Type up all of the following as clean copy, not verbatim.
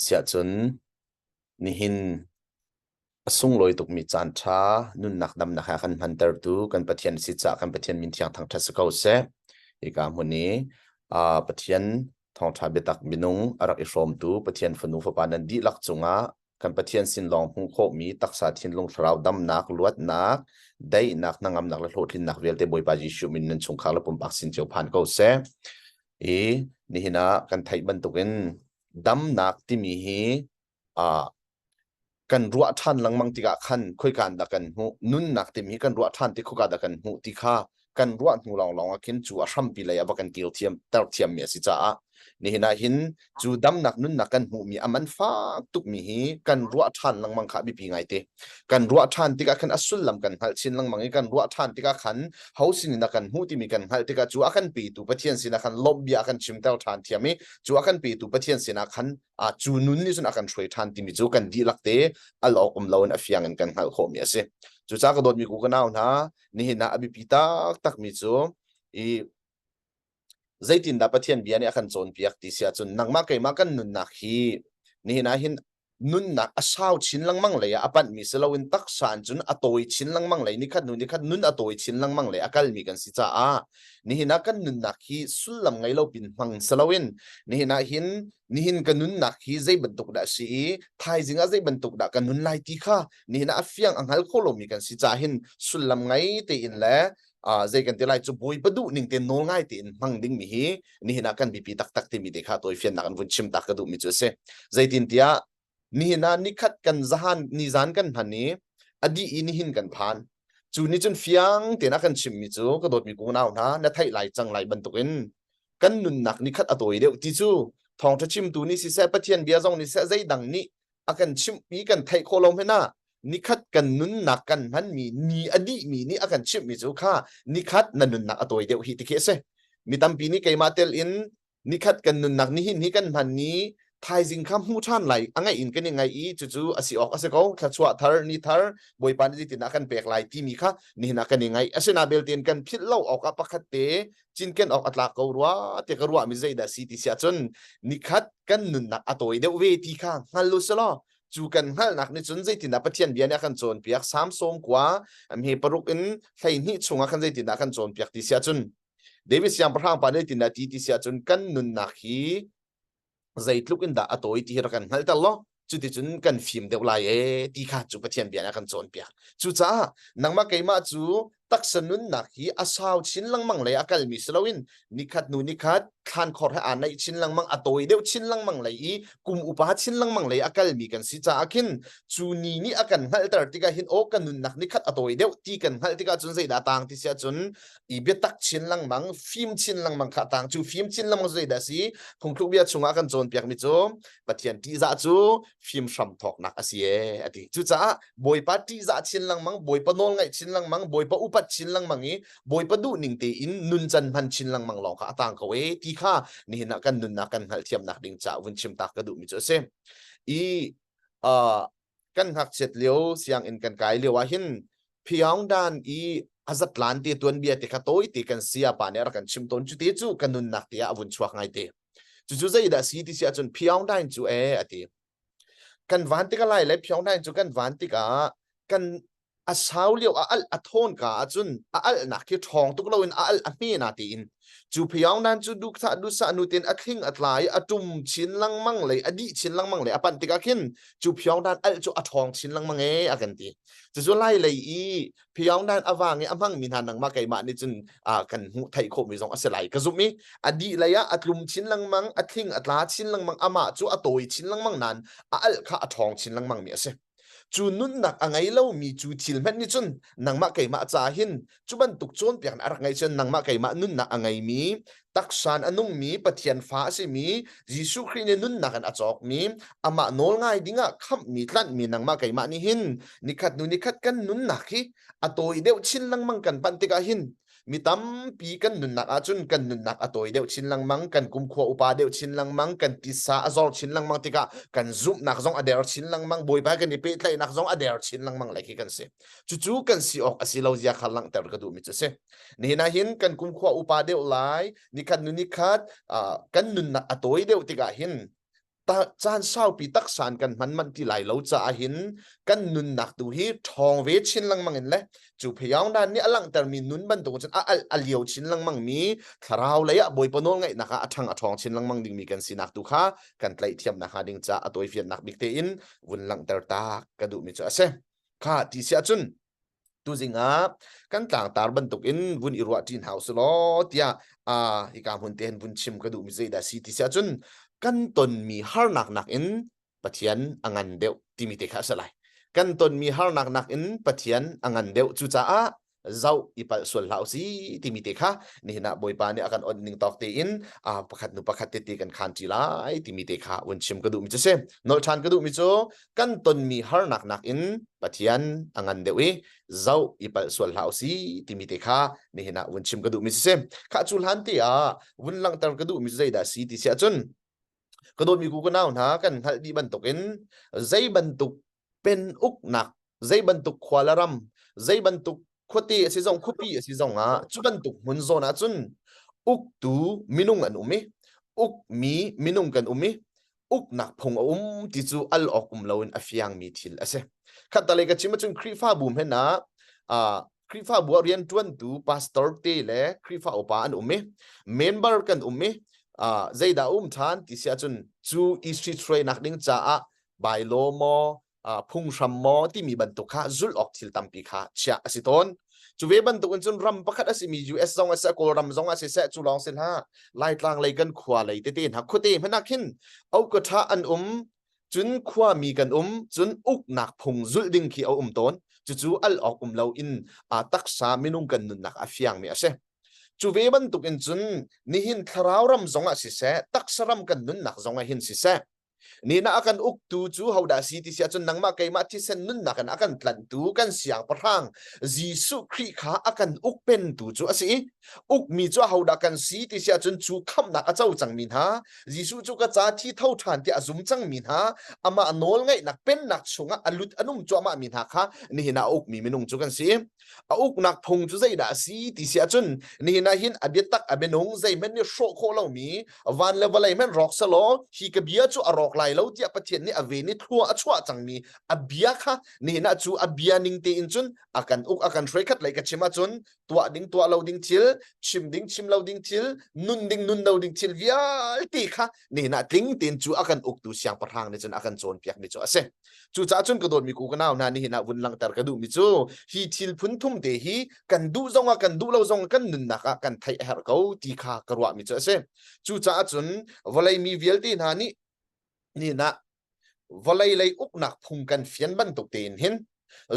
เสียจนนิหินสงลอยตุกมีจานชานุนนักดำนักขันพันเตอร์ตูกันปะเทียนสิจ่ากันปะเทียนมินเทียงทางทัศกาวเซอีกามุนี้ปะเทียนทองชาเบตักบินุงอารักอิฟรอมตูปะเทียนฟนุฟปานันดีลักจุงะกันปะเทียนสินลองพุงโคมีตักษาทินลงราวดำนักลวดนักได้นักนางงามนักละโลทินนักเวลเตบอยปาจิชุมินนันชงข้าละปุ่มปักสินเจียวพันกาวเซนี่หินะกันไทยบรรทุกินดำนักที่มีฮีกันรัวท่านหลังมังติกะขันคุยกันดักันหูนุนนักเต็มฮีกันรัวท่านที่คุยกันดักันหูติข้ากันรัวหูลองกินจูอาชัมปีเลยอาบกันกิลเทียมเตอร์เทียมเมียสิจ้านี่นะหินจูดำนักนุนนักกันหูมีอามันฟ้าตุกมีฮีกันรัวท่านหลังมังขาบิปีไงเตกันรัวท่านติกะขันอสุลลำกันหัลชินหลังมังกันรัวท่านติกะขันเฮาสินนักกันหูที่มีกันหัลติกะจูอากันปีตูปะเทียนสินักขันลบบีอากันชิมเตอร์ท่านเทียมีจูอากันปีตูปะเทียนสินักขันจูนุนนี่สุนักกันช่วยท่านที่มีจูกันดีลักเตอัลลอฮ์เราเนี่ยเฟียงกันหัลโคมีเสจูจ้ากระโดดมีกูกันเอานะนี่นะอบิปิตาตักมีจูอีใจตินดาปะเทียนเบียนี่ขันโซนเปียกติเสียจนนังมาเกยมากันนุนนักฮีนี่นะหินนุนนักอาชาวชินลังมังเลยอปันมีเสลาวินตักสานจนอโตยชินลังมังเลยนี่ขัดนุนอโตยชินลังมังเลยอากาศมีกันสิจ้านี่นะกันนุนนักฮีสุลลัมไงเราปินมังเสลาวินนี่นะหินกันนุนนักฮีใจบรรทุกดาสีไทยจิงอาใจบรรทุกดากันนุนไลติค่ะนี่นะเฟียงอังฮัลโคโลมีกันสิจ้าหินสุลลัมไงเตอินแลใจกันเตลัยจูบอยประดูนิ่งเตนโนง่ายเตนมังดิ้งมีฮีนี่นักกันบีปีตักเตมีเด็กข้าตัวเฟียนนักกันวุ่นชิมตักกระดูมีจุดเสใจตินเตียนี่นะนิคัดกันจานนิจานกันพันนี้อดีอินหินกันพันจูนี่จนเฟียงเตนักกันชิมมีจูกระโดดมีกูน่าวนะนั่นไทยไหลจังไหลบรรทุกินกันนุนนักนิคัดอตัวเดียวที่จูทองจะชิมตัวนี้สิเสปะเทียนเบียร์จงนี่เสใจดังนี้อากันชิมมีกันไทยโคลมให้น่านิคัดกันนุนนักกันพันมีนี่อดีมีนี่อากันชิมมีจูค่ะนิคัดนันนุนนักอตัวเดียวฮิติเคสมีตั้มปีนี้ไกมาเตลอินนิคัดกันนุนนักนี่หินนี่กันพันนี้ไทยจิงคำหูท่านไหลอังไงอินกันยังไงอีจู่ๆอาศัยออกอาศัยเขาถ้าชัวทาร์นี่ทาร์บอยปานจิตินักกันเปกไหลที่มีค่ะนี่นักกันยังไงอาศัยนาเบลเตียนกันพิษเล่าออกอัปคัตเตจินกันออกอัตลากรัวเตกรัวมิใจดาสีติเสียจนนิคัดกันนุนนักอตัวเดียวเวทีค่ะฮัลโหลสลอจูกันฮัลนักนี่จนใจตินักปะเทียนเบียนกันโจนเปียกสามสมกว่าเฮปรุกินใครนี่ชงกันใจตินักกันโจนเปียกติเสียจนเดวิสยังประหางปานตินักติเสียจนกันนุนนักฮีใจลุกอินดาอตัวที่เรากันฮัลตลอจุดที่จุนกันฟิล์มเดียวไล่ที่ข้าจูปะเทียนเบียนกันโจนเปียกจูจ้านังมาเกยมาจูตักสนุนนักฮีอาสาวชินลังมังเลยอากาศมีสลาวินนิคัดนูนิคัดขันขอให้อ่านในชินลังมังอตัวเดียวชินลังมังเลยกุมอุปาชินลังมังเลยอากาศมีกันสิจ้าอากินจูนี่อากันฮัลตร์ที่กันเห็นโอกันนุนนักนิคัดอตัวเดียวที่กันฮัลที่กันจุนใจดาตังที่เสียจุนอีเบียตักชินลังมังฟิล์มชินลังมังขาตังจูฟิล์มชินลังมังใจดาสีคงคลุกเบียชงอากันโจนเปียกมิโจปะเทียนที่จ้าจูฟิล์มชัมทอกนักอาเซียอดีจูจ้าบอยปาที่จ้าชินลังมังบอยปะโนงไงชินลังมังบอยปะอุปัชชินลังมังบอยประดูนิ่งเตอินนุนจันพันชินลังมังหลอกข้าต่างเขาที่ข้านี่นักกันนุนนักกันหัลเทียมนักดิ่งจ่าวุนชิมตักกระดูมิจเซอีกันหักเสร็จเลี้ยวเสียงอินกันไกลเลี้ยวว่าหินพิยองดานอีอาจัดลานเตตัวนเบียติขัดโต้ตีกันเสียป่านเนี่ยรักันชิมต้นจุดที่จูกันนุนนักเตียวุนชวกไงเตจู่ๆใจด่าสีที่เสียจนพิยองดานจูอติกันวันติกอะไรเลยพิยองดานจูกันวันติกากันอาสาวเลี้ยวอาลอาทนกาจุนอาลนักที่ทองตุกเราอินอาลอามีนาตีนจูพยองนั้นจูดูท่าดูสานุตินอัคิงอัตลายอจุมชินลังมังเลยอดีชินลังมังเลยอปันติกาคินจูพยองนั้นอัลจูอัทองชินลังมังอากันตีจู่ๆไล่เลยพยองนั้นอวางอมังมินหันนังมาไกมานี่จุนกันหูไทยโคมิซองอัสไลกระซุมีอดีเลยอัตลุมชินลังมังอัคิงอัตลาชินลังมังอามาจูอัตโตยชินลังมังนั้นอัลข้าอัทองชินลังมังเมียเสจูนุนนักอังไงเล่ามีจูทิลแม่นี่จนนังมาไก่มาจ่าหินจูบันตุกโจนเปียกอะไรไงจนนังมาไก่มานุนนักอังไงมีตักสานอนุมีปะเทียนฟ้าสิมียิสุครินนุนนักอันอจอกมีอามาโนลง่ายดิ้งะขับมีทันมีนังมาไก่มานี่หินนิคัดนุนิคัดกันนุนนักฮีอโตยเดียวชินลังมังกันปันติกาหินมีตั้มปีกันนุนนักอาจุนกันนุนนักอโตยเดียวชินลังมังกันกุมขวอุปาเดียวชินลังมังกันติสาอจอลชินลังมังติกากันซุปนักจงอเดลชินลังมังบอยไปกันนี่เปิดไลนักจงอเดลชินลังมังไลค์กันเสียจู่ๆกันสิออกอสิเราจะขัดลังแต่กระดูมิจเสนี่นะหินกันกุมขวอุปาเดียวไลนี่กันนุนิคัดกันนุนนักอโตยเดียวติกาหิน ตาจานเศร้าปีตักสานกันมันที่ไหลเราจะหินกันนุนหนักดูฮีทองเวชินลังมังเห็นเลยจูพยองด้านนี้อลังแต่มีนุนบันตุจนเลียวชินลังมังมีคราวเลยอะบอยปนนไงนะคะทังทองชินลังมังดิ่งมีกันสินักดูค่ะกันไกลเทียมนะคะดิ่งจะตัวเฟียนนักบิ๊กเตอินวุนลังเตอร์ตากระดูมิจะเสค่ะที่เสียจุนตัวจริงอ่ะกันต่างตาบันตุกินวุนอิรัวจินเฮาส์ลอที่ฮิกามุนเตนวุนชิมกระดูมิจะได้สิที่เสียจุนกันตนมีฮาร์นักอินปะเทียนอังันเดียวที่มีเตะข้าสลายกันตนมีฮาร์นักอินปะเทียนอังันเดียวจุจ้าเจ้าอีปัลส่วนเหล่าสิที่มีเตะข้านี่นะบอยปานี่อาการอดนิ่งตอกเตอินประคัดเตะกันขันจีไลที่มีเตะข้าวันชิมกระดูมิจะเซนอลชันกระดูมิจูกันตนมีฮาร์นักอินปะเทียนอังันเดียวเจ้าอีปัลส่วนเหล่าสิที่มีเตะข้านี่นะวันชิมกระดูมิจะเซข้าจุลฮันเตียวันหลังตากระดูมิจะได้สิที่เสียจนกระโดดมีกูก็น่าหนากันทัดีบรรทุกเอ็นใจบรรทุกเป็นอุกหนักใจบรรทุกควาลารำใจบรรทุกขวดตีสิจงคุปีสิจงจุบรรทุกมุนโซนะจุนอุกตูมินุงกันอุกมีมินุงกันอุกหนักพงติจูอัลออกเลวนอฟยังมีทิลเสขัดตะเลยกันชิมจุนครีฟ้าบูมเห็นนะครีฟ้าบัวเรียนจวนตูพาสตอร์เตเลครีฟ้าอปานเมนเบอร์กันใจดาทันที่เสียจนจูอีสตรีทเรนักดิ้งจ้าใบโลมอพุ่งชมมอที่มีบรรทุกข้าจุลออกทิลตัมปีข้าเชียสิตอนจูเวบรรทุกจนรำประคัดอสิมียูเอสซองอสกอลรำซองอสิเสจูลองเส้นห้าไล่กลางไล่กันขวาไล่เต้นหักคุเต้มันนักหินเอากระทะอันจุนขวามีกันจุนอุกหนักพุ่งจุลดิ้งขี้เอาต้นจู่อัลออกเราอินตักษามินุงกันนุนนักอฟยังมีเสจูเวบันตุกินจุนนี่หินคราวรำซงอาศิเสตักสรำกันนุนนักซงอาหินศิเสนี่น่ากันอุกตูจูเฮาดาสีที่เสียจนนังมาไกมาที่เซนนุนนักกันอากันตลันตูกันเสียงประทังจีสุครีขาอากันอุกเป็นตูจูอาศิอุกมีจูเฮาดากันสีที่เสียจนจูคำนักอาเจ้าจังมินฮาจีสุจูกระจาที่เท่าทานที่อาจุมจังมินฮาอามาโนลไงนักเป็นนักชงอาลุดอนุมจูอามามินฮาค่ะนี่น่าอุกมีมินุงจูกันสีอุกนักพงจูใจดาสีที่เสียจนนี่น่าหินอเบียตักอเบนงใจมันเนี่ยโชโคเหล่ามีวันเลวอะไรมันรอกสโลฮีกเบียจูอรอกไหลแล้วที่ประเทศนี้อเวนิทัวอชัวจังมีอเบียค่ะนี่น่าจูอเบียนิงเตอินจุนอากันอุกอากันช่วยคัดไหลกันชิมาจุนตัวดิ้งตัวเราดิ้งทิลชิมดิ้งชิมเราดิ้งทิลนุนดิ้งนุนเราดิ้งทิลวิอาตีค่ะนี่น่าดิ้งเต็นจูอากันอุกตูเสียงประทังนี่จนอากันโจนเปียกมิจูเสจูจ้าจุนกระโดดมีกูกันเอานานี่น่าวุ่นลังแต่กระดูมิจูฮีทิลพุ่นทุ่มเตฮีกันดูซงกันดูเราซงกันนุนนักกันไทยเฮร์เกาตีค่ะกระวะมิจูเสจูจ้าจุนวลัยมีเวลตีนานี่นะวลัยเลยอุกนักพุงกันเฟียนบันตุกเตนเห็น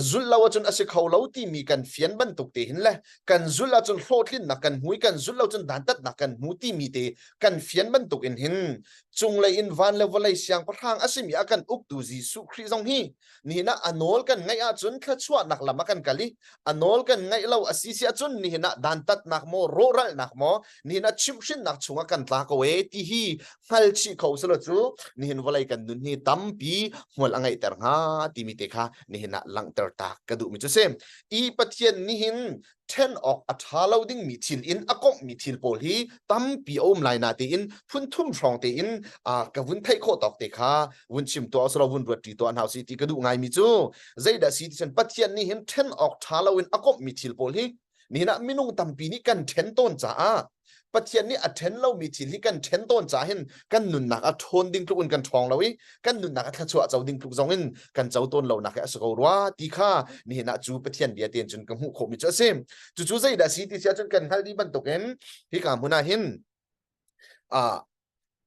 จุลลาวจนอาศัยเขาเล่าที่มีกันเฟียนบันตุกเตหินเลยกันจุลลาจนโคตรลินนักกันหุยกันจุลลาจนด่านตัดนักกันหูที่มีเตกันเฟียนบันตุกเห็นจงเลยอินวันเลวเลยเสียงประทางอาศัยมีอากันอุกตูจีสุครีซองฮีนี่นะอนอลกันไงอาจนขัดชัวนักละมากันกะลิอนอลกันไงเราอาศัยอาจนนี่นะด่านตัดนักโมโรรัลนักโมนี่นะชิมชินนักชงกันตากเวที่ฮีฮัลชีเขาสลจูนี่เห็นวลัยกันนุนนี่ตั้มปีหัวละไงแต่งาที่มีเตค่ะนี่นะลังเตอร์ตากระดูมิจุเซมอีปะเทียนนี่หินเทนออกอัฐาเราดิ้งมีทิลอินอากงมีทิลโพลีตั้มปีอมไลนาเตอินพุ่นทุ่มช่องเตอินกะวุนไทโคตอกเตค่ะวุนชิมตัวสระวุนรวดตีตัวอันหาสิที่กระดูไงมิจูใจดาสิที่ฉันปะเทียนนี่หินเทนออกทาเราอินอากงมีทิลโพลีนี่นะมินุงตั้มปีนี้กันเทนต้นจ้าปะเทียนนี่อัดเทนเรามีทิลที่กันเทนต้นจ้าเห็นกันนุนนักอัดทนดิ้งทุกคนกันทองเราอีกันนุนนักอัดชัวเจ้าดิ้งทุกจงอินกันเจ้าต้นเรานักอัศกรัวตีข้านี่นะจูปะเทียนเบียเตียนจนกำหูโคมิจเซมจู่ใจดาสิที่เสียจนกันฮัลดีบันตกเห็นที่กามหุนาเห็น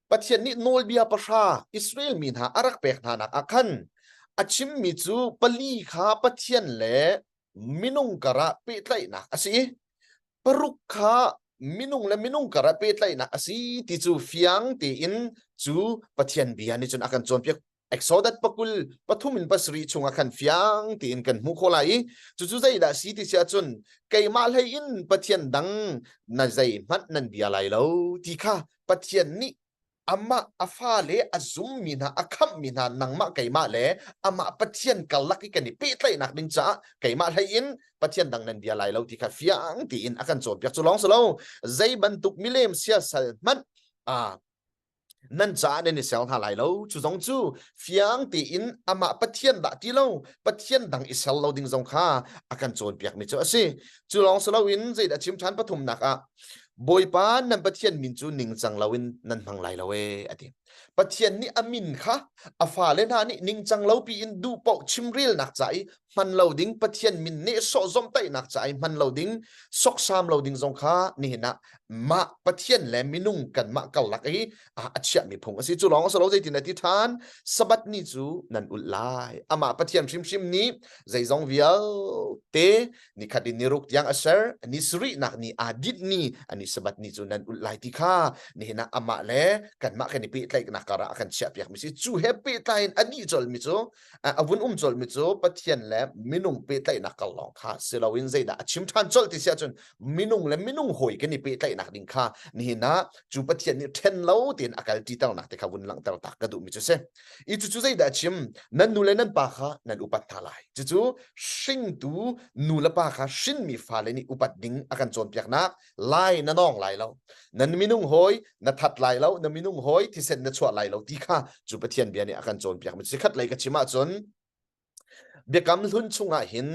ปะเทียนนี่โนลเบียประชาอิสราเอลมีนาอารักเปกนานักอาคันอาชิมมิจูปลีขาปะเทียนเล่มินุงกระเปตไลนักอาศัยปรุกขามินุงและมินุงกระเปตไลนักอาศัยที่จูฟิยังตีอินจูปะเทียนเบียนี่จนอากันจนเปียกเอ็กโซดัตปะกุลปทุมินปัสรีชงอาคันฟิยังตีอินกันมุโคไลจู่ใจดาสีที่เสียจนไกมาเลยอินปะเทียนดังนั่นใจมันนั่นเบียไลแล้วที่ข้าปะเทียนนี่อามาอาฟาเลอาซุมมินาอาคัมมินานังมาไก่มาเลอามาปะเทียนกัลลักกันนี่เปิดเลยนักดินจ้าไก่มาให้อินปะเทียนดังนั้นเดียไลเราที่ข้าฟิยังตีอินอากันโจทย์อยากจะลองสโลใจบรรทุกมิเลมเสียสัลมัน นั่นจ้าเนี่ยเสียงท่าไหลแล้วจู่จงจู่เฟียงตีอินอามาปะเทียนดะที่เราปะเทียนดังอิสราเอลดิ้งจงค่าอาการโจรเปียกมิจูสิจู่ลองสลาวินใจดัชิมชันปฐุมนักอ่ะบอยปานนั่นปะเทียนมินจูนิงจังลาวินนั่นพังไหลแล้วเว้อดีปะเทียนนี่อามินค่ะอาฟ้าเลนานี่นิงจังลาปีอินดูปอกชิมริลนักใจมันเราดิ้งปะเทียนมินเนี่ยโซซอมไตนักใจมันเราดิ้งซอกซามเราดิ้งจงค่านี่นะมาปะเทียนและมินุงกันมากัลลักไอ อาเชียมีพงศ์สิจุลองสโลใจตินติทานสบัดนิจูนันอุลไลอามาปะเทียมชิมนี้ใจจงวิลเตนิคดินิรุกยังอัศร์นิสรินักนี่อาดิดนี่อันนี้สบัดนิจูนันอุลไลติค่านี่นะอามาเล่กันมากันนี่ปีไลนักการะกันเชียบยังมิสิจูเฮปีไลน์อันนี้จอลมิจูอาวุนจอลมิจูปะเทียนและมินุงปีไลนักกัลลองค่าสิลาวินใจดาชิมทานจอลติเสียจนมินุงและมินุงหอยกันนี่ปีไลนักดิ้งค่านี่นะจูปะเทียนนี่เทนเลาตินอากาศที่เต่านักแต่ขบุนหลังเต่าตักกระดูมิจูเซอีจู่ใจดาชิมนั่นนูเลนันปาค่ะนั่นอุปัตทลายจู่ชิงตูนูละปาค่ะชินมีฟ้าเลนี่อุปัตดิ้งอาการโจรเปียกนักไล่นั่นน้องไล่แล้วนั่นมินุงหอยนั่นทัดไล่แล้วนั่นมินุงหอยที่เส้นนั่นชัวไล่แล้วที่ค่ะจูปะเทียนเบียนี่อาการโจรเปียกมันจะคัดไล่กับชิมาจนเบียกำลุนชุงอาหิน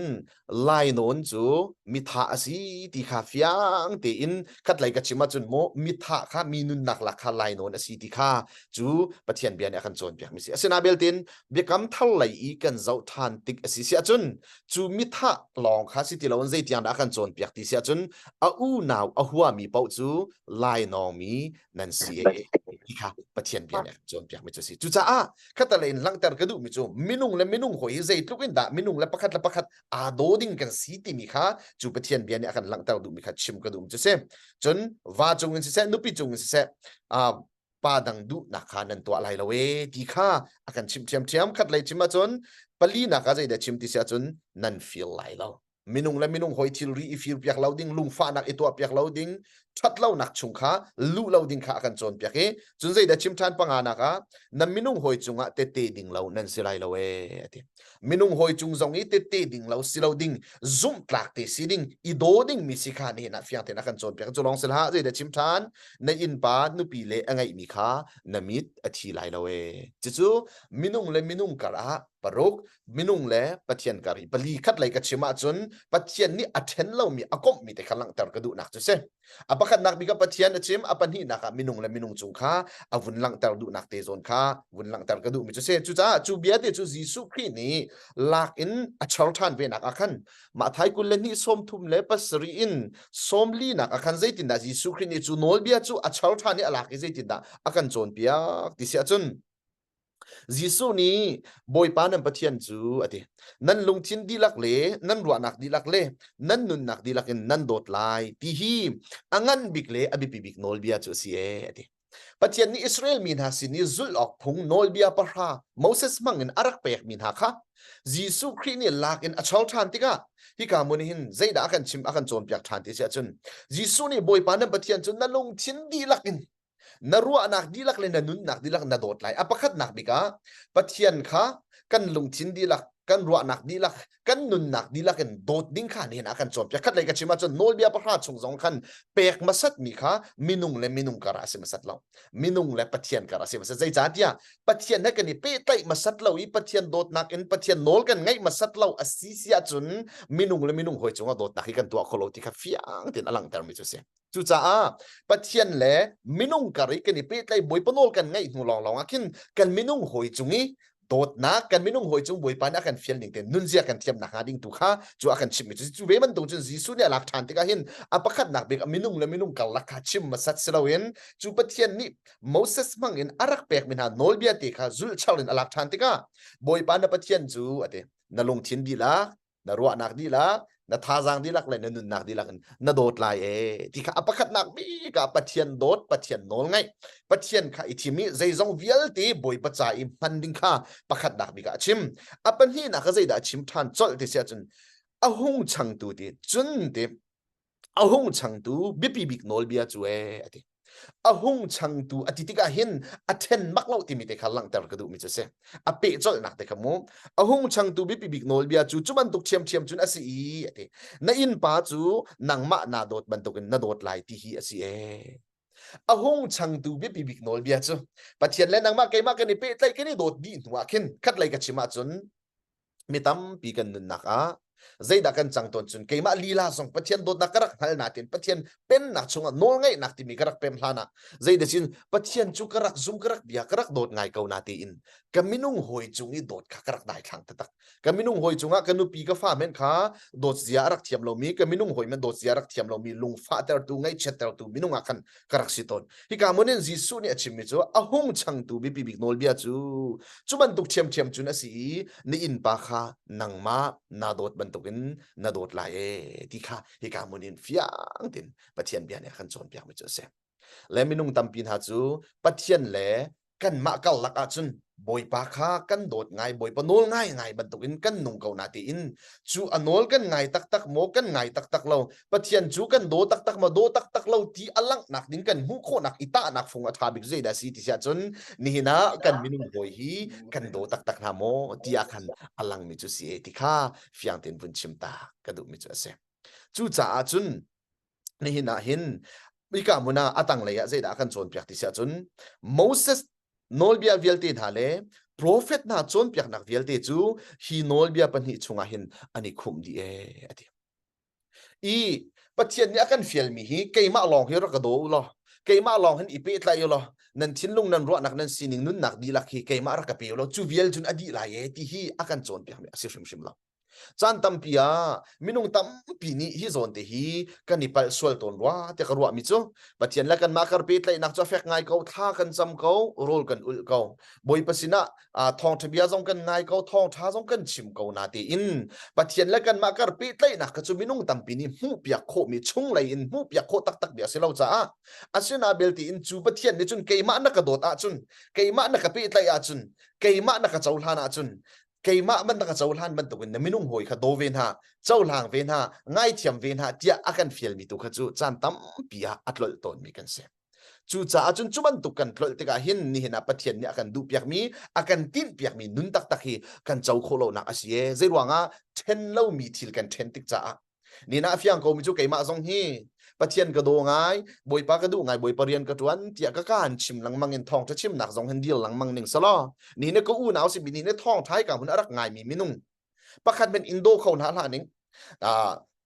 ไลนนจูมิถาสีตีขาฟยังตีอินคัดไลกัชิมาจุนโมมิถาข้ามีนุนนักลักขาไลนนสีตีขาจูปะเทียนเบียนอาคันโจนเบียกมิสิอาเซนาเบลตินเบียกำทัลไลอีกันเจ้าทานติกสิเสียจุนจูมิถาลองข้าสิติลาวันใจที่อันอาคันโจนเบียกติเสียจุนอาอูนาวอาหัวมีเป้าจูไลนองมีนันสีที่ขาปะเทียนเบียนอาคันโจนเบียกมิจุสิจูจ้าคัตเลนลังเตอร์กระดูมิจูมินุงและมินุงหอยใจทุกอินดามินุงและประคัดอาโดดิ้งกันสีติมิค่ะจูปะเทียนเบียนเนี่ยกันหลังเตาดูมิค่ะชิมกระดูมจะเสจนว่าจงเงินเสนุปิจงเงินเสปาดังดูนักขานันตัวอะไรละเวดีค่ะอากันชิมเทียมคัดเลยชิมมาจนปลีนักอาใจเดชิมติเสียจนนันฟีลไหลแล้วมินุงและมินุงหอยทิลรีอีฟิลเปียกเลาดิ้งลุงฟ้านักอีตัวเปียกเลาดิ้งชัดเล่านักชุงค่ะลู่เล่าดิ้งค่ะกันจนเปียกจนใจเดชิมทานปังอานักะนั่นมินุงหอยจุงอ่ะเตเตดิ้งเล่านั่นสิไรละเวมินุงหอยจุงจงอีเตเตดิ้งเล่าสิเล่าดิ้งซุ่มตลักเตสิดิ้งอีโดดิ้งมิสิขานี่นะเฟียงเตนักกันจนเปียกจุลองสิลฮะใจเดชิมทานในอินปานุปีเลอังไงมีค่ะนามิดอธิไลละเวจู่มินุงและมินุงกระปรกมินุงและปะเทียนกะริปลีคัดไหลกัชิมาจนปะเทียนนี่อัเทนเรามีอากมมีแต่ขลังตรกระดูนักจะเสอปะคัดนักมีกับปะเทียนชิมอปันนี่นักมินุงและมินุงจุงค่าอวุนลังตรดูนักเตซอนค่าวุนลังตรกระดูมิจะเสจู่จ้าจู่เบียดจู่จีสุครีนี่ลักอินอัชลทานเวนักอาคันมาไทยกุลเลนี่สมทุมเลปัสรีอินสมลีนักอาคันใจตินดาจีสุครีนี่จู่โนลเบียจู่อัชลทานนี่อลักใจตินดาอาคันโจนเปียกติเสียจนจิสูนี้บอยปานันปะเทียนจูอดีนั่นลงทินดีลักเล่นั่นรัวนักดีลักเล่นั่นนุนนักดีลักนั่นโดดไลที่ฮีอังันบิกเล่อบิปิบิกโนลเบียจูเสียอดีปะเทียนนี้อิสราเอลมีนาสินีจุลออกพงโนลเบียปะฮาโมเสสมังอินอารักเปกมีนาค่ะจิสูครีนี่ลักอินอัชลทานติกาที่กามุนหินใจด่ากันชิมอากันโจนเปียกทานที่เสียจนจิสูนี่บอยปานันปะเทียนจุนนั่นลงทินดีลักอินนรัวนักดีลักเลยนนุนนักดีลักนโดดไหลอปะคัดนักบิกาปะเทียนค่ะกันลงทินดีลักกันรัวนักดีลักกันนุนนักดีลักกันโดดดิ้งข้านี่นะกันจอมจะคัดเลยกันชิมาจนโนลเบียปะฮาชงสองคันเปกมาสัตมีค่ะมินุงและมินุงการาเสมาสัตเรามินุงและปะเทียนการาเสมาสัตใจจัดยาปะเทียนนักกันนี่เปไตมาสัตเราอีปะเทียนโดดนักอินปะเทียนโนลกันไงมาสัตเราอสิเสียจนมินุงและมินุงหอยจงว่าโดดนักกันตัวโคโลติค่ะฟิยังตินอลังเตอร์มิจุเสจู่จ้าปะเทียนเล่มินุงการิกันนี่เปิดไล่บอยปนอลกันไงหนูลองอากินกันมินุงหอยจุงี้โดดนักกันมินุงหอยจุงบอยปานอากันเฟียลนิ่งเต็นนุนเสียกันเทียมนักหาดิ่งตุค่ะจู่อากันชิมมิจู่เวมันตรงจนจีสุเนี่ยหลักฐานที่ก็เห็นอปะคัดนักเบกมินุงและมินุงกันลักชิมมาสัตเสลาเวนจู่ปะเทียนนี่โมเสสมังอินอารักเปกมินาโนลเบียติค่ะจุลชาวลินหลักฐานที่ก็บอยปานปะเทียนจู่อะไรนั่งลงทินดีละนั่งรัวนักดีละนาทาจังดีลักเลยนุนนักดีลักนาโดดลายที่ข้าประคัดนักบีกับปะเทียนโดดปะเทียนโนลไงปะเทียนข้าอิทิมีใจจงวิลตีบอยปะจ่ายมันดิ้งข้าประคัดนักบีกับชิมปันนี้นักใจได้ชิมทานจอดที่เสียจนอาหงชังตูดีจุนดีอาหงชังตูบิบิบิกโนลเบียจูที่อาหงชังตูอติติกาหินอเทนมักเล่าที่มีแต่ขลังแต่กระดูมิจะเสอเปจอลนักแต่ขโมอาหงชังตูบิบิกโนลเบียจูจุมันตุกเทียมจุนอสีที่นอินป้าจูนังมานาโดดบันตุกันนาโดดไลที่ฮีอสี a hong chang tu bi bi bik nol bia chu pathian le nang ma ke ma kan ni pe tlai ke ni dot di nuwa khen khat lai ka chima chun mitam pi kan nun nak a zai da kan chang ton chun ke ma lila song pathian dot nak karak hal na tin pathian pen nak chunga nol ngai nak ti mi karak pem hlana zai da chin pathian chu karak zum karak bia karak dot ngai kau na ti in kaminung hoi chungi dot kha karak dai thang ta tak kaminung hoi chunga kanu pi ka fa men kha dot zia rak thiam lo mi kaminung hoi men dot zia rak thiam lo mi lung fa ter tu ngai chet ter tu minung akan karak si ton hi ka monen jisu ni achim mi chu a hong chang tu bi bi nol bia chu chuman tuk thiam thiam chu na si ni in pa kha nang ma na dot ban tukin na dot la e ti kha hi ka monin fiang tin pathian bia ne khan chon piak mi chu se le minung tampin ha chu pathian le kan ma kal laka chun boi pa kha kan dot ngai boi pa nol ngai ngai ban tukin kan nung kau na ti in chu anol kan ngai tak tak mo kan ngai tak tak lo pathian chu kan do tak tak ma do tak tak lo ti alang nak ding kan mu kho nak ita nak phung a thabik zai da si ti sia chun ni na kan minung boi hi kan do tak tak na mo ti a khan alang mi chu si e ti kha fiang tin bun chim ta ka du mi chu se chu cha chun ni na hin ika muna atang le ya zai da kan chon piak ti sia chun Moses nolbia vialte thale prophet na chon piak nak vialte chu hi nolbia pani chunga hin ani khum di e ati i pathian ni akan fial mi hi keima long hi ra ka do lo keima long hin ipe tla yo lo nan thinlung nan ro nak nan sining nun nak di lak hi keima ra ka pe lo chu vial jun adi la ye ti hi akan chon piak mi asifim shim lo chan tampia minung tampi ni hi zon te hi kanipal swal ton wa te karwa mi chu pathian la kan makar pe tlai nak cha fek ngai ko tha kan cham ko rol kan ul ko boi pasina thong thbia jong kan ngai ko thong tha jong kan chim ko na te in pathian la kan makar pe tlai nak ka chu minung tampi ni mu pia kho mi chung lai in mu pia kho tak tak bia se lo cha asina belti in chu pathian ni chun keima na ka dot a chun keima na ka pe tlai a chun keima na ka chaul hana chun keima man na ka chawlhan man tukin na minung hoi kha do ven ha chawlang ven ha ngai thiam ven ha tia akan fiel mi tu kha chu chan tam pia atlol ton mi kan se chu cha achun chuman tu kan thlol te ka hin ni hina pathian ni akan du piak mi akan tin piak mi nun tak tak hi kan chaw kholo na asie zeruanga ten lo mi thil kan ten tik cha ni na fiang ko mi chu keima zong hi pathian ka do ngai boi pa ka du ngai boi parian ka tuan tia ka kan chim lang mangin thong ta chim nak zong hen dil lang mang ning salo ni ne ko u naw si bi ni ne thong thai ka hun arak ngai mi minung pakhat ben indo khon ha la ning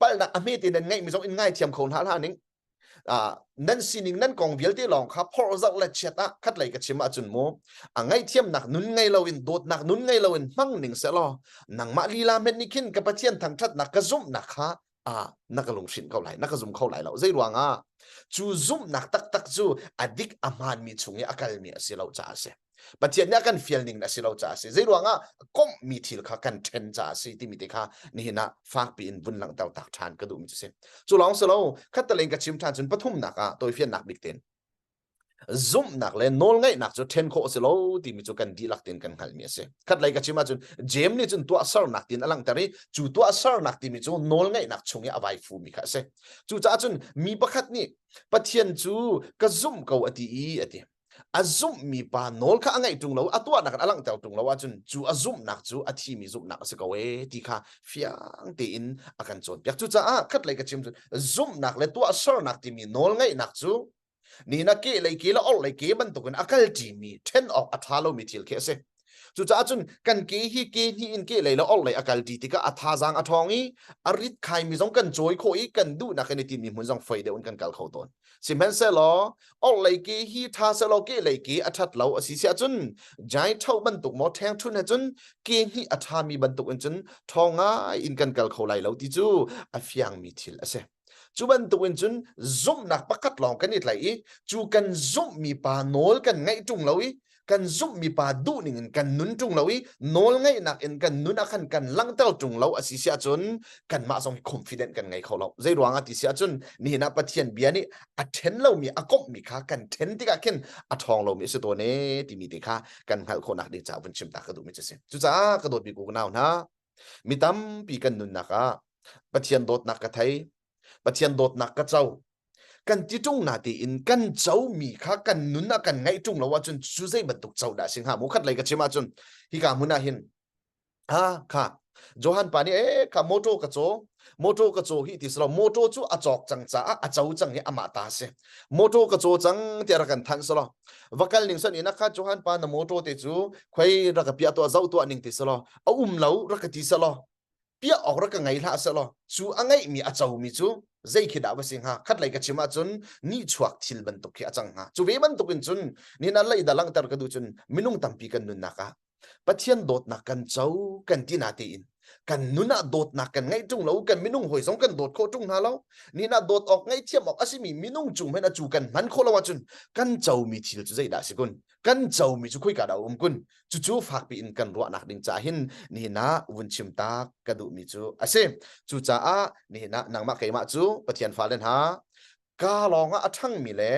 pal na ame ti nan ngai mi zong in ngai thiam khon ha la ning nan sining nan kong vial te long kha phor zak la cheta khat lai ka chima chun mo angai thiam nak nun ngai lo in dot nak nun ngai lo in mang ning salo nang ma lila men ni kin ka pathian thang that nak ka zum nak kha nakalung shin kau lai nakazum kau lai lo zai ruanga chu zum nak tak tak chu adik aman mi chungi akal mi asilo cha ase pathian ya kan feeling na silo cha ase zai ruanga kom mi thil kha kan then cha ase ti mi te kha ni na fak pi in bun lang taw tak than ka du mi chu se chu long selo khataleng ka chim than chun pathum naka toy fian nak bik ten zoom nak le nol ngai nak chu ten kho selo ti mi chu kan di lak tin kan hal mi ase khat lai ka chima chun jem ni chun tua sar nak tin alang tari chu tua sar nak ti mi chu nol ngai nak chungi awai fu mi kha se chu cha chun mi pakhat ni pathian chu ka zoom ko ati ati azum mi pa nol kha angai tung lo atwa nak alang tel tung lo chun chu azum nak chu athi mi zoom nak se ko we ti kha fiang te in akan chon pyak chu cha khat lai ka chim chun zoom nak le tua sar nak ti mi nol ngai nak chu ni na ke lai ke la ol lai ke ban to kan akal ti mi 10 of athalo mi thil ke se chu cha chun kan ke hi in ke lai la ol lai akal ti ti ka atha jang athongi arit khai mi jong kan choi kho i kan du na kan ti mi mun jong fai de un kan kal kho ton simhan se lo ol lai ke hi tha se lo ke lai ke athat lo asi sia chun jai thau ban tuk mo thang thun na chun ke hi atha mi ban tuk un chun thonga in kan kal kho lai lo ti chu a fiang mi thil ase chuban tuin chun zoom nak pakat long kan it lai chu kan zoom mi pa nol kan ngai tung loi kan zoom mi pa du ning kan nun tung loi nol ngai nak in kan nun akan kan lang tel tung lo asi sia chun kan ma song confident kan ngai kho lo zai ruanga ti sia chun ni na pathian biani a then lo mi akop mi kha kan then ti ka ken a thong lo mi se to ne ti mi ti kha kan hal kho nak de cha bun chim ta ka du mi se chu cha ka dot bi ku naw na mi tam pi kan nun na ka pathian dot nak ka thai pathian dot nak ka chau kan ti tung na ti in kan chau mi kha kan nun na kan ngai tung lo wa chun chu zai batuk chau da sing ha mu khat lai ka chima chun hi ka mu na hin kha โจฮันปานี่ข้าโมโตกระโจฮิติสโลโมโตจูอจอกจังจ้าอเจ้าจังนี่อามาตาเสโมโตกระโจจังเตียรักันทันสโลวักลิงสันนี่นะคะโจฮันปานโมโตเตจูใครรักเปียตัวเจ้าตัวนิงติสโลเอาเหลารักติสโลเปียออกรักไงล่ะสโลจูอังไงมีอเจ้ามีจูใจคิดเอาสิงหาคัดไหลกับชิมาจุนนี่ชวกทิลบันตุกขี้จังหาจูเวบันตุกินจุนนี่นั่นเลยดัลังตรกดูจุนมินุงตัมปีกันนุนนักะปัจเจียนโดดนักกันเจ้ากันที่นาตีอินกันนุนน่ะโดดนักกันไงจุงเรากันมินุงหอยสองกันโดดโคจุงหาเรานี่น่ะโดดออกไงเทียมออกอาศิมีมินุงจุงไม่น่ะจูกันมันโคละวะจุนกันเจ้ามีทิลจุใจได้สิกุนกันเจ้ามีจุคุยกันเอากุนจู่ๆฝากปีอินกันรัวนักดิ่งจ่าหินนี่น่ะวุ่นชิมตากระดูมีจูอาเซจู่จ่านี่น่ะนางมาเกยมาจูปะเทียนฟ้าเล่นหากาลองอ่ะทั้งมีเล่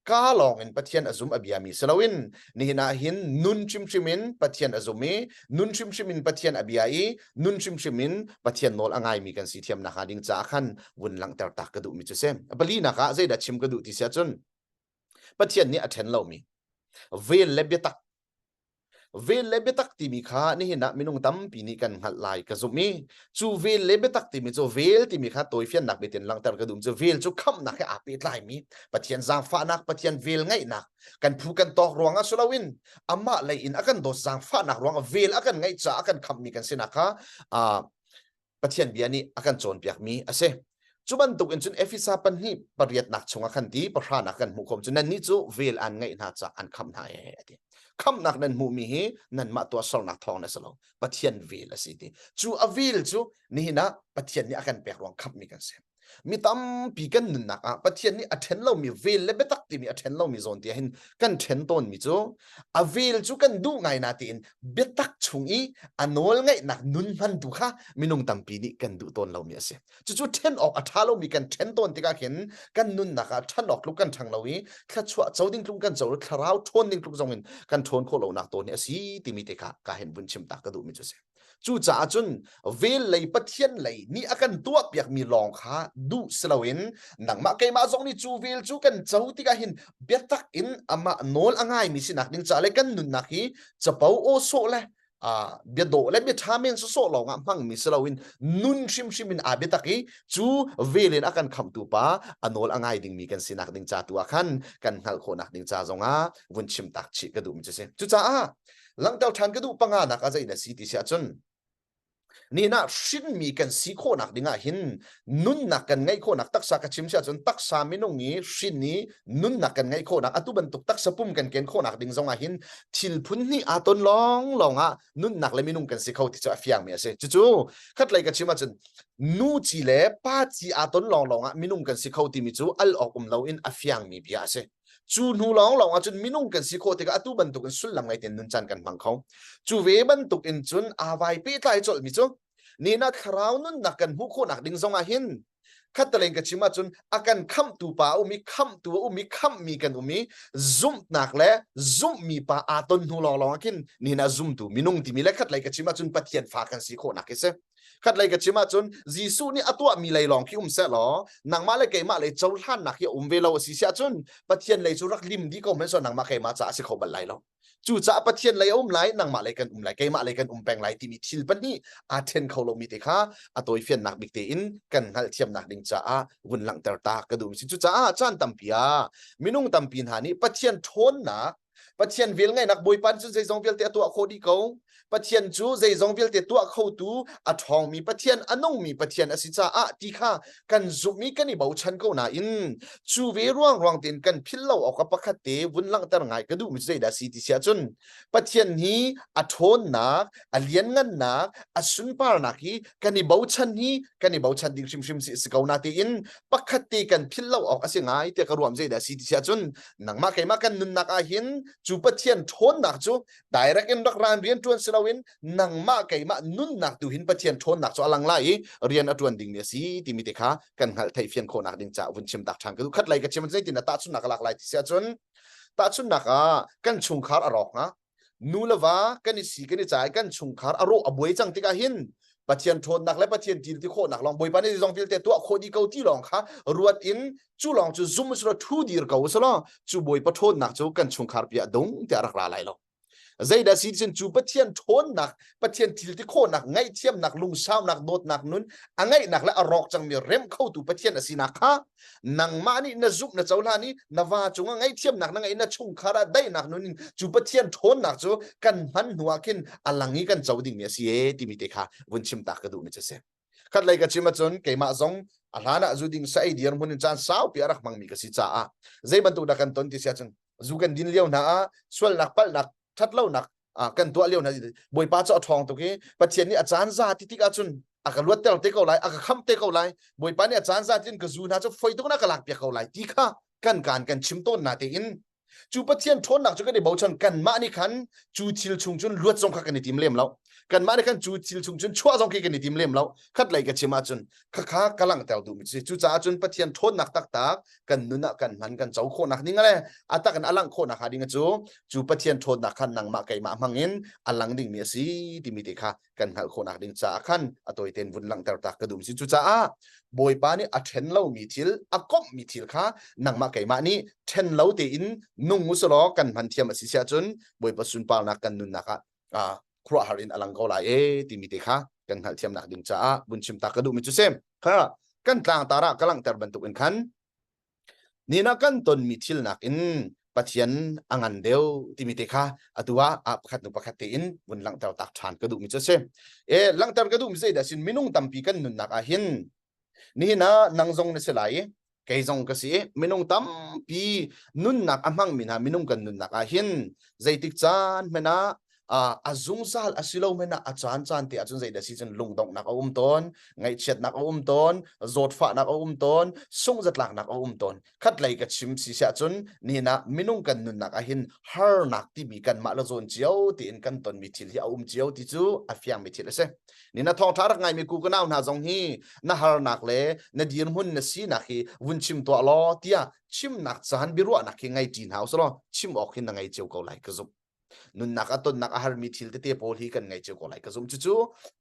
กาลองอินปะเทียนอซุมอบยามีสลาวินนี่น่ะหินนุนชิมชิมินปะเทียนอซุมีนุนชิมชิมินปะเทียนอบยาอีนุนชิมชิมินปะเทียนโนลอ่างไงมีกันสีเทียมนักดิ่งจ่าขันวุ่นหลังแต่ตักกระดูมีจูเซมบลีนักใจดัดชิมกระดูที่เสียจนปะเทียนนี่อัเทนเรามีเวลเลเบตักเวลเลเบตักที่มีค่านี่เห็นนะมินุงตั้มปีนี้กันหัดลายกระสุมีจูเวลเลเบตักที่มีจูเวลที่มีค่าตัวเฟียนนักเบตินลังแต่กระดุมจูเวลจูคำนักให้อาปิดลายมีปะเทียนจางฟ้านักปะเทียนเวลไงนักกันพูกันตอกรวงอ่ะสุลาวินอามาเลยอินอากันโดจางฟ้านักรวงเวลอากันไงจ้าอากันคำมีกันสินะค่ะปะเทียนเบียนี่อากันโจนเปียกมีอาเซจุบันตุกอินจุนเอฟิซาปันฮีปริยัดนักชงคันดีประหารนักกันมุขมจุนนั่นนี่จูเวลอันไงน่าจะอันคำนายเอติคำนักนั้นมูมีฮีนั่นมาตัวสองนักทองนั่นสโลปะเทียนเวลสิทีจูอวิลจูนี่นะปะเทียนนี่อากันเปียกรวงคำมีกันเซมมีตั้มปีกันนึงนักปะเทียนนี่อัเทนเรามีเวลเลเบตักที่มีอัเทนเรามีโซนที่เห็นกันเทนต้นมีจูอวิลจูกันดูไงนาทีนเบตักชงอีอันโนลไงนักนุนมันดูค่ะมีนุ่งตั้มปีนี้กันดูต้นเรามีเสียจู่ๆเทนออกอัฐาเรามีกันเทนต้นที่ก็เห็นกันนุนนักท่านออกลุกกันทางเราอีแค่ชัวเจ้าดิ้งลุกกันเจ้าคราวทนดิ้งลุกจงเห็นกันทนโคเรานักตัวเนี่ยสิที่มีเด็กก็เห็นบุญชิมตากระดูมีจุเสียจู่จ่าจุนเวลเลยปะเทียนเลยนี่อากันตัวเปียกมีลองค่ะดูสลาวินหนังมาเกยมาจงนี่จู่เวลจู่กันเจ้าที่ก็เห็นเบียตักอินอามาโนลอ่างไงมีสินักดิ้งจ่าเลยกันนุนนักฮีจะเป่าโอโซเลยเบียโดและเบียทามินโซลองอ่ะมังมีสลาวินนุนชิมินอาเบียตักฮีจู่เวลินอากันคำตัวป้าอโนลอ่างไงดิ้งมีกันสินักดิ้งจ่าตัวขันกันหัลโคนักดิ้งจ่าจงวุ่นชิมตักชิกระดูมิจุเซจู่จ่าหลังเต่าทันกระดูปังอานักอะไรเนี่ยสิที่เสียจนนี่นะชินมีกันสีโคนักดิ่งหินนุนนักกันไงโคนักตักษากชิมเสียจนตักษาไม่นงนี้ชินนี้นุนนักกันไงโคนักอตุบันตุกตักษปุ่มกันเกณฑ์โคนักดิ่งจงหินทิลพุนนี่อาตนลองนุนนักเลยไม่นงกันสีเขาที่จะเฟียงเมียเสจู่ๆคัดเลยกันชิมจนนูจีเล่ป้าจีอาตนลองไม่นงกันสีเขาที่มิจูอัลออกเราอินอเฟียงมีเบียเสจูนูลองจนมินุ่งกันสิโคติกาตุบันตุกันสุดหลังไงเต็นนุนจันกันบังเขาจูเวบันตุกินจุนอาไวปีไตจดมิจูนี่นัดคราวนุนนักกันหุโคนักดิ่งซงอาหินคัดตะเลงกันชิมาจุนอากันคำตูปาอุมีคำตัวอุมีคำมีกันอุมีซุ่มนักและซุ่มมีปาอาตนนูลองกินนี่นะซุ่มตูมินุ่งที่มีและคัดเลยกันชิมาจุนปะเทียนฝากันสิโคนักเสคัดเลยกันชิมาจุนจีซูนี่อตัวมีเลยลองคิเสลอนางมาเลยเกยมาเลยเจ้าท่านนักที่เวลาสิเสียจุนปะเทียนเลยจุรักลิมดีก็เหมือนส่วนนางมาเกยมาจะสิเขาบันไลเราจู่จ่าปะเทียนเลยไหลนางมาเลยกันไหลเกยมาเลยกันแปลงไหลที่มีทิลปันนี่อาเทนเขาลงมีเตค่ะอตัวเฟียนนักบิกเตอินกันหัลเทียมนักดิ่งจ่าวุ่นหลังเตอร์ตากระดูมสิจู่จ่าจานตัมปียมินุ่งตัมปีนหานี่ปะเทียนทนนะปะเทียนเวลไงนักบวยปันจุดใจทรงเวลเตตัวโคดีเขาปะเทียนจูใจทรงเวลเตตัวเขาตูอัทองมีปะเทียนอนงมีปะเทียนอสิจ่าตีค่ะกันจุมีกันนี่บ่าวชันเขาหนาอินจูเวร่วงเต็นกันพิลเราออกกับปะคัตเตวุ่นหลังเตอร์ไงกระดูมิใจดาสีที่เสียจุนปะเทียนนี้อัทนนักอเลียนงันนักอสุนปาร์นักฮีกันนี่บ่าวชันนี้กันนี่บ่าวชันดิ่งชิมสิสกาวนาตีอินปะคัตเตกันพิลเราออกอสิไงเตะกระรวมใจดาสีที่เสียจุนหนังมาเกยมากันนุนนักอาหินจูปะเทียนทนนักจูdirect inรักรานเรียนจวนสลาวินนังมาเกยมานุนนักดูหินปะเทียนทนนักจูอลังไลเรียนอจวนดิ่งเนี่ยสิที่มีเตค่ะกันหัลไทยเฟียนโคนักดิ่งจ่าวุ่นชิมตักทางก็ดูคัดไลกันชิมใจตินตาชุนนักหลากหลายที่เสียจนตาชุนนักกันชุงคาร์อรอกนะนูละวะกันนี่สีกันนี่จ่ายกันชุงคาร์อโรอบวยจังติกาหินปะเทียนทนนักและปะเทียนจีนที่โคนักลองบวยปานนี่จงฟิลเตตัวโคดีเกาที่ลองค่ะรวดอินจูลองจูซุ่มสุดทูดีร์เกาสละจูบวยปะทนนักจูกันชุงคาร์เปียดงแต่รักหลายหรอก zai da si chen chu pathian thon nak pathian thil ti kho nak ngai thiam nak lung sao nak dot nak nun angai nak la arok chang mi rem khau tu pathian asina kha nang mani na zup na chawla ni na wa chunga ngai thiam nak na ngai na chung khara dai nak nun chu pathian thon nak chu kan man nuakin alangi kan chawding mi si e ti mi te kha vun chim tak ka du mi che se khat lai ka chima chon ke ma zong alana azuding sa idiar mun chan sao pi arak mang mi ka si cha a zai ban tu da kan ton ti sia chon zugan din leo na a swal nak pal nak that lo nak kan tua leo na boi pa cho thong to ke pathian ni achan za ti tik a chun aka luat tel te ko lai aka kham te ko lai boi pa ni achan za tin ka zu na cho foi to na ka lak pya ko lai ti kha kan chim ton na te in chu pathian thon nak chu ka de bo chon kan ma ni khan chu thil chung chun luat jong kha kan ni tim lem lo kan ma ni khan chu thil chung chun chua jong ki kan ni tim lem lo khat lai ka chima chun kha kalang tel du mi chu cha chun pathian thon nak tak tak kan nuna kan man kan chau kho nak ning le ata kan alang kho nak ha ding chu pathian thon nak khan nang ma kai ma mangin alang ding mi si ti mi te kha kan hal kho nak ding cha khan atoi ten vun lang tar tak ka dum si chu cha a boi pa ni a then lo mi thil a kop mi thil kha nang ma kai ma ni then lo te in nung musolo kan man thiam si sia chun boi pa sun pal nak kan nun nak a khra harin alang ko lai e ti mi te kha kan hal thiam nak ding cha a bun chim tak ka du mi chu sem kha kan tlang tara kalang tar bantuk in khan ni na kan ton mi thil nak in pathian angan deu ti mi te kha atua a pakhat nu pakhat te in bun lang tar tak than ka du mi chu sem e lang tar ka du mi sei da sin minung tampi kan nun nak a hin ni na nangjong ne se lai kai jong ka si minung tam pi nun nak amang mina minung kan nun nak a hin zaitik chan mena azung sal asilo mena achan chan te achun zai da si chen lungdong nak ton ngai chet nak ton zot fa nak ton sung zat lak nak ton khat lai ka chim si sia chun ni na minung kan nun nak a hin har nak ti bi kan ma la zon chiao ti in kan ton mi thil hi chiao ti chu afyang mi thil se ni na thong thar ngai mi ku ka naw na jong hi na har nak le na dir hun na si na hi vun chim to lo tia chim nak chan bi ro nak hi ngai tin house lo chim ok hin na ngai cheu ko lai ka zup nun nak aton nak ahar mi thil te pol hi kan ngai cheu ko lai ka zum chu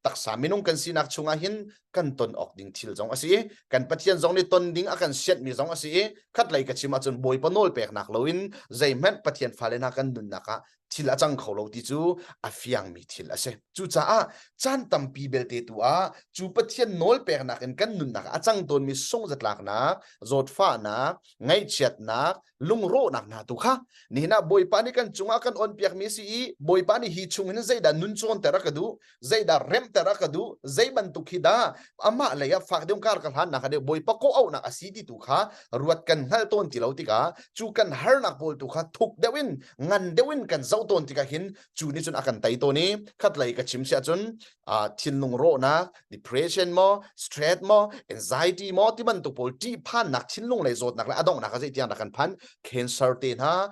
tak sa minung kan si nak chunga hin kan ton ok ding thil jong asi kan pathian jong ni ton ding akan set mi jong asi khat lai ka chima chun boi panol pek nak loin zai met pathian falena kan nun naka thil achang kholo ti chu afiang mi thil ase chu cha a chan tam pi bel te tu a chu pathian nol pek nak en kan nun nak achang ton mi song zat lak na zot fa na ngai chet na lung ro nak na tu kha ni na boi pani kan chunga kan on piak mi si boi pani hi chung hin zai da nun chon tera ka du zai da rem tera ka du zai ban tu khida ama la ya fak dem kar ka han na ka de boi pa ko au na asi ti tu kha ruat kan hal ton ti lo ti ka chu kan har nak bol tu kha thuk dewin ngan dewin kan zau ton ti ka hin chu ni chun akan tai to ni khat lai ka chim sia chun thin lung ro na depression mo stress mo anxiety mo ti ban tu pol ti phan nak thin lung lai zot nak la adong nak ka zai tiang nak kan phan cancer te na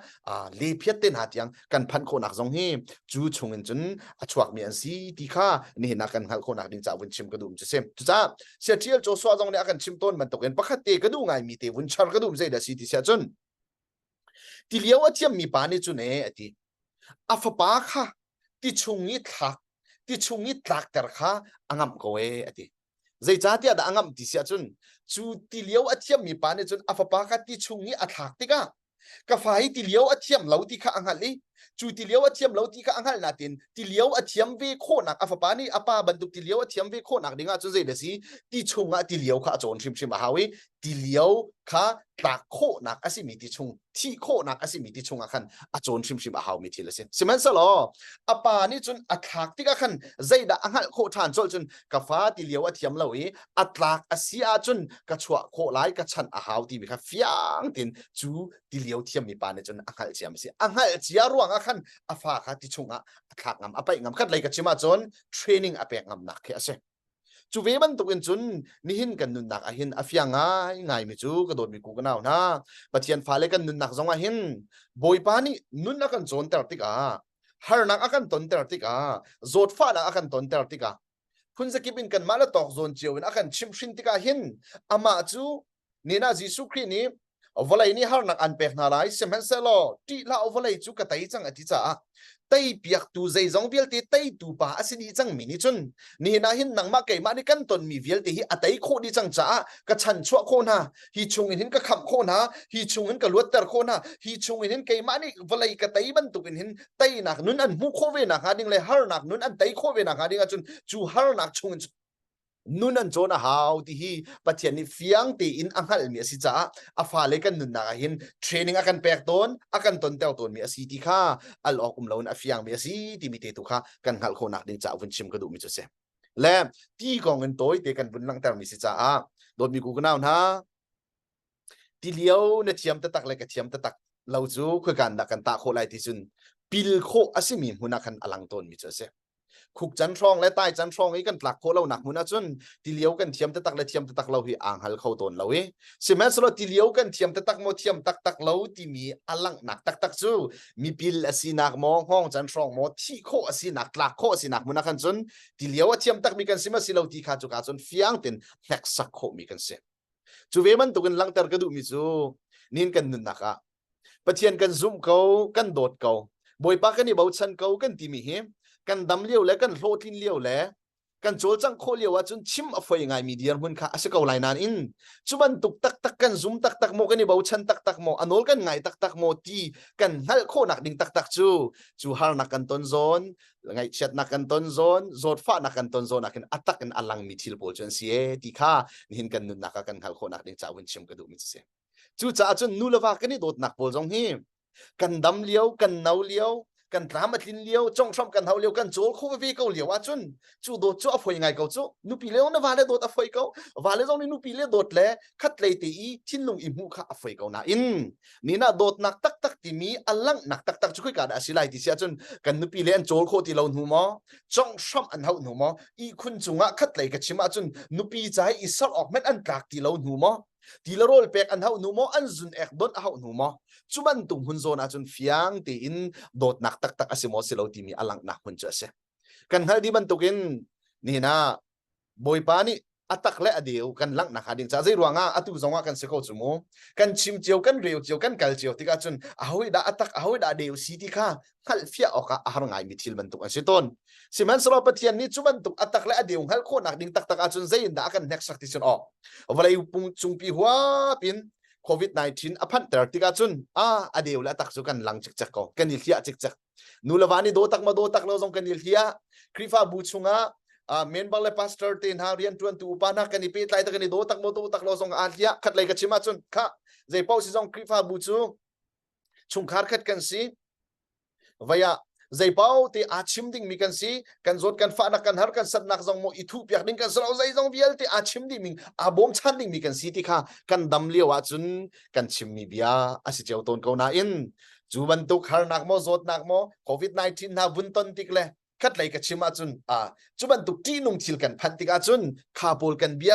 le phiat te na tiang kan phan kho nak jong hi chu chungin chun achuak mi an si ti kha ni na kan hal kho nak ding cha win chim ka dum che sem chu cha sia tiel cho swa jong ne akan chim ton man tok en pakhat te ka du ngai mi te win char ka dum zai da si ti sia chun ti liaw atiam mi pa ni chu ne ati afa pa kha ti chungi thak ti chungi tlak ter kha angam ko e ati zai cha tia da angam ti sia chun chu ti liaw atiam mi pa ni chun afa pa kha ti chungi athak ti ka fai ti liaw atiam lo ti kha angali chu ti liaw atiam lo ti kha angal na tin ti liaw atiam ve kho nak afa pa ni apa banduk ti liaw atiam ve kho nak dinga chu zai da si ti chunga ti liaw kha chon shim shim hawi ti liaw kha ta kho nak asimi ti chung thi kho nak asimi ti chung akhan achon shim shim haw mi thil se siman salo apa ni chun athak ti ka khan zai da angal kho than chol chun ka fa ti liaw atiam lo wi atlak asia chun ka chwa kho lai ka chan a haw ti mi kha fiang tin chu ti liaw thiam mi pa ni chun angal chiam si angal chia ruang akhan afa kha ti chunga athak ngam apai ngam khat lai ka chima chon training apek ngam nak khe ase chu ve ban tukin chun ni hin kan nun nak a hin afianga ngai mi chu ka dot mi ku ka naw na pathian phale kan nun nak zonga hin boi pa ni nun na kan chon ter tika har nak akan ton ter tika zot fa na akan ton ter tika khun zakipin kan mala tok zon chiwin akan chim shin tika hin ama chu ni na jisu khri ni walai ni har nak an pek na lai semen selo ti la walai chu ka tai chang ati cha tai piak tu zai zong bial ti tai tu pa asini chang mini chun ni na hin nang ma kai ma ni kan ton mi vial ti hi atai kho di chang cha ka chan chua kho na hi chung hin ka kham kho na hi chung hin ka luat tar kho na hi chung hin kai ma ni walai ka tai ban tu hin tai nak nun an mu kho ve na ha ding le har nak nun an tai kho ve na ha ding chun chu har nak chung nun an chona how ti hi pathian ni fiang ti in anghal mi asi cha afale kan nun na hin training akan pek ton akan ton tel ton mi asi ti kha al okum laun afiang mi asi ti mi te tu kha kan hal kho nak ding cha vun chim ka du mi chu se le ti kong en toy te kan bun lang tar mi si cha a dot mi ku ka naw na ti liao na thiam ta tak le ka thiam ta tak lau chu khu kan da kan ta kho lai ti chun pil kho asimi huna kan alang ton mi chu seขุกจันทรองและใต้จันทรองนี้กันหลักโคเราหนักมุนจนตีเลี้ยวกันเทียมตะตักและเทียมตะตักเราฮีอ่างหัลเข้าตนเราสิแม้สโลตีเลี้ยวกันเทียมตะตักโมเทียมตักตักเราที่มีอลังหนักตักตักจูมีปิลอสีหนักมองห้องจันทรองโมที่โคอสีหนักหลักโคอสีหนักมุนกันจนตีเลี้ยวเทียมตักมีกันสิมาสิเราตีขาจุกาจนฟิยังเป็นแหกสักโคมีกันเสียจูเวมันตุกันลังเตอร์กระดูมิจูนินกันนุนนักะปะเทียนกันซุ่มเขากันโดดเขาบอยปากกันนี่เบาชันเขากันตีมีเฮกันดำเลี้ยวและกันโลทินเลี้ยวและกันโจลจังโคเลี้ยวว่าจนชิมอฟยไงมีเดียร์มุนค่ะอาศัยเกาไหลนานอินจุบันตุกตักตักกันซุ่มตักตักโมกันนี่เบาชันตักตักโมอันโนลกันไงตักตักโมตีกันฮัลโคนักดิ่งตักตักจูฮาร์นักกันต้นโซนไงเช็ดนักกันต้นโซนโซดฟ้านักกันต้นโซนนักกันอัตตักกันอลังมีทิลโปจนเสียตีข้านี่กันนุนนักกันฮัลโคนักดิ่งจ้าวินชิมกระดูมิเสียจูจ้าจนนูเลวากันนี่โดดนักโปจงฮีกันดำเลี้ยวกันเนาเลี้ยวกันตามมาทินเลี้ยวจ้องชอบกันเท้าเลี้ยวกันโจลคู่ไปเกาเลี้ยวว่าจุนจูโดดจูอฟยังไงเกาจูนุปีเลี้ยวนะวาเลโดดอฟเกาวาเลจงนี่นุปีเลี้ยโดดแลคัดเลยตีทินลุงอิมูข้าอฟเกานะอินนี่นะโดดนักตักตักที่มีอลังนักตักตักจุกกันอาศัยไล่ที่เสียจุนกันนุปีเลี้ยโจลคู่ที่เราหนูมอจ้องชอบอันเท้าหนูมออีคุณจุงะคัดเลยกับชิมาจุนนุปีใจอิสระออกเม็ดอันกากที่เราหนูมอทีละโรลเป็กอันเฮาหนูมออันซุนเอกดอนเฮาหนูมอจุบันตุงหุนโซนาจุนฟิยังตีอินโดดนักตักตักอาศัยมอสิเราตีมีอลังนักหุนเจอเสกันฮาดีบันตุกินนี่นะบอยปานี่อัตักและอเดียวกันลังนักหาดิงจ้าใจรวงอ่ะอตุจงว่ากันเสกเอาจุโมกันชิมเจียวกันเรียวเจียวกันกัลเจียวที่กาจุนอาหวยดาอัตักอาหวยดาเดียวสีที่ข้าฮัลฟิยออกอาหารง่ายมีทิลบันตุกันสิต้นสิมันสลบปะเทียนนี่จุบันตุอัตักและอเดียวฮัลโคนักดิ่งตักตักอาจุนใจอินดากันเน็กสักที่สุนออกวันนี้ปุ่งจุงปีหัวปินโควิด-19 อพันเตอร์ที่กาจุนอเดียวและตักจุกันหลังจิกจักก็กันยิลเทียจิกจักนูเลวานี่โดตักมาโดตักเราส่งกันยิลเทียคริฟาบูชุงะเมนบังเลปาสเตอร์เตนฮาเรียนจวนตูปานักกันนี่ปีไตตะกันนี่โดตักโมโตตักเราส่งอาเทียขัดเลยกับชิมาจุนค่ะใจเป้าสิส่งคริฟาบูชุชุงคาร์ขัดกันสิวายใจเป้าที่อาชิมดิ่งมีกันสิกันจดกันฟ้านักกันหากันสัตนักส่งโมอิทูเปียกดิ่งกันสลาวใจส่งเบียลที่อาชิมดิ่งมีอาบอมชันดิ่งมีกันสิที่ค่ะกันดำเลี้ยวจุนกันชิมมีเบียอาศัยเจ้าต้นเกาหน้าอินจูบันตุกหานักโมจดนักโมโควิด-19นาบุญต้นติกเลยคัดเลยกับชิมาจุนจุบันตุกที่นุ่งทิลกันพันติกาจุนคาปูลกันเบีย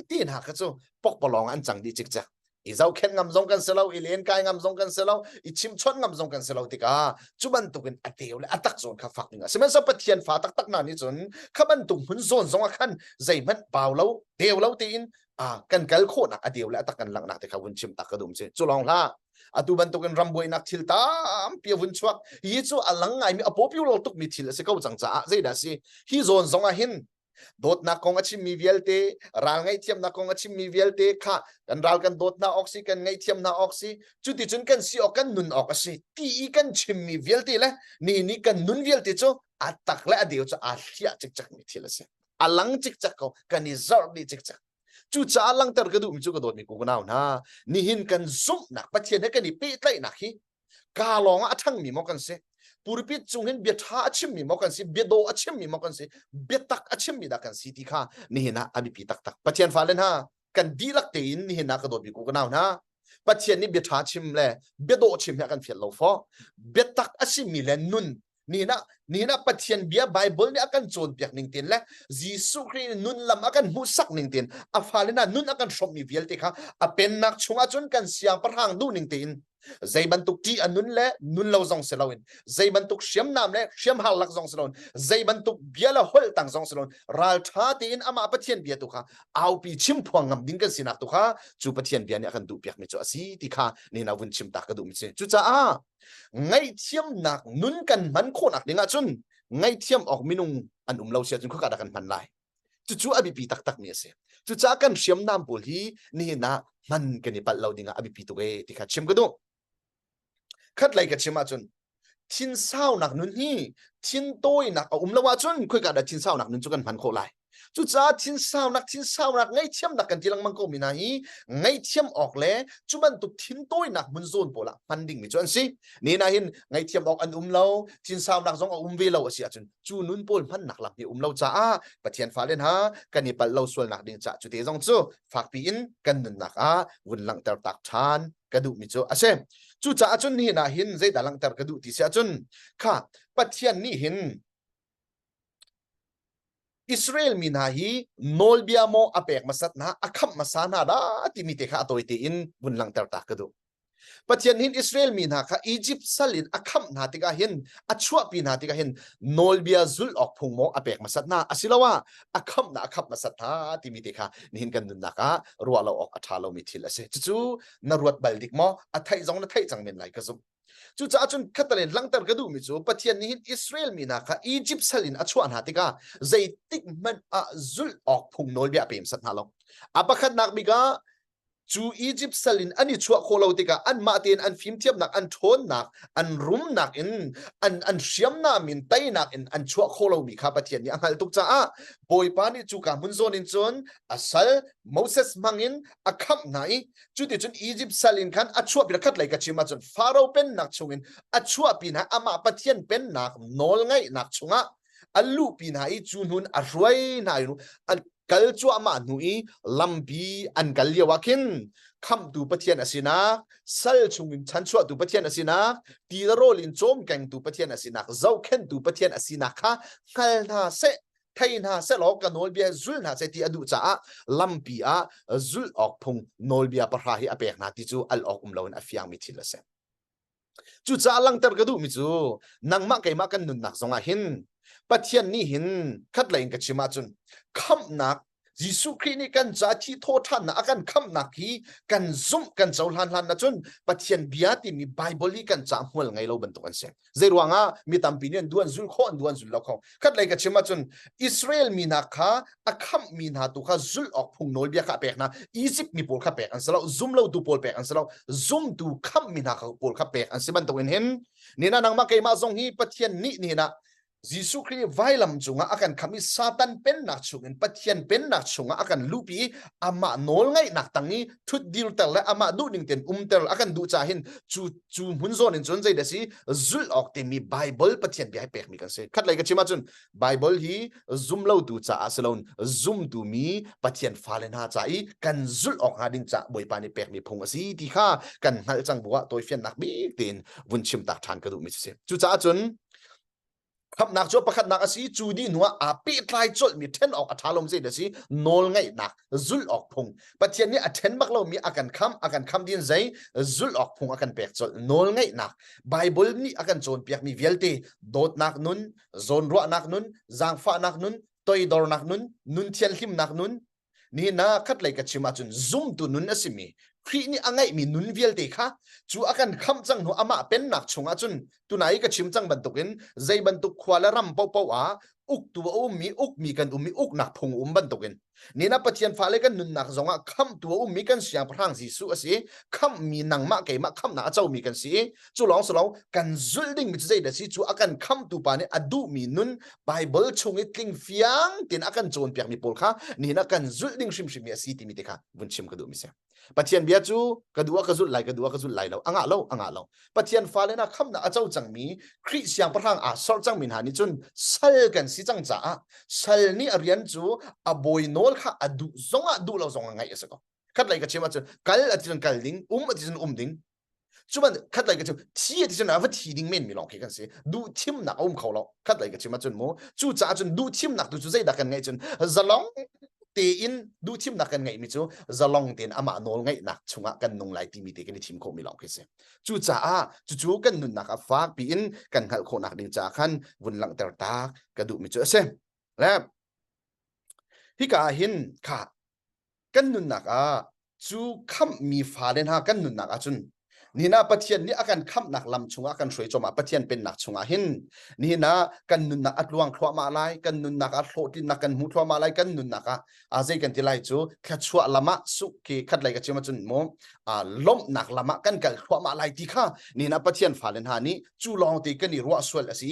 ตีนหักจุปกปลองอันจังดีจิกจักอีเจ้าเข็นงำซงกันเสลาอีเลียนกายงำซงกันเสลาอีชิมชนงำซงกันเสลาติกาจุบันตุกันอเดียวและอัตักโซนข้าฝักหนึ่งสมัยสัปเทียนฝาตักนานี่จุนข้าบันตุกหุ่นโซนสองขันใจมันเปล่าแล้วเดียวแล้วตีนกันกัลโคนักอเดียวและตักกันหลังนักแต่ข้าวุ่นชิมตักกระดุมเสจุลองละอตุบันตุกันรำบวยนักทิลตามเปียวุ่นชัวยี่จูอลังไงมีอโปปิวโลตุกมีทิลเสกเอาจังจ้าใจดาสิฮีโซนสองหินโดดนักของอาชิมมีเวลเตรางไงเทียมนักของอาชิมมีเวลเตค่ะกันราวกันโดดนักออกซิกันไงเทียมนักออกซิจุดที่จุนกันซีออกกันนุนออกสิตีกันชิมมีเวลเตเลยนี่กันนุนเวลเตจูอัตตักและเดียวจะอาเทียจิกจักมีทิลเสอลังจิกจักเขากันนิซาร์ดีจิกจักจูจ้าลังเตอร์กระดูมิจูกระโดดมีกูกันเอานะนี่หินกันซุ่มนักปะเทียนให้กันนี่ปีไตนักฮีกาลองอ่ะทั้งมีมอกันเสปูริปิจุงเห็นเบียดท่าชิมมีมอกันสิเบียดโดชิมมีมอกันสิเบียดตักชิมมีดักกันสิที่ข้านี่เห็นนะอภิปีตักปะเทียนฟ้าเล่นฮะกันดีลักเตนนี่เห็นนะกระโดดมีกูกันเอานะปะเทียนนี่เบียดท่าชิมเลยเบียดโดชิมให้กันเฟียลโลฟอเบียดตักชิมมีเลยนุนนี่นะปะเทียนเบียไบเบิลเนี่ยกันโจนเปียกหนึ่งเตียนและจีสุครีนุนลำกันหูสักหนึ่งเตียนฟ้าเล่นนะนุนกันชมมีเวียลติค่ะเป็นนักชงอาจนกันเสียงประทางดูหนึ่งเตียน ใจบรรทุกที่อันนุนเละนุนเราจงเสลาวินใจบรรทุกเสียมน้ำเละเสียมหักหลักจงเสลาวินใจบรรทุกเบียร์ละหอลตังจงเสลาวินรัลชาตีนอามาปะเทียนเบียตุค่ะเอาปีชิมพวงงำดิ้งกันสินักตุค่ะจูปะเทียนเบียเนี่ยกันดูเปียกมิจูอาศัยที่ค่ะนี่นาวุนชิมตากระดูมิเซจูจ้าไงเทียมหนักนุนกันมันโคหนักดิ้งอ่ะจุนไงเทียมออกมินุงอันเราเสียจนเขากระดักกันพันไลจู่ๆอภิปีตักเนี่ยเสียจู่ๆกันเสียมน้ำปุลีนี่นะมันกันนี่ปัดเราดิ้งอภิปีตัวเอที่ขัดเชียมก็ดูขัดไหลกับเชียมมาจนทิ้นเศร้าหนักนุนนี่ทิ้นโต้ยหนักละว่าจนคุยกันแต่ทิ้นเศร้าหนักนุนจุกันพันโคไลจู่ๆทิ้นเศร้าหนักไงเทียมหนักกันที่ลังมังโกมินาฮีไงเทียมออกเลยจุมันตุกทิ้นโต้ยหนักมุนโซนโปละพันดิ่งมิจวนสินี่นะหินไงเทียมออกอันเราทิ้นเศร้าหนักจงเวลาเสียจนจูนุนโปลพันหนักหลังนี่เราจ้าปะเทียนฟ้าเล่นฮะกันนี่ปัดเราส่วนหนักดิ่งจ้าจุดเดียวจงจูฝากปีอินกันนุนหนักวุ่นหลังแต่ตักชานกระดูมิจอาเซมจู่จ้าจนนี่นะหินใจแต่หลังแต่กระดูที่เสียจนค่ะปะเทียนนี่หินอิสราเอลมีนาฮีโนลเบียโมอเปกมาสัตนะอัคำมาสานาดาที่มีเตะข้าตัวตีอินบุญลังเตอร์ตากระดูปัจจัยนี้อิสราเอลมีนาค่ะอียิปต์สลินอัคำนาติกาหินอัชวปีนาติกาหินโนลเบียซุลออกพุงโมอเปกมาสัตนะอสิลาวะอัคำมาสัตนะที่มีเตะข้านี่หินกันดุนนักะรัวเราออกอัฐาเรามีทิลเสจู่ๆนรวดบัลดิกโมอัฐายจงนัฐายจังเมนไหลกระซุจู่จ้าจนขัดเลยหลังแต่กระดูมิจูปะเทียนนี้อิสราเอลมีนะคะอียิปต์สลินอชวนหาติกาใจติกมันจุลออกพุงโนลเบียเปมสัตนาลงอาปะขัดนักมิกาจูอียิปต์สลินอันนี้ชัวโคลาวติกาอันมาเตียนอันฟิมเทียบนักอันโทนนักอันรุมนักอันเชียมนามินไตนักอันชัวโคลาวมีข้าปะเทียนนี้อังหัลตุกจ้าบอยปานี่จูกามุนโซนินจนอัสลโมเสสมังอินอัคำไหนจุดที่จนอียิปต์สลินขันอัชัวพิรคัดไหลกัชิมาจนฟาโรห์เป็นนักชงอินอัชัวปีนะอามาปะเทียนเป็นนักโนลไงนักชงะอัลลูปีนะอีจูนุนอรวยนะอีนุอันกัลจัวมาหนุยลัมบีอันกัลเลียวกินคำดูปะเทียนอสินาสัลชงอินฉันชัวดูปะเทียนอสินาตีโรลินโจมแกงดูปะเทียนอสินาเจ้าเข็นดูปะเทียนอสินาค่ะกัลนาเซไทยนาเสลอกันโนลเบียจุลนาเซตีอดูจ้าลัมปีอาจุลออกพงโนลเบียปะราฮิอเปกนาติจูอัลออกลาวน์อฟิยังมิทิลเซจูจ้าลังเตอร์กระดูมิจูนังมาไกมากันนุนนักสงหินปัจเจียนนี่หินคัดไหลกันชิมาจุนคำนักยิสุครีนี่กันจัดที่โทษท่านนะกันคำนักฮีกันซุ่มกันเจ้าลันนะจุนปัจเจียนเบียติมีไบเบิลกันจามหัวไงเราบรรทุกกันเสียเจรวงมีตามปีนี้ดวนจุลข้อนดวนจุลละข้อคัดไหลกันชิมาจุนอิสราเอลมีนักข้าอัคำมีนาตุข้าจุลออกพุงโนลเบียข้าเปกนะอียิปต์มีปอลข้าเปกอันสละซุ่มเราดูปอลเปกอันสละซุ่มดูคำมีนาข้าปอลข้าเปกอันสิบันตุเห็นนี่นะนังมาเกมาทรงฮีปัจเจียนนี่นะยิสุครีไว้ลำจุงอากันคำมิซาตันเป็นนักชุงปัจเจียนเป็นนักชุงอากันลูปีอามาโนลไงนักตั้งนี้ทุดดิลเตลและอามาดูนิ่งเต็นเตลอากันดูจ่าหินจูมุนโซนินจนใจเดสิจุลออกเต็มมีไบเบิลปัจเจียนไปให้เปกมีกันเสคัดเลยกันชิมาจุนไบเบิลฮีซุ่มเล่าดูจ่าอาสลอนซุ่มดูมีปัจเจียนฟาเลนหาจ่าอีกันจุลออกหาดิงจ่าบอยปานิเปกมีพงสีที่ข้ากันหัลจังบัวตัวเฟียนนักบีเต็นวุนชิมตักทานกระดูมิเสจูจ่าจุนคำนักจบประคัดนักอาศัยจูดีนัวอาปีไตรจดมีเทนออกอัฐาลมเสียเดสิโนลไงนักจุลออกพงปัจจัยนี้อัฐเทนบักเรามีอาการคำดินใจจุลออกพงอาการเปียกจดโนลไงนักไบเบิลนี่อาการโจนเปียกมีเวลตีโดดนักนุนโจนรัวนักนุนจางฟ้านักนุนตอยดอร์นักนุนนุนเทียนหิมนักนุนนี่นะคัดเลยกับชิมาจุนซุ่มตุนุนอสิมีครีนี่อังไงมีนุนเวลตีค่ะจูอาการคำจังหัวอามาเป็นนักชงอาจุนตุนายกับชิมจังบรรทุกินใจบรรทุกควาละรำเป่าอุกตัวมีกันมีอุกหนักพงบรรทุกินนี่นะปัจจัยฟ้าเลยกันนุนนักจงอาคำตัวมีกันเสียงพลังสีสุอสิคำมีนังมาเกยมาคำหนาเจ้ามีกันสิจูลองสลองกันจุลดิ่งมิใจเดสิจูอาการคำตัวปานี่อดูมีนุนไบเบิลชงอิตลิงฟียงตินอาการโจนเปียกมีปอลค่ะนี่นะกันจุลดิ่งชิมมีสิติมิติค่ะวุนชิมกระดูมิเสียปัจจัยเบียจูกระดูกระจุลไหลเราอ่างเราปัจจัยฟ้าเลยนะคำหนาเจ้าจังมีคริสเสียงพลังสอลจังมินหานี่จุนสัลกันสิจังจ้าสัลนี่เรียนจูอบอยโนลค่ะอดูดูเราไงเอสก็คัดไหลกับเชื่อมาจุนกัลอติจนกัลดิ้งอติจนดิ้งจุบันคัดไหลกับเชื่อที่อติจนว่าที่ดิ้งเมนมีลองคิดกันสิดูทิมหนักเขาเราคัดไหลกับเชื่อมาจุนโมจูจ้าจุนดูทิมหนักดูจุใจดักกันไงจุนจะลอง เตอินดูทิมนักกันไงมิจูจะลองเต็นอามาโนลไงนักชงกันนงไลที่มีเตกันทีมโคมีลองคิดเสียจู่จ้าจู่กันนุนนักฟ้าปีอินกันหัลโคนักดิงจ้าขันวุ่นหลังเตอร์ตากกระดูมิจูเสียแล้วฮิกาหินค่ะกันนุนนักจู่คำมีฟ้าเดนหากันนุนนักจุนนี่นะปัจจัยนี้อาการคำนักลำชงอาการสวยจอมาปัจจัยเป็นนักชงหินนี่นะกันนุนนักอัดลวงขวามาลายกันนุนนักอัดโหดินนักกันหูขวามาลายกันนุนนักอาเจกันที่ไล่จู่ขัดชัวลำมะสุกีขัดไล่กันเชื่อมาจุนโมล้มนักลำมะกันกันขวามาลายที่ข้านี่นะปัจจัยฟ้าเดนหานี้จู่ลองตีกันนี่รัวสวยละสิ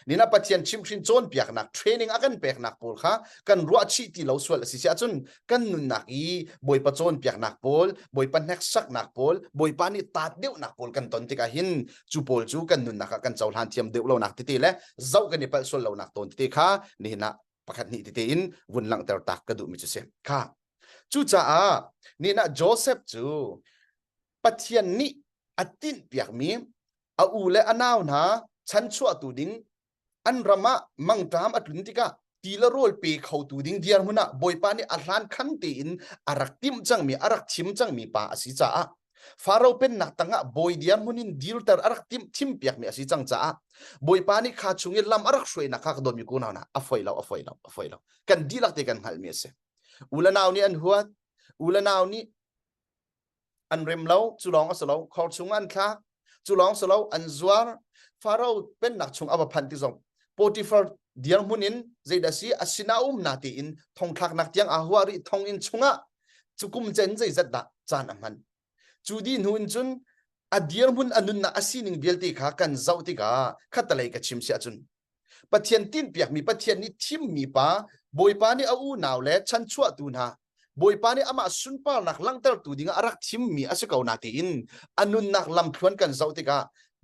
นี่นะปัจจัยชิมชินโจนเปียกนักเทรนนิ่งอากันเปียกนักปูลค่ะกันรัวชีตีเราสวยละสิเสียจุนกันนุนนักอีบอยปัจจนเปียกนักปูลบอยปันเน็กซักนักปูลบอยปานี่ตัดเดียวนักปูลกันตอนที่กาหินจู่ปูลจู่กันนุนนักกันเจ้าหานเทียมเดียวเรานักติเละเจ้ากันนี่เปิดส่วนเรานักตอนที่ค่ะนี่นะประคันนี่ติอินวุ่นหลังเตอร์ตักกระดูมิจุเซค่ะจู่จ้านี่นะโจเซฟจู่ปัจจัยนี้อตินเปียกมีอูเลอนาวนะฉันชั่วตูดิงอันรำมะมังตามอัตุนติกาตีละโรลเปเขาตูดิงเดียร์มุนะบอยปานี่อารันขันตีอินอารักติมจังมีอารักชิมจังมีปาอสิจ้าฟาเราเป็นนักตั้งบอยเดียร์มุนินดีลเตอร์อารักติมทิมเปียกมีอสิจังจ้าบอยปานี่ขาดชงเงินลำอารักช่วยนักขักโดนมีกูนาวนะอฟอยเรากันดีลักเตกันหัลเมียเสอุลนาวนี่อันหัวอุลนาวนี่อันเร็มเราจุลองอัสเราขอชงอันค่ะจุลองสเราอันจวร์ฟาเราเป็นนักชงอวพันธ์ที่สองโปรติฟาร์เดียร์มุนินใจดัสีอาศินานาตีอินทองทักนักยังอาหัวริทองอินชงะจุกุมเจนใจจัดดะจานมันจูดีนูอินจุนอเดียร์มุนอนุนนาอาศินิงเบลติขากันเจ้าติกาขัดตะเลยกับชิมเสียจุนปัจเจียนตินเปียกมีปัจเจียนนี้ทิมมีป้าบอยป้านี่เอาหนาวและฉันชั่วตูนะบอยปานี่อามาสุนปานักลังเตอร์ตูดิงอารักทิมมีอาศัยเขานาตีอินอนุนนักลำพวนกันเจ้าติกา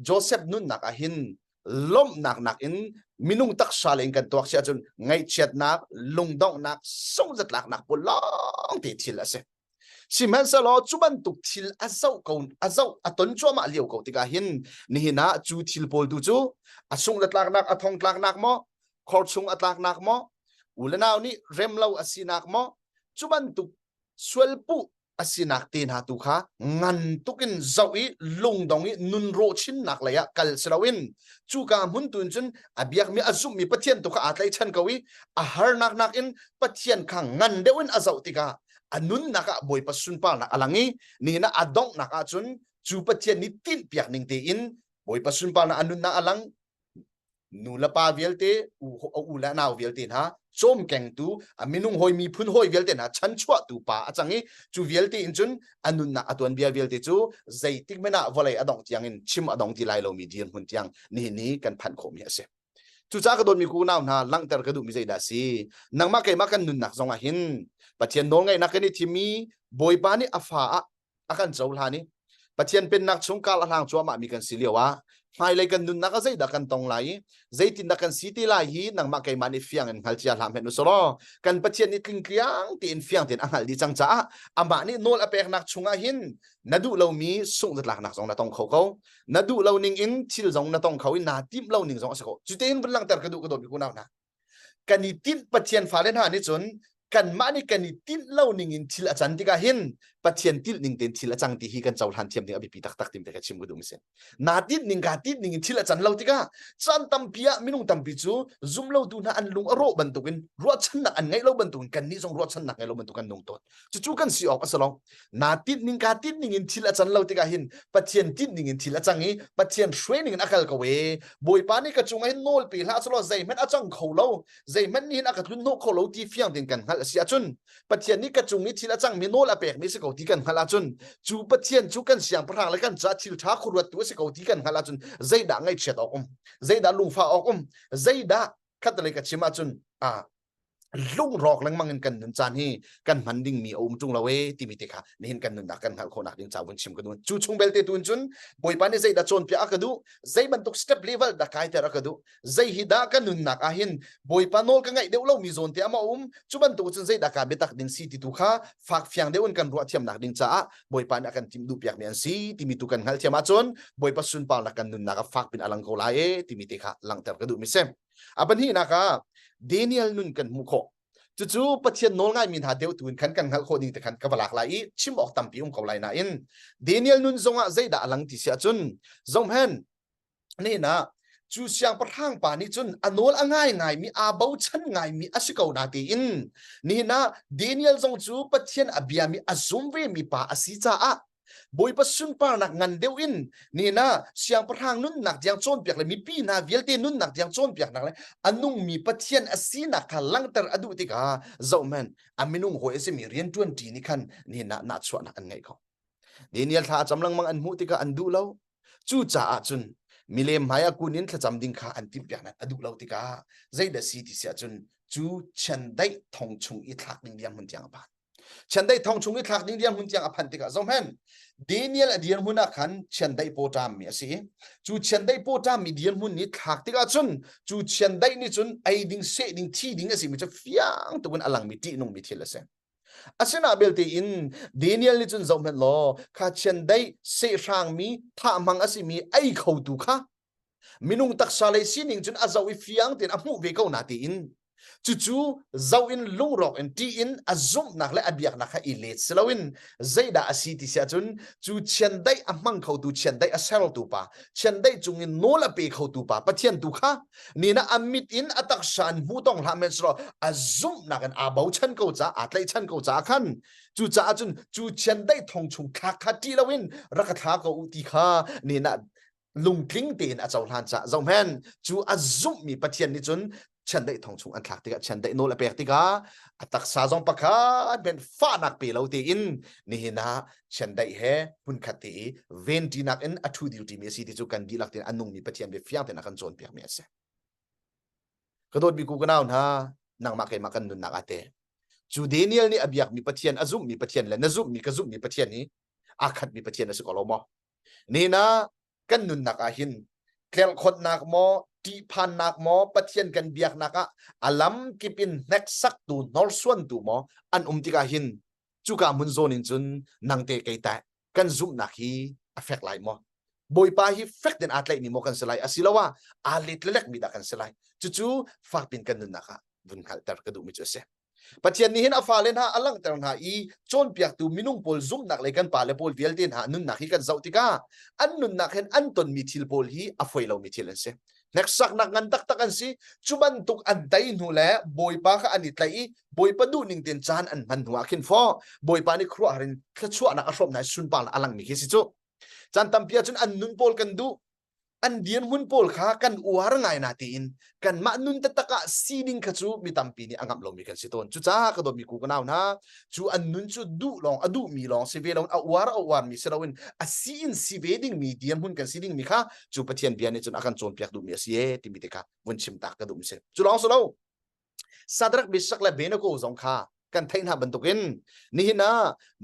โจเซฟนุนนักหินล้มนักอินมินุงตักชาเลงกันตัวเสียจนไงเชียดนักลุงดองนักส่งจัดหลักนักปุลองตีทิลเสสิมันสลอจุบันตุกทิลอาเจ้าเขาอาเจ้าอตนจัวมาเลี้ยวเขาติกาหินนี่นะจูทิลโพลดูจูอาส่งจัดหลักนักอาทองหลักนักมอคอร์ส่งอัดหลักนักมออุลนาวนี่เร็มเล่าอาศินักมอจุบันตุกสวลปุอาศินักตีนหาตุขางันตุกินเจ้าอีลุงดองอีนุนโรชินนักเลยอะกัลสลาวินจูกามุนตุนจุนอาเบียกมีอาซุมมีปะเทียนตุขาอาไลชันกวีอาหารนักอินปะเทียนขังงันเดวินอาเจ้าติกาอนุนนักบอยปัสสุนปานักอลังอีนี่นะอดองนักอาจุนจูปะเทียนนิตินเปียกนิงตีอินบอยปัสสุนปานักอนุนนักอลังนูละปาเวลเตอูละนาวเวลเตนะจอมแกงตูอามินุงหอยมีพุนหอยเวลเตนะฉันชั่วตูปาจังงี้จูเวลเตอินจุนอนุนนะอตวนเบียเวลเตจูใจติกไม่น่าวลัยอดองเตียงอินชิมอดองที่ไลเรามีเดียนหุ่นเตียงนี่กันพันโคมีเสจูจ้าก็โดนมีกูนาวนะลังเตอร์ก็ดูมีใจดาซีนังมาเกมากันนุนนักจงอาหินปัจเจียนโดนไงนักนี่ที่มีบอยปานี่อาฟ้าอากันเจ้าลานี่ปัจเจียนเป็นนักชงกาลทางจัวมามีกันสิเลียววะไฮไลกันนุนนักใจดักกันตรงไหลใจตินดักกันสิติไลฮีนังมาเกมานี่เฟียงเงินหัลเจียลามเห็นนุสโลกันปัจเจียนนี่กลิ้งเกลียงตีนเฟียงตีนอังหัลดีจังจ้าอามานี่โนลอเปกนักชงอาหินนัดูเรามีส่งจัดหลักนักจงนักตองเขานัดูเรานิ่งอินชิลจงนักตองเขาอินนาทิมเรานิ่งจงอาศัยจุดเด่นเป็นหลังแต่กระดูกระโดดมีกูนาวนะกันนี่ตินปัจเจียนฟ้าเลนหานี่จนกันมานี่กันนี่ตินเล่านิ่งอินทิลอาจารย์ที่กาเห็นปัจเจียนติลนิ่งเต็นทิลอาจารย์ที่ฮีกันเจ้าทันเทียมนิ่งอภิปีตักติมแต่กันชิมกูดูมิเซนนาตินนิ่งกาตินนิ่งอินทิลอาจารย์เล่าที่กาจันตัมพิยะมินุงตัมพิจูซุ่มเล่าดูนะอันลุงอโรบันตุกินรัวชันนักอันไงเล่าบันตุกินกันนี่ทรงรัวชันนักไงเล่าบันตุกันนงต้นจู่ๆกันสิออกอัสลองนาตินนิ่งกาตินนิ่งอินทิลอาจารย์เล่าที่กาเห็นปัจเจียนตินนิ่งอินทิลอาจารย์นี้ปัจเจียนช่วยนิ่งอักลกเวบอยปานี่กระจุงให้โนลปีละอัสลองใจมันอาจารย์เขาเล่าใจมันนี่นักทุนโนเขาเล่าที่เฟียงเต็นกันฮัลเสียจุนปัจเจียนนี่กระจุงนี่ทิลอาจารย์มีโนลอเปกมีสิเขาที่กันฮัลจุนจูปัจเจียนจูกันเสียงพระแล้วกันจัดทิลท้าขรวดตัวสิเขาที่กันฮัลจุนใจด่างไงเฉียดออกใจด่าลุงฟ้าออกใจด่าคัดเลยกับชิมาจุนลุงรอกลังมังกันนันจานฮีกันมันดิ่งมีองจุงละเวติมิเตค่ะนี่เห็นกันนันดักกันหักคนนักดิ่งจ้าวันชิมกันนู่นจูชงเบลเตตุนจุนบอยปานนี่ใจด่าโจนเปียกระดูใจบรรทุกสเต็ปเลเวลดักไกเตอร์กระดูใจฮิดากันนุนนักอาหินบอยปานโนลกันไงเดี๋ยวเรามีโซนเตียมาจูบรรทุกจุนใจดักการเบตักดินซีติตุค่ะฝากเฟียงเดี๋ยวกันรัวเทียมนักดิ่งจ้าบอยปานกันทิมดูเปียกเมียนซีติมิตุกันหัลเทียมาจนบอยปัสสุนปานักกันนุนนักฝากเป็นอลังโกลาติมิเตค่ะลังเตอร์กระดูมิเซมอันนี้นะคะเดนิเอลนุนกันมุข จู่ๆปะเทียนโนง่ายมินหาเดียวตุนขันกันขัลโคดิ้งแต่ขันกับหลากหลายชิมออกตัมปีเขาไหลน่ะอินเดนิเอลนุนซงอ่ะใจด่าหลังที่เสียจุนซงเห็นนี่นะจู่เสียงประทังป่านี้จุนอันโนลง่ายง่ายมีอาเบาชันง่ายมีอาศิกาวนาตีอินนี่นะเดนิเอลซงจู่ปะเทียนอเบียมีอาซุมเวมีป่าอาศิจ้าอ่ะบอยปัสสุนปานักงันเดียวอินนี่นะเสียงประทังนุนนักยังโจนเปียกเลยมีปีนาเวลเตนุนนักยังโจนเปียกนักเลยอันนุ่งมีปะเทียนอาศินักขัลังเตอร์อดุติกาเจ้าแมนอามินุ่งหัวเอสมีเรียน20นี่คันนี่นะนัดสวนักอันไงเขาเดียนี่ท่าจำลังมังอันมุติกาอันดูแล้วจู่จ้าจุนมิเลมหายกุนินถ้าจำดิ่งข้าอันติมเปียนันอดุแล้วติกาใจเดสีที่เสียจุนจู่ฉันได้ทองชุงอีทักนิ่งเดียนหุ่นจังอภันฉันได้ทองชุงอีทักนิ่งเดียนหุ่นจังอภันติกาสมัยเดนิเอลเดียนหุ่นนักขันฉันได้โปรตามมีสิจู่ฉันได้โปรตามมีเดียนหุ่นนี้ทักติกาจุนจู่ฉันได้นี่จุนไอดิ่งเสดิ่งที่ดิ่งสิมิจะฟิยังตัวมันอลังมิตินุ่งมิติละเซอาเซนาเบลตีอินเดนิเอลนี่จุนจอมเห็นล้อข้าฉันได้เสช่างมีท่ามังอสิมีไอเขาดูค่ะมินุงตักสาเลสินิงจุนอาจจะวิฟิยังเต็นอามูเวก้านาตีอินจู่ๆเจ้าอินลุงรอกอินตีอินอาจุมนักและอเบียกนักอิเลสลาวินใจด่าอาศิติเสียจุนจู่เชียนได้อามังเขาดูเชียนได้อาเซลตูปะเชียนได้จุงอินโนละเปเขาตูปะปะเทียนตูค่ะนี่นะอามิดอินอัตักชันหูต้องละเมสรออาจุมนักอันอาบ่าวชันเขาจ้าอาไลชันเขาจ้าขันจู่จ้าจุนจู่เชียนได้ทองชุงคักคัดที่ลาวินรักษาเขาอุติค่ะนี่นะลุงทิ้งเตียนอาเจ้าหลานจ้าเจ้าแม่นจู่อาจุมมีปะเทียนนี่จุนฉันได้ทองชุงอันทักติกาฉันได้โนละเปกติกาอัตักษาจงปะคัดเป็นฟ้านักเปล่าตีอินนี่นะฉันได้เฮปุ่นขัดตีเวนตีนักอินอัทุดิวตีเมสีที่จูกันดีลักตีอันนุ่งมีปะเทียนเบียฟิยังเป็นนักกันโจนเปียกเมสกระโดดมีกูกันเอานะนังมาเกมากันนุนนักอาเตจูเดนิเอลนี่อเบียกมีปะเทียนอาซุมมีปะเทียนและนาซุมมีกระซุมมีปะเทียนนี้อาคัดมีปะเทียนนะสกอลมอนี่นะกันนุนนักอาหินเคลคนนักมอที่พันนักมอปะเทียนกันเบียกนักอาลัมกิปินเน็กซักตูนอร์ส่วนตูมออันติกาหินจูกามุนโซนินจุนนังเตะไกแต่กันซุมนักฮีอเฟกไลมอบอยปาฮีเฟกเดนอาตเลนี่มอกันสไลอาศิลาวะอาลิตเล็กมีดักันสไลจู่ๆฝากเป็นกันนุนนักบุญขัลตร์กระดูมิจุเสปะเทียนนี้เห็นอาฟาเลนฮะอลังแต่งหาอีโจนเปียกตูมินุ่งโพลซุมนักเลยกันป่าเลโพลเวียลเดนหานุนนักฮีกันเจ้าติกาอันนุนนักเห็นอันตนมีทิลโพลฮีอฟวยเรามีทิลเสnext sak nak ngandak takan si cuman tuk antai nule boy pa ka anit lai boy pa du ning ten chan an man huwa kin fo boy pa ni khru harin khachua na asom na sun pal alang mi si chu chan tampia chun an nun pol kan du an dian hun pol kha kan uar ngai na tin kan ma nun ta taka siding khachu mi tampi ni angam lo mi kan si ton chu cha ka do mi ku ka naw na chu an nun chu du long adu mi long se ve long a war mi se lawin a sin si veding mi dian hun kan siding mi kha chu pathian bian ni chun akan chon piak du mi si e ti mi te ka mun chim tak ka du mi se chu long so lo sadrak bisak la bena ko zong kha kan thain ha ban tokin ni na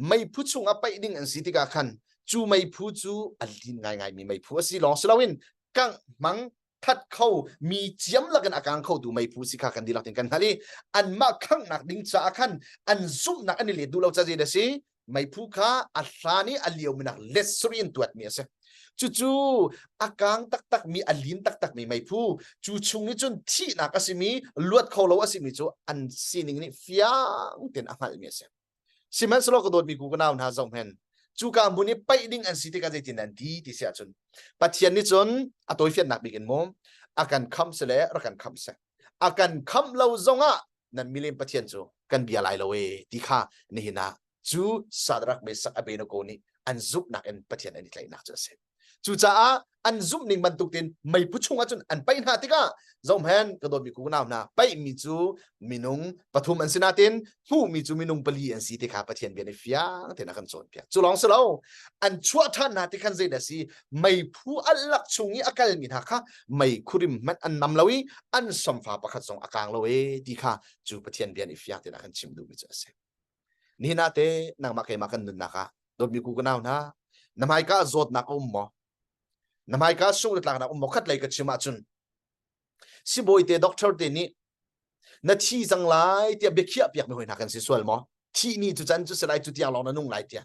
mai phu chung a pai ding an si ti ka khanจูไม่พูจูอันลินง่ายๆมีไม่พูสิลองสลาวินกังมังทัดเข้ามีเจียมละกันอาการเข้าดูไม่พูสิค่ะกันดีหลักถึงกันฮะนี่อันมาข้างหนักดิ้งจ้าขันอันซุ่มหนักอันนี้เลยดูเราจะเจอสิไม่พูค่ะอัลลานี่อันเลียวมันหนักเลสรีนตัวนี้สิจู่อาการตักมีอันลินตักมีไม่พูจู่ชุงนี่จนที่หนักอสิมีลวดเข้าเราอสิมีจู่อันซีนิงนี่ฟิยังเต็นอาหารมีสิสิมันสโลกโดดมีกูก็น่าหน้าจงเห็นจูกามุนีไปดิ้งอันสิที่กันจะจินนันดีที่เสียจนปัจจัยนี้จนอัตโตยเฟียนนักบิกินมอมอาการคำเสลรักันคำเสอาการคำเราจงอ่ะนั่นมิเลมปัจจัยจูกันเบียร์ไลเราเอที่ข้านี่นะจูสาดรักเมสักอเบนโกนี่อันซุปนักอันปัจจัยนี้ไหลนักจะเสจู่จ้าอันซุปนิ่งมันตุกตินไม่พูดชงอ่ะจนอันไปหน้าติกาจอมเห็นกระโดดมีกูน่าหน้าไปมีจูมินุงปฐุมอันสินาตินผู้มีจูมินุงปลีอันสีติกาปัจจัยเบียร์ในฟิยังเทนักขันโซนเปียจู่ลองสลาวอันชั่วท่านนาติกันใจเดสิไม่ผู้อัลลักชงนี้อาการมีนักค่ะไม่คุริมมันอันนำเลวีอันสมฟ้าประคัตสงอาการเลวีดีค่ะจู่ปัจจัยเบียร์ในฟิยังเทนักขันชิมดูมิจูเสนี่นาเตนังมาเกมากันนุนนะคะโดดมีกูก็น่าหน้านำให้ก้าโจดนักอุ้มหมอนำให้ก้าสู้หลักนักอุ้มหมอคัดเลยกับชิมาจุนสิบอยเตด็อกเตอร์เตนี่นาทีจังไรเตียเบียเขียบอยากไม่หวยนักกันสิส่วนหมอที่นี่จุดจันจุดสลายจุดยางลองนั่นนุ่งไรเตีย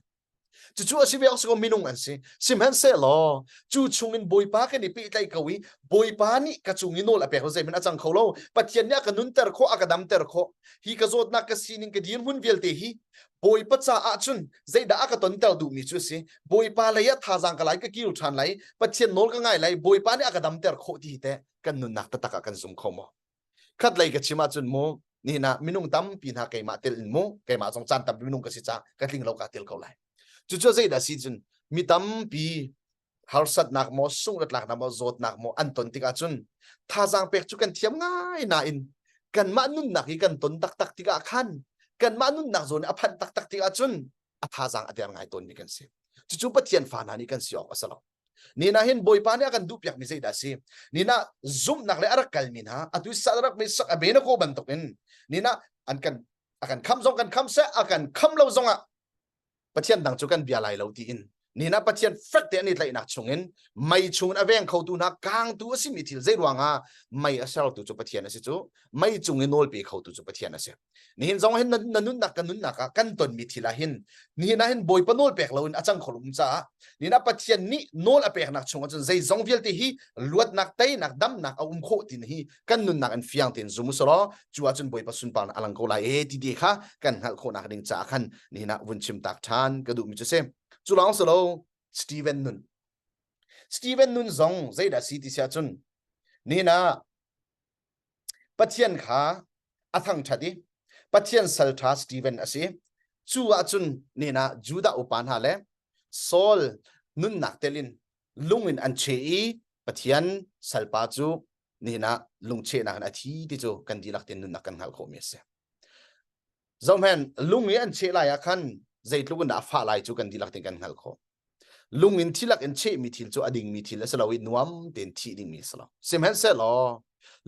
จู่ๆสิเวอสก็มินุงอันสิสิมฮันเซลอจู่ชงอินบอยปากันนี่ปีไตกวีบอยปานี่กระจุงอินโนลอเปกเขาใจมันอาจังเขาโลปัจเจียนเนี่ยกันนุนเตอร์โคอากาดัมเตอร์โคฮีกระโจดนักกสินิงกดีนหุ่นเวลเตฮีบอยปัจจาอาจุนใจด่าอากาตันเตอร์ดูมิจุสิบอยปาเลยท่าจังกันไหลก็กิรุชันไหลปัจเจียนโนลก็ง่ายไหลบอยปานี่อากาดัมเตอร์โคที่เตกันนุนนักตะตะกันซุ่มเขาโมคัดไหลกับชิมาจุนโมนี่นะมินุงตั้มปีนาไกมาเตลินโมไกมาจงจันตั้มมินุงกสิจ้ากัดลิงเรากาเตลเขาไหลจู่ๆใจด่าสิจุนมีตั้มปีฮาร์สัตนักโมสุงรัตลักนักโมโจดนักโมอันตนติกาจุนท่าจังเป็กจุกันเทียมง่ายน่าอินกันมานุนนักอีกันตนตักตักติกาขันกันมานุนนักโจนอภันตักตักติกาจุนอัท่าจังอันเดียร์ง่ายตนนี่กันสิจู่ๆปัจเจียนฟานานี่กันสิออกอัสลามนี่นะเห็นบอยปานี่กันดูเปียกมิเซดาสินี่นะซุ่มนักเลยอารักกัลมินฮะอัตุสารักมิสักเบนโคบันตุกินนี่นะอันกันอากันคำซงกันคำเสะอากันคำเล่าซงอ่ะปัจเจียนดังจุกันเบียร์ไหลเล่าตีอินนี่นะปัจเจียนฟักเดนี่ไหลนักชงอินไม่ชงอเวงเขาตูนักกางตัวสิมิทิลเจรวงอ่ะไม่อาศัยตัวจุปัจเจียนนะสิจูไม่จงอินโนลปีเขาตัวจุปัจเจียนนะสินี่เห็นซงเห็นนันนุนนักกันนุนนักกันตนมิทิลาเห็นนี่นะเห็นบอยปนโนลเปกเราอินอาจังขลุมจ้านี่นะปัจเจียนนี่โนลอเปกนักชงจนใจซงเวลตีฮีลวดนักเตยนักดำนักเอาโคตินฮีกันนุนนักอันฟิยังตินซุมุสโลจัวจนบอยปสุนปานอลังโกลาดีดีค่ะกันหักโคนักดิ่งจ้าขันนี่นะวุนชิมตักทานกระดูมิจุเซจุลองสโลสตีเวนนุนซงใจด่าสิติเสียจุนนี่นะปัจเจียนขาอัทังชัดีปัจเจียนเซลทาสตีเวนอสิจูอาจุนนี่นะจูดาอุปานฮาเลโซลนุนนักเตลินลุงอินอันเชอีปัจเจียนเซลปาจูนี่นะลุงเชนักนาทีที่จูกันดีลักเตนุนนักกันหักโคเมสจอมเห็นลุงอินอันเชลายคันใจลุงอินอาฟ้าลายจูกันดีลักเตกันหักโคลุงอินที่ลักอินเชมิทิลจูอดิ่งมิทิลสลาวินนวมเต็นที่ดิ่งมิสลาเซมเห็นเซลอ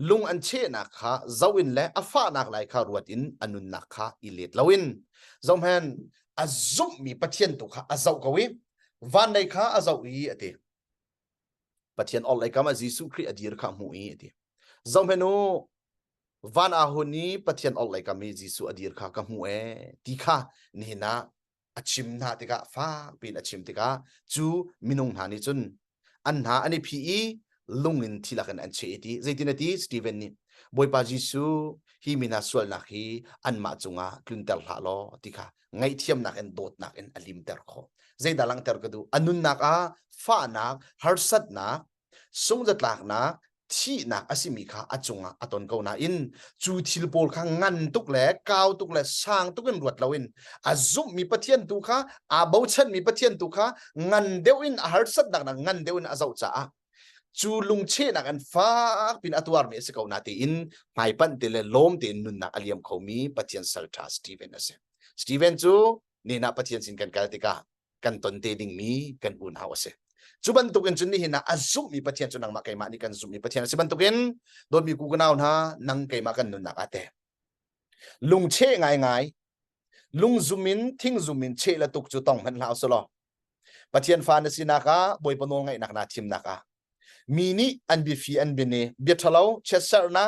ลุงอันเชนักขาเจ้าอินและอาฟ้านักไลคารวดอินอนุนนักขาอิเลตลาวินจอมเห็นอาซุมมีปัจเจียนตุขาอาเจ้ากวีวันในขาอาเจ้าอีอเดปัจเจียนออกไลกามาจิสุครีอดีร์ขามูอีอเดจอมเห็นโอวันอาหุนีปัจเจียนออกไลกามีจิสุอดีร์ขากัมูเอติขานี่นะอาชิมนาติกาฟ้าเป็นอาชิมติกาจูมินุงหานิจุนอันหาอันนี้พีลุงอินที่ลักอันเชตีใจตินตีสตีเวนนี่บอยปาจิสูฮีมินาสวลนักฮีอันมาจุงาคลุนเตลฮาโลติกาไงเทียมนักอันโดดนักอันอลิมเตอร์โคใจดัลังเตอร์กดูอันนุนนักฟ้านักฮาร์สัตนักสงจัดลักนักที่นักอาศิมิคาอจุงาอตอนเกานาอินจูทิลโปลข้างงันตุกแหลกาวตุกแหลสร้างตุกเป็นรวดลาวินอาซุมมีปะเทียนตุขาอาบาวชันมีปะเทียนตุขางันเดวินอาฮาร์สัตนักงันเดวินอาเจ้าจ้าจูลุงเชนักอันฟ้าเป็นอัตวาร์เมสเกานาตีอินไปปันเตเลลมเตนุนนักอเลียมเขามีปะเทียนสัลทาสตีเวนนะเซสตีเวนจูนี่นักปะเทียนสินกันกันติกากันตนเตดิงมีกันอุนฮาวเซจุบันตุกันจุนนี่เห็นนะอาซุมมีปะเทียนจุนังมาไกมานี่กันซุมมีปะเทียนสิบันตุกันโดนมีกูกันเอานะนังไกมากันนุนนักอาเตลุงเชง่ายลุงซุมินทิ้งซุมินเชละตุกจุตองมันลาวสโลปะเทียนฟานสินักบอยปนงไงนักนาทิมนักมีนี่อันบีฟีอันบีเน่เบียทะเลาเชสเซอร์นะ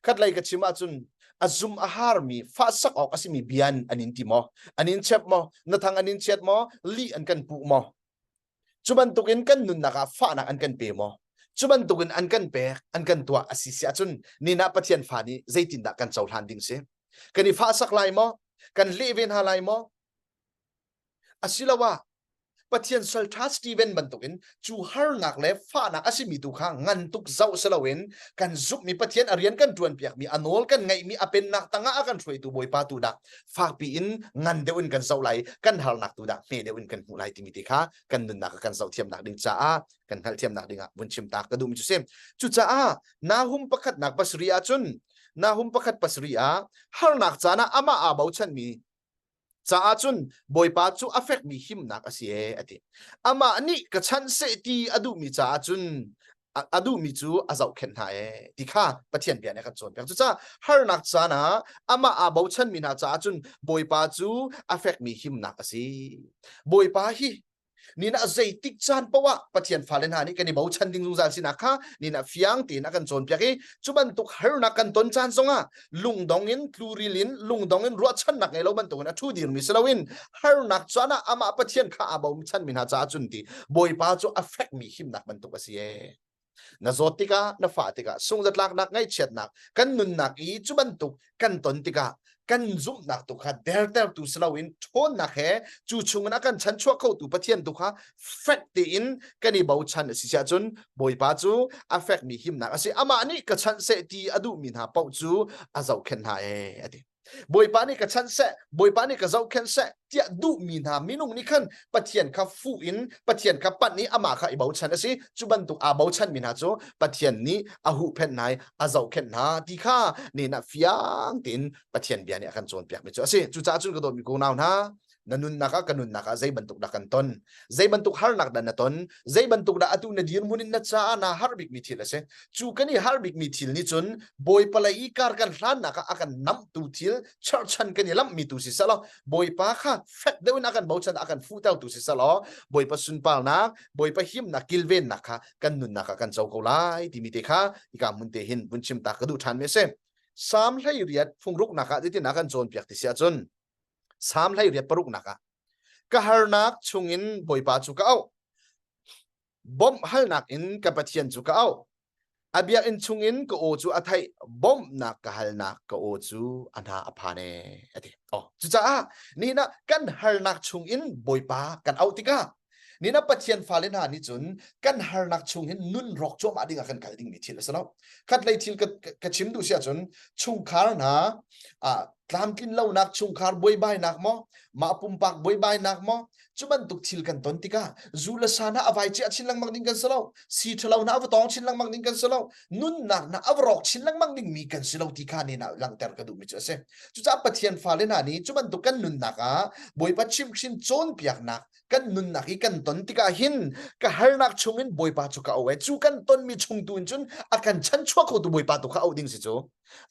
คัดไล่กับชิมาจุนอาซุมอาหารมีฟาสักออกอาศิมีเบียนอันนินติมออันนินเชฟมอนาทางอันนินเชฟมอลีอันกันปูมอจุบันตุกินกันนุนนักฟ้านักอันกันเปมอจุบันตุกินอันกันเปอันกันตัวอาศิเสียจุนนี่นับปะเทียนฟานี่ใจตินดักกันเจ้าทันดิ้งเสกันนี่ฟาสักไลมอกันเลเวนฮาไลมออาศิลาวะปะเทียนสัลทัสตีเวนบันตุกินจูฮาร์นักเลฟ้านักอาศิมีตุข้างงันตุกเจ้าสลาเวนกันซุปมีปะเทียนอารียนกันจวนเปียกมีอนอลกันไงมีอเป็นนักตั้งอากันช่วยตัวบอยปาตูดักฝากปีอินงันเดวินกันเจ้าไหลกันฮาร์นักตูดักเมเดวินกันหูไหลติมิติค่ะกันดุนนักกันเจ้าเทียมนักดิ่งจ้ากันฮัลเทียมนักดิ่งบุญชิมตากระดุมจุเซมจุจ้านาหุมประคัดนักปัสริยาจุนนาหุมประคัดปัสริยาฮาร์นักจานะอามาอาบ่าวชันมีจ้าจุนบอยป้าจูอัฟเฟกมีหิมนักอาศัยอดีอามาอันนี้กระชันเสตีอดูมีจ้าจุนอดูมีจูอาเจ้าเข็นหายที่ข้าปะเทียนเบียนกันจนเพียงจ้าฮาร์นักจ้านะอามาอาบ่าวชันมีนาจ้าจุนบอยป้าจูอัฟเฟกมีหิมนักอาศัยบอยป้าฮี นี่นะใจติกจานปะวะปะเทียนฟ้าเลนหานี่กันนี่บ่ชันดิ้งลุงจานสินะค่ะนี่นะฟิยังตีนักกันโจนเปียกจุบันตุกเฮร์นักกันต้นจานซงอ่ะลุงดองอินคลูริลินลุงดองอินรัวชันนักไงเราบันตุกนะทูดีร์มิสลาวินเฮร์นักจานะอามาปะเทียนข้าบ่ชันมินหาจ้าจุนตีบ่อยป้าจู affect มีหิมนักบันตุกสิเอna zotika na fatika sungzat lak nak ngai chet nak kan nun nak I chuban tuk kan ton tika kan zum nak tu kha der ter tu slawin thon nak he chu chung na kan chan chua khau tu pathian tu kha fact ti in kani bau chan si cha chun boi pa chu affect mi him nak ase ama ni ka chan se ti adu min ha pau chu azau khen ha e ati boi pa ni ka chan se boi pa ni ka zau khen se tia du min ha minung ni khan pathian kha fu in pathian kha pat ni ama kha I bau chan ase chuban tu a bau chan min ha chu pathian ni a hu phen nai azau khen ha ti kha ni na fiang tin pathian bia ni akan chon piak mi chu ase chu cha chun ka do mi ko naw na nanun naka kanun naka zai bantuk da kan ton zai bantuk har nak da na ton zai bantuk da atu na dir munin na cha na harbik mi thil ase chu kani harbik mi thil ni chun boy palai kar kan hlan naka akan nam tu thil charchan kani lam mi tu si salo boy pa kha fek de un akan bauchan akan fu taw tu si salo boy pa sun pal na boy pa him na kilven naka kan nun naka kan chau ko lai ti mi te kha ika mun te hin bun chim ta ka du than me se sam hlai riat fungruk naka ti na kan chon piak ti sia chun sam lai riat paruk naka ka har nak chungin boipa chu ka au bom hal nak in ka pathian chu ka au abia in chungin ka o chu athai bom nak ka hal nak ka o chu anha aphane ati chu cha ni na kan har nak chungin boipa kan au tika ni na pathian falen ha ni chun kan har nak chungin nun rok chom ading akan kalding mi thil asalo khat lai thil ka chim du sia chun chung khar na tlam kin lo nak chung khar boi bai nak mo ma pum pak boi bai nak mo chuban tuk thil kan ton tika zula sana avai chi achin lang mang ding kan salo si thalo na avtong chin lang mang ding kan salo nun nak na avrok chin lang mang ding mi kan salo tika ni na lang ter ka du mi chu ase chu cha pathian falen ha ni chuban tuk kan nun naka boi pa chim chin chon piak nak kan nun naki kan ton tika hin ka har nak chungin boi pa chu ka awe chu kan ton mi chung tu chun akan chan chua ko tu boi pa tu ka au ding si chu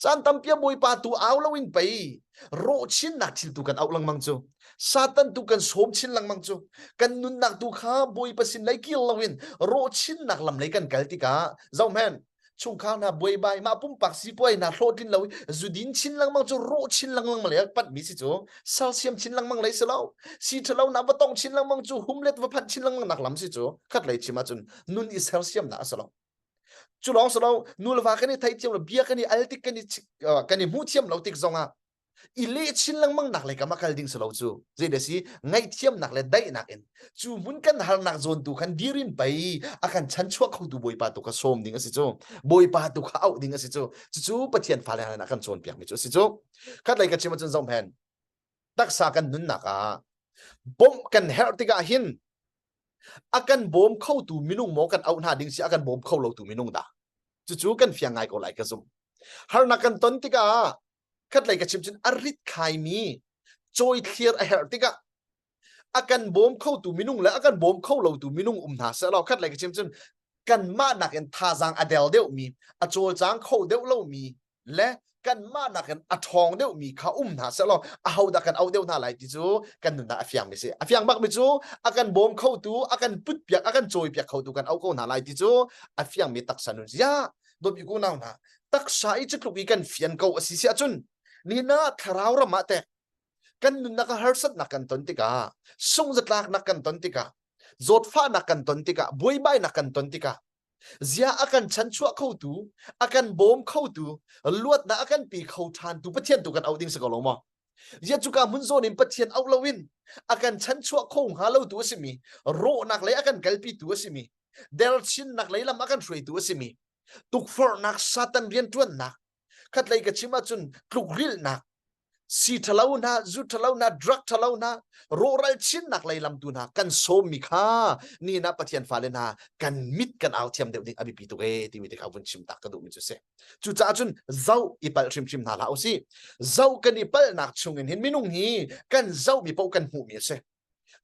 chan tampia boi pa tu aw lawin pai ro chin nak thil tu kan aw lang mang chu satan tu kan som chin lang mang chu kan nun nak tu kha boi pa sin lai kil lawin ro chin nak lam lai kan kal tika zau man chung kha na boi bai ma pum pak si poi na hlotin lawi zudin chin lang mang chu ro chin lang lang malek pat mi si chu calcium chin lang mang lai selo si thalo na ba tong chin lang mang chu humlet wa phat chin lang mang nak lam si chu khat lai chima chun nun is calcium na asalo chu long salo nulwa kani thai tiam bia kani altik kani mu thiam lo tik zonga ile chin lang mang nak le ka makal ding salo chu je de si ngai thiam nak le dai nak en chu mun kan hal nak zon tu kan dirin pai akan chan chua khau tu boi pa tu ka som ding asi chu boi pa tu ka au ding asi chu chu pathian fa le na kan chon piak mi chu si chu khat lai ka chima chun zong phen tak sa kan nun naka bom kan her tika hin akan bom khau tu minung mo kan au na ding si akan bom khau lo tu minung da chu kan fiang ngai ko lai ka zum har na kan ton tika khat lai ka chim chin arit khai mi choi clear a her tika akan bom khau tu minung la akan bom khau lo tu minung na sa lo khat lai ka chim chin kan ma nak en tha jang adel deu mi a chol chang khau deu lo mi le kan ma nak en a thong deu mi kha na sa lo a hau da kan au deu na lai ti chu kan nu na afyang mi se afyang bak mi chu akan bom khau tu akan put piak akan choi piak khau tu kan au ko na lai ti chu afyang mi tak sanun ya do bi ko naw na tak sai chikluk i kan fian ko asi sia chun ni na tharau ra ma te kan nun na ka harsat na kan ton tika sung zatlak na kan ton tika zot fa na kan ton tika boi bai na kan ton tika zia akan chan chua khau tu akan bom khau tu luat na akan pi khau than tu pathian tu kan outing sa ko lo mo zia chu ka mun zon in pathian out lawin akan chan chua khau ha lo tu asimi ro nak le akan kalpi tu asimi del chin nak le lam akan threi tu asimi tuk for nak satan rian tuan nak khat lai ka chima chun kluk ril nak si thalau na zu thalau na drug thalau na roral chin nak lai lam tu na kan som mi kha ni na pathian fa le na kan mit kan aw thiam deu ding abi pi tu ge ti mi te ka bun chim tak ka du mi chu se chu cha chun zau ipal chim chim na la o si zau kan ipal nak chungin hin minung hi kan zau mi pau kan hu mi se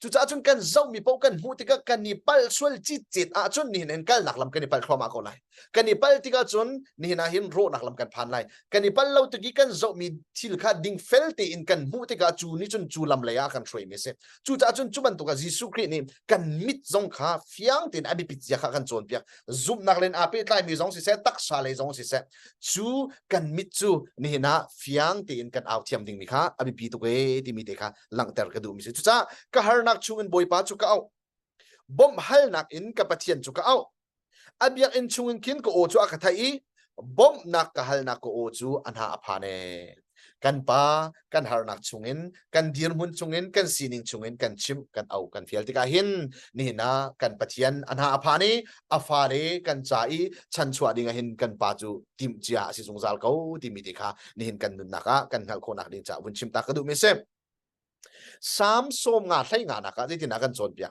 chu cha chun kan zau mi po kan hu tika kan ni pal sual chi chit a chun ni nen kal nak lam kan ni pal khloma ko lai kan ni pal tika chun ni na hin ro nak lam kan phan lai kan ni pal lo tiki kan zau mi thil kha ding fel te in kan hu tika chu ni chun chu lam laya kan throi me se chu cha chun chuban to ka jisu kri ni kan mit zong kha fiang tin abi pit ya kha kan chon pia zum nak len ape tlai mi zong si se tak sa le zong si se chu kan mit chu ni na fiang te in kan aw thiam ding mi kha abi pi to ke ti mi te kha lang ter ka du mi se chu cha ka har nak chung in boy pa chu ka aw bom hal nak in ka pathian chu ka aw abyak in chung in kin ko o chu aka thai bom nak ka hal nak ko o chu anha aphane kan pa kan har nak chungin kan dir mun chungin kan sining chungin kan chim kan au kan fial tika hin ni na kan pathian anha aphani afare kan chai chan chua dinga hin kan pa chu tim chia si sungzal ko ti mi tika ni hin kan nun naka kan hal ko nak ding cha bun chim ta ka du me se sam som nga thlai nga naka ti na kan chon pia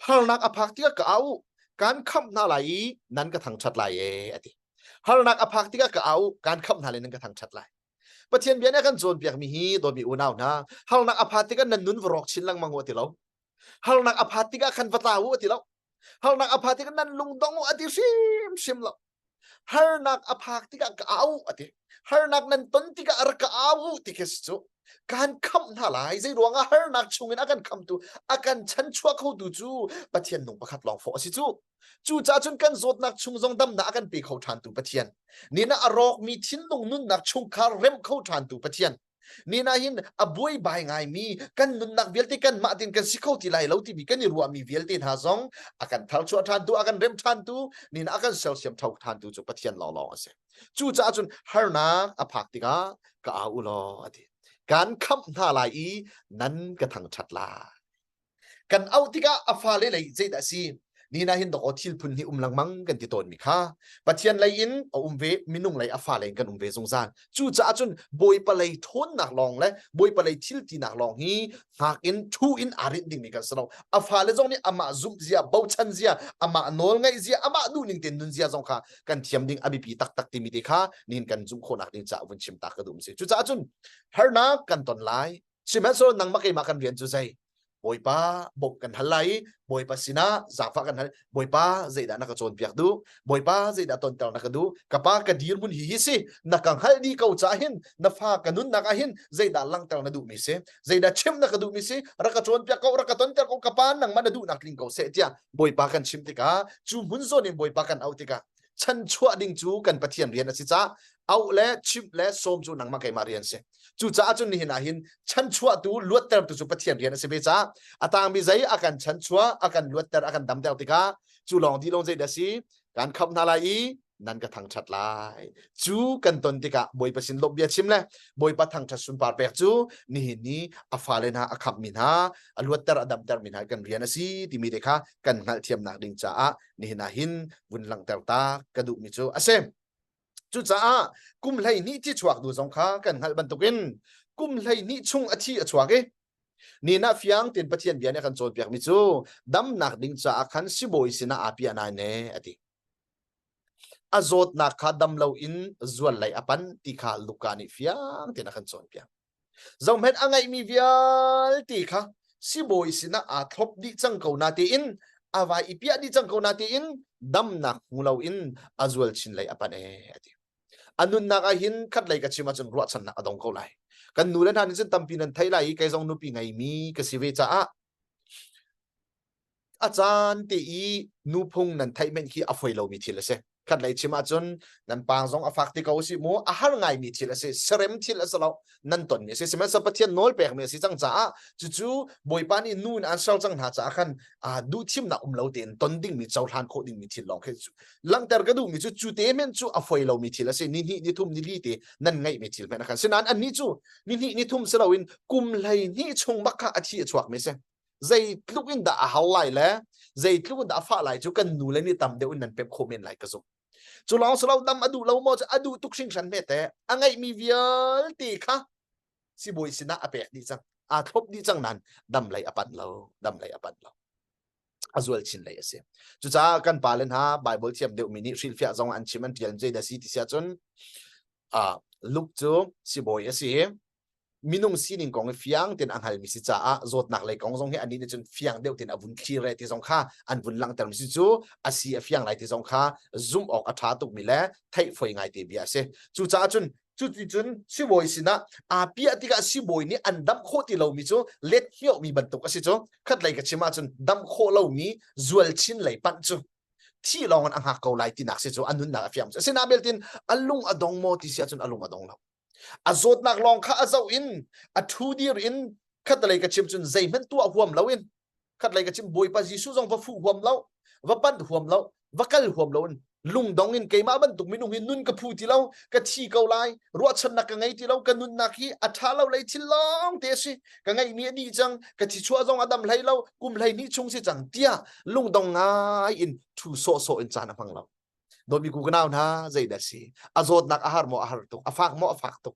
har nak aphak tika ka au kan kham na lai nan ka thang chat lai e ati har nak aphak tika ka au kan kham na lai nan ka thang chat lai pathian bian kan chon piak mi hi do mi unaw na har nak aphak tika nan nun vrok chin lang mango ti lo har nak aphak tika kan vatawu ti lo har nak aphak tika nan lungdong ati sim lo har nak aphak tika ka au ati har nak nan ton tika ar ka au ti kes chu kan kham na lai zai ruanga har nak chungin akan kham tu akan chan chua kho du chu pathian nong pakhat long fo si chu chu cha chun kan zot nak chung zong dam na akan pe kho than tu pathian ni na arok mi thin nong nun nak chung khar rem kho than tu pathian ni na hin aboi bai ngai mi kan nun nak velte kan ma tin kan sikho ti lai lo ti bi kan ni ruwa mi velte ha zong akan thal chua than tu akan rem than tu ni na akan sel siam thau than tu chu pathian lo lo ase chu cha chun har na aphak tika ka a u lo ati kan kham na lai i nan ka thang chat la kan au tika afale lai zai da si ni na hin do thil phun hi lang mang kan ti ton mi kha pathian lai in ve minung lai afale kan ve zong zan chu cha chun boy pa lai thon nak long le boy pa lai thil ti nak long hi hak in thu in arit ding mi kan sano afale zong ni ama zum zia bau chan zia ama nol ngai zia ama du ning ten dun zia zong kha kan thiam ding abi pi tak tak ti mi te kha nin kan zum kho nak ding cha win chim tak ka dum se chu cha chun har na kan ton lai simen so nang ma kai ma kan rian chu sai boy pa bok kan halai boy pa sina zafa kan hal boy pa zai da naka chon piak du boy pa zai da ton tar naka du kapa ka dir mun hi si nakang hal di kau cha hin na fa kanun naka hin zai da lang tar na du mi se zai da chem naka du mi se raka chon piak kau raka ton tar kau kapa nang man du nak ling kau se tia boy pa kan chim tika chu mun zo ni boy pa kan au tika chan chua ding chu kan pathian rian asi cha au le chim le som chu nang ma kai ma rian se chu cha chun ni na hin chan chua tu luat ter tu chu pathian rian ase be cha atang bi zai akan chan chua akan luat ter akan dam tel tika chu long di long zai da si kan khap na lai nan ka thang chat lai chu kan ton tika boy pasin lob bia chim le boy pa thang chat sun par pek chu ni afale na akhap min ha aluat ter adam ter min ha kan rian asi ti mi dekha kan ngal thiam nak ding cha a ni na hin bun lang ter ta ka du mi chu asem chu cha kum lai ni ti chuak du zong kha kan hal ban tukin kum lai ni chung athi achuak e ni na fiang tin pathian bian kan chon piak mi chu dam nak ding cha khan si boy sina api ana ne ati azot na kha dam lo in zual lai apan ti kha lukani fiang tin kan chon piak zong het angai mi vial ti kha si boy sina a thlop di chang ko na ti in awai ipia di chang ko na ti in dam nak ngulo in azwal chin lai apan e ati anun naka hin khat lai ka chima chun ruat chan na adong ko lai kan nulen han chen tampi nan thai lai kai zong nu pi ngai mi ka siwe cha a chan ti i nu phung nan thai men khi afoi lo mi thil se khat lai chima chun nan pang zong afak ti ko si mo a har ngai mi thil se serem thil asalo nan ton mi se sima sa pathian nol pek me si chang cha chu boy pa ni nun an sal chang na cha khan a du thim na lo ten ton ding mi chaw than kho ding mi thil long khe chu lang ter ga du mi chu te men chu afoi lo mi thil se ni thum ni li te nan ngai mi thil men khan sinan an ni chu ni thum se lo in kum lai ni chung makha athi chuak me se zai tlukin da hal lai le zai tlukin da fa lai chu kan nu le ni tam de un nan pep khomen lai ka zo chu long so lo dam adu lo mo adu tuk sing san me te angai mi vial ti kha si boy sina ape di chang a thop di chang nan dam lai apan lo azwal chin lai ase chu cha kan palen ha bible thiam de mini ril fia zong an chiman tial je da si ti sia chun a look chu si boy ase minung sining kong fiang ten anghal mi si cha a zot nak lai kong zong he ani ne chun fiang deu ten avun khi re ti zong kha an vun lang ter mi si chu asi a fiang lai ti zong kha zoom ok a tha tuk mi le thai foi ngai te bia se chu cha chun chu ti chun si boi sina a pia ti ka si boi ni an dam kho ti lo mi chu let hiao mi ban tuk asi chu khat lai ka chima chun dam kho lo mi zual chin lai pan chuที่ลองอันหักเกาไลที่นักเสียจอันนู้นนักฟิล์มเสียนาเบลตินอัลลุงอดองโมที่เสียจนอัลลุงอดองเราอาโจดนักลองข้าอาเจ้าอินอัทูดีร์อินขัดอะไรกับชิมจนใจมันตัวห่วมเราอินขัดอะไรกับชิมบอยปัจจิสุจงว่าฟูห่วมเราว่าปั้นห่วมเราว่ากัลห่วมเราอินลุงดองอินเกมาบันตุกมินุงอินนุนกับผู้ที่เรากับที่เกาไลรัวชนนักกันไงที่เรากันนุนนักฮีอัฐาเราเลยที่ลองเตสิกันไงมีดีจังกับที่ชัวจงอดัมไหลเรากุมไหลนี้ชงสิจังเตียลุงดองไงอินทูโซโซอินจานะฟังเราโดยมีกูกันเอานะใจเดสิอาโจดนักอาหารโมอาหารตุกอาฟักโมอาฟักตุก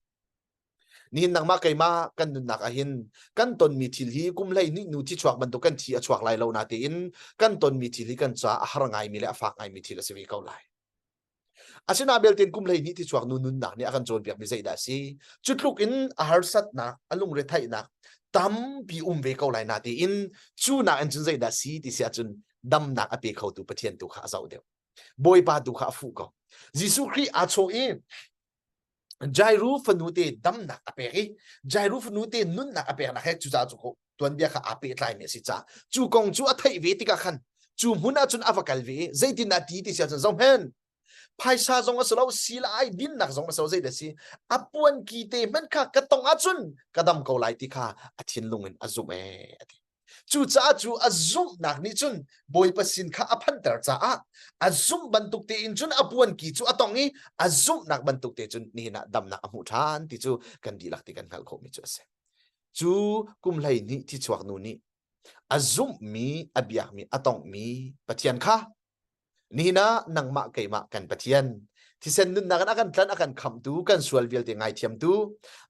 นี่นักมาไกมากันนุนนักอาหินกันตนมีทิลีกุมไหลนี้นูที่ชวกบันตุกันที่ชวกไหลเรานาตีอินกันตนมีทิลีกันจ้าอาหารไงมีและอาฟักไงมีทิลสิวิเกาไลอาชินาเบลตินกุมเลยนี่ที่ชวกนุนนักนี่อากันโจนเปียกมิใจดาซีจุดลุกอินอาหารสัตว์นักอลุงเรทัยนักตั้มปีเวกเอาไหลนาตีอินจูนักอันจุนใจดาซีที่เสียจุนดำนักอเปเขาตูปะเทียนตุขาเจ้าเดียวบอยปาตุขาฟูก็ยิสุครีอาโชอีใจรู้ฟนูเตดำนักอเปรีใจรู้ฟนูเตนุนนักอเปนักให้จูจ่าจุกตัวนี้ข้าอเปไลเมสิจ่าจูกงจูอัฐิเวติกาขันจูมุนาจุนอฟกัลเวใจดินนาทีที่เสียจุนซองเฮนภายชาจงอาศัยเราสีลายดินนักจงอาศัยใจเดสิอปวนกีเตมันข้ากระตงอาจุนกระดำเกาไลติข้าอธินลุงอินอาจุเมจูจ้าจูอาจุมนักนี่จุนบอยปัสินข้าอพันเตอร์จ้าอาจุมบรรทุกเตอินจุนอปวนกีจูอตองนี้อาจุมนักบรรทุกเตจุนนี่นะดำนักอมุทานที่จูกันดีลักติกันขัลโคมิจูเสจูกุมไลนี่ที่ชวกนูนี่อาจุมมีอเบียมีอตองมีปะเทียนข้านี่นะนังมาเกยมากันปะเทียนที่เส้นนุนนักอากันพลันอากันคำตูกันสวลเวลที่ไงเทียมตู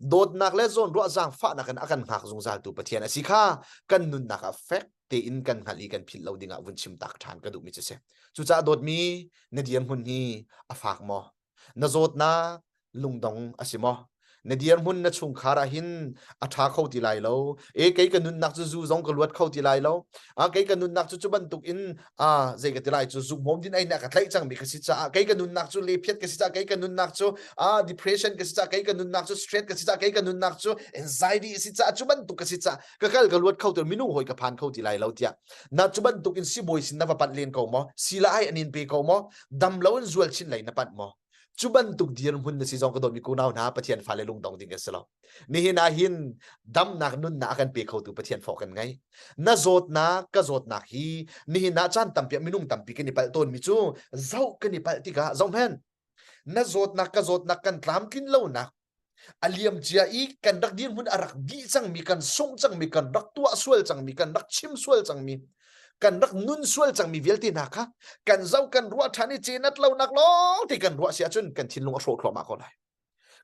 โดดนักและโซนรัวจางฟ้านักอากันหักจงซาตูปะเทียนสิข้ากันนุนนักเฟกเตอินกันหัลีกันพิลเราดิ่งวุ่นชิมตักทานกระดูมิจเสจุจ้าโดดมีเนเดียมหุ่นนี้อฝากมอนโจดนาลุงดงอสิมอเนเดียมหุ่นนชุงคาราหินอัฐาเข้าที่ไหลเราเกยกันนุนนักจูจงกลวดเข้าที่ไหลเราเกยกันนุนนักจูบันตุกอินใจกันที่ไหลจูจุกมอมดินไอนักไหลจังมีกสิจ้าเกยกันนุนนักจูเลพียดกสิจ้าเกยกันนุนนักจูdepression กสิจ้าเกยกันนุนนักจู stress กสิจ้าเกยกันนุนนักจู anxiety กสิจ้าจูบันตุกกสิจ้าก็กลวดเข้าตัวมินุ่งหอยกับพานเข้าที่ไหลเราเดียนักจูบันตุกอินสิบอยสินนับปัดเลียนเขามอศิลาไออันนินเปเขามอดำเล่าอินจวลชินไหลนับปัดมอจุบันตุกเดียนหุ่นในซีซองกระโดดมีกูน่าวนะปะเทียนฟ้าเลยลุงดองดิ่งกันสลอนี่เห็นอาหินดำนักนุ่นนักกันเปียเขาตูปะเทียนฟอกกันไงน่าโจดนักก็โจดนักฮีนี่เห็นอาจารย์ตั้มเปียมินุ่งตั้มปีกันนี่ไปต้นมิจูเจ้ากันนี่ไปที่กะเจ้าแม่นน่าโจดนักก็โจดนักกันตามกินเล่านักอเลียมเจียอีกันรักเดียนหุ่นอารักดีจังมีกันส่งจังมีกันรักตัวสวลจังมีกันรักชิมสวลจังมีกันรักนุ่นสวลจังมีเวลตีนักค่ะกันเจ้ากันรัวทานิเจนัดเล่านักล้อที่กันรัวเสียจนกันทิ้งลงโศกขวามาก็ได้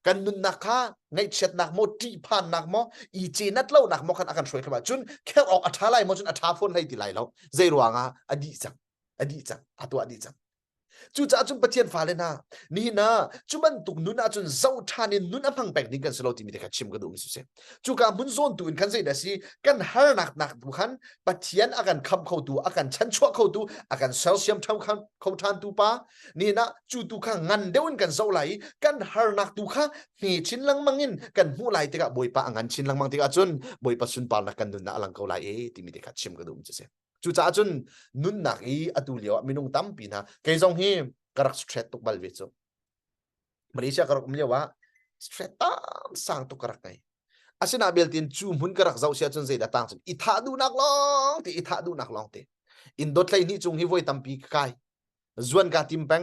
กันนุนนักค่ะไงเช็ดนักโมตีผ่านนักโมอีเจนัดเล่านักโมกันอาการช่วยขึ้นมาจนแค่ออกอัฐาไลโมจนอัฐาพ้นให้ดีไลแล้วใจรัวงาอดีจังตัวอดีจังจูจ้าจุนปะเทียนฟ้าเลยนะนี่นะจุบันตุกนุนอาจุนเจ้าทานินนุนอัพังแปกนี่กันสโลติมีแต่ขัดชิมกระดูกมิสุเซจูกามุนโซนตุนกันใจเดสิกันฮาร์นักบุคันปะเทียนอาการคำเข้าตัวอาการชั้นชั่วเข้าตัวอาการเซลเซียมทำเข้าทานตัวป้านี่นะจูตุข้างงันเดวินกันเจ้าไหลกันฮาร์นักตัวข้านี่ชินลังมังอินกันหูไหลติกะบอยป้างันชินลังมังติกะจุนบอยป้าสุนปานักกันนุนนะอลังเขาไหลที่มีแต่ขัดชิมกระดูกมิสุเซจูจ้าจุนนุนนักอีอตุเลียวมินุงตั้มปีนะเกยจงฮีกระสเตรตตุกบัลวิจูมาเลเซียกระกมีว่าสเตรตตามสร้างตุกกระไงอาศัยนาเบลตินจูมุนกระกเจ้าเสียจนใจดัตตังจนอิทาดูนักลองที่อิทาดูนักลองที่อินโดไลนี่จงฮิวไว้ตั้มปีกายจวนกาติมแปง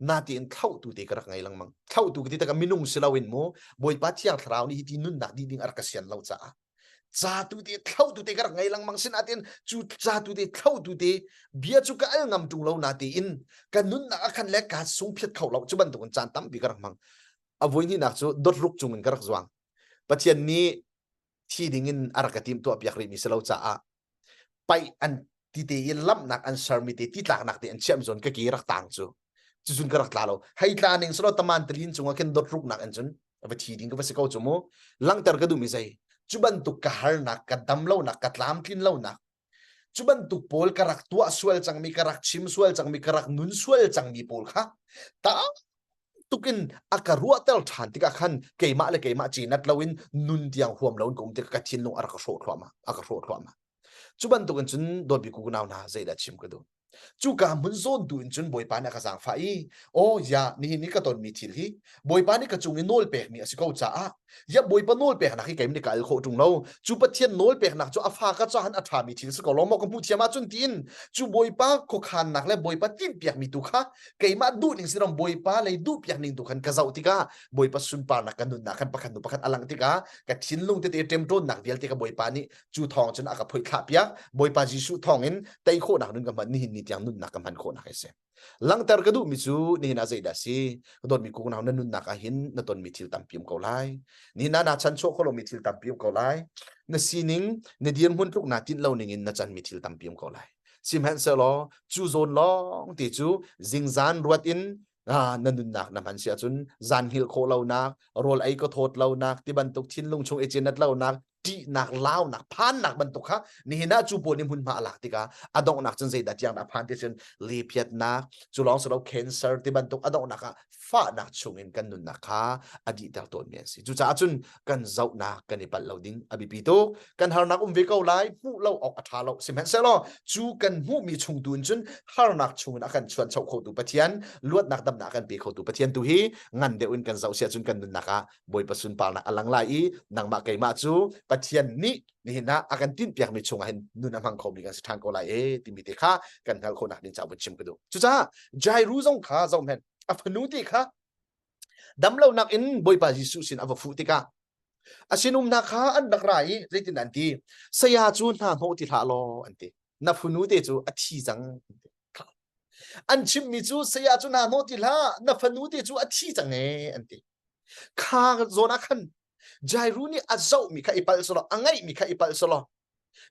นาทีอินเข้าตัวที่กระไงลังมังเข้าตัวที่ตะกมินุงสลาวินโมบอยปัทยังทราวนี่ที่นุนนักดีดิ้งอาร์กเซียนเล่าจ้าjatuh dia tahu tu tekar ngai lang mangsin atin cu jatuh dia tahu tu dia biar juga al ngam tung lau natiin kanun na akan lekat sung piat kau lau cuban tu kan cantam bi karak mang avoy ni nak cu dot ruk cungin karak zuang patian ni ti dingin arakatim tu apiak ri mi selau ca a pai an ti te lam nak an sarmi te ti tak nak te an chem zon ka ki rak tang cu chun karak tlalo hai tlaning selo taman tlin chunga ken dot ruk nak an chun ว่าทีดิ้งก็ว่าสิเขาจมูลังเตอร์ก็ดูมิใจจุบันตุกกะฮาร์นักกัดดำเล่านักกัดลามกินเล่านักจุบันตุกโพลกรักตัวสวลจังมีกรักชิมสวลจังมีกรักนุนสวลจังมีโพลค่ะตาตุกินอากาศรัวเตลทันติกาขันเกยมาเลยเกยมาจีนัดลาวินนุนเดียงห่วมลาวินกุมติกาชินลงอากาศโชดขวามาอากาศโชดขวามาจุบันตุกันจุนโดนบิกุกนาวนาใจดัดชิมกันดูจูกามุนโซนดูอินจุนบอยปานักสังไฟโอ้ยานี่ก็ตอนมีทิลฮีบอยปานี่ก็จุงอินโนลเปกนี่สิเขาจ้ายาบอยปาโนลเปกนักที่เกมนี่ก็เอาโคจุงเราจูปะเทียนโนลเปกนักจูอาฟาก็จะหันอัฐามีทิลสิเขาล้อมก็พูดเทียมาจุนตีนจูบอยปาโคขันนักและบอยปาตินเปียกมีตุค่ะเกมมาดูนิ่งสิรำบอยปาเลยดูเปียกนิ่งตุขันกะเจ้าติกาบอยปาสุนปานักกันนุนนักกันประคันนุประคันอลังติกากัดชินลุงเตเต็มต้นนักเดียลติกาบอยปานี่จูทองจนอากาศพอยขาเปียกบอยปาจิสุทองเงินไตโคนักนึงกับมันนี่นี่ยังนุนนักกับมันโคนักเสียลังเตอร์ก็ดูมิจูนี่น่าใจดัสิก็โดนมีกูนาวนั่นนุนนักหินนั่นต้นมีทิลตัมพิมเขาไล่นี่น่าชันโชคเขาลงมีทิลตัมพิมเขาไล่นั่นซีนิงนั่นเดียนหุ่นทุกนาทินเล่านิ่งน่าจันมีทิลตัมพิมเขาไล่ซิมเฮนเซลจูโซนล้อติจูจิงซานรวดอินนั่นนุนนักนั่นมันเสียจนซานฮิลโคเล่านักโรลไอก็โทษเล่านักที่บรรทุกทินลงชงเอเจนัดเล่านักที่นักเล่านักพันนักบรรทุกค่ะนี่น่าจูโบนิมหุ่นมาหลักติกาอดองนักจนใจดัดยังนักพันที่จนลีเพียดนักจุลองสเราเคนเซอร์ที่บรรทุกอดองนักฟ้านักชงเงินกันนุนนักค่ะอดีตเดาตัวเมียสิจุจ้าจุนกันเจ้านักกันในปัลเราดิ้งอบิปิโตกันหานักวิเกาไลผู้เราออกอัฐาเราสิเห็นเสลอจูกันหูมีชงตุนจุนหานักชงนักกันชวนชาวโคตุปะเทียนลวดนักดำนักกันปีโคตุปะเทียนตุฮีงันเดวินกันเจ้าเสียจุนกันนุนนักบอยปะสุนปาลนักอลังไลนังมาไกมาจูปะเทียนนี่นะอาการติ้นเปียกมีชงเห็นนุนมังคมมีกันสถานโกไลติมิเตค่ะกันหาคนนักดินจ้าบุญชิมกันดูจุจ้าใจรู้จงข้าจงเห็นอฟนุติค่ะดำเล่านักอินบอยปาจิสุสินอวฟุติกาอาชินุมนักข้าอันดักไรเรื่องนั้นที่สยาจูนหาโหติทาโลอันที่นับฟุนุเตจูอธิจังอันชิมมิจูสยาจูนหาโหติลานับฟุนุเตจูอธิจังอันที่ข้าโซนักขันใจรู้นี่อาเจ้ามีใครอิปัลสโลอังไงมีใครอิปัลสโล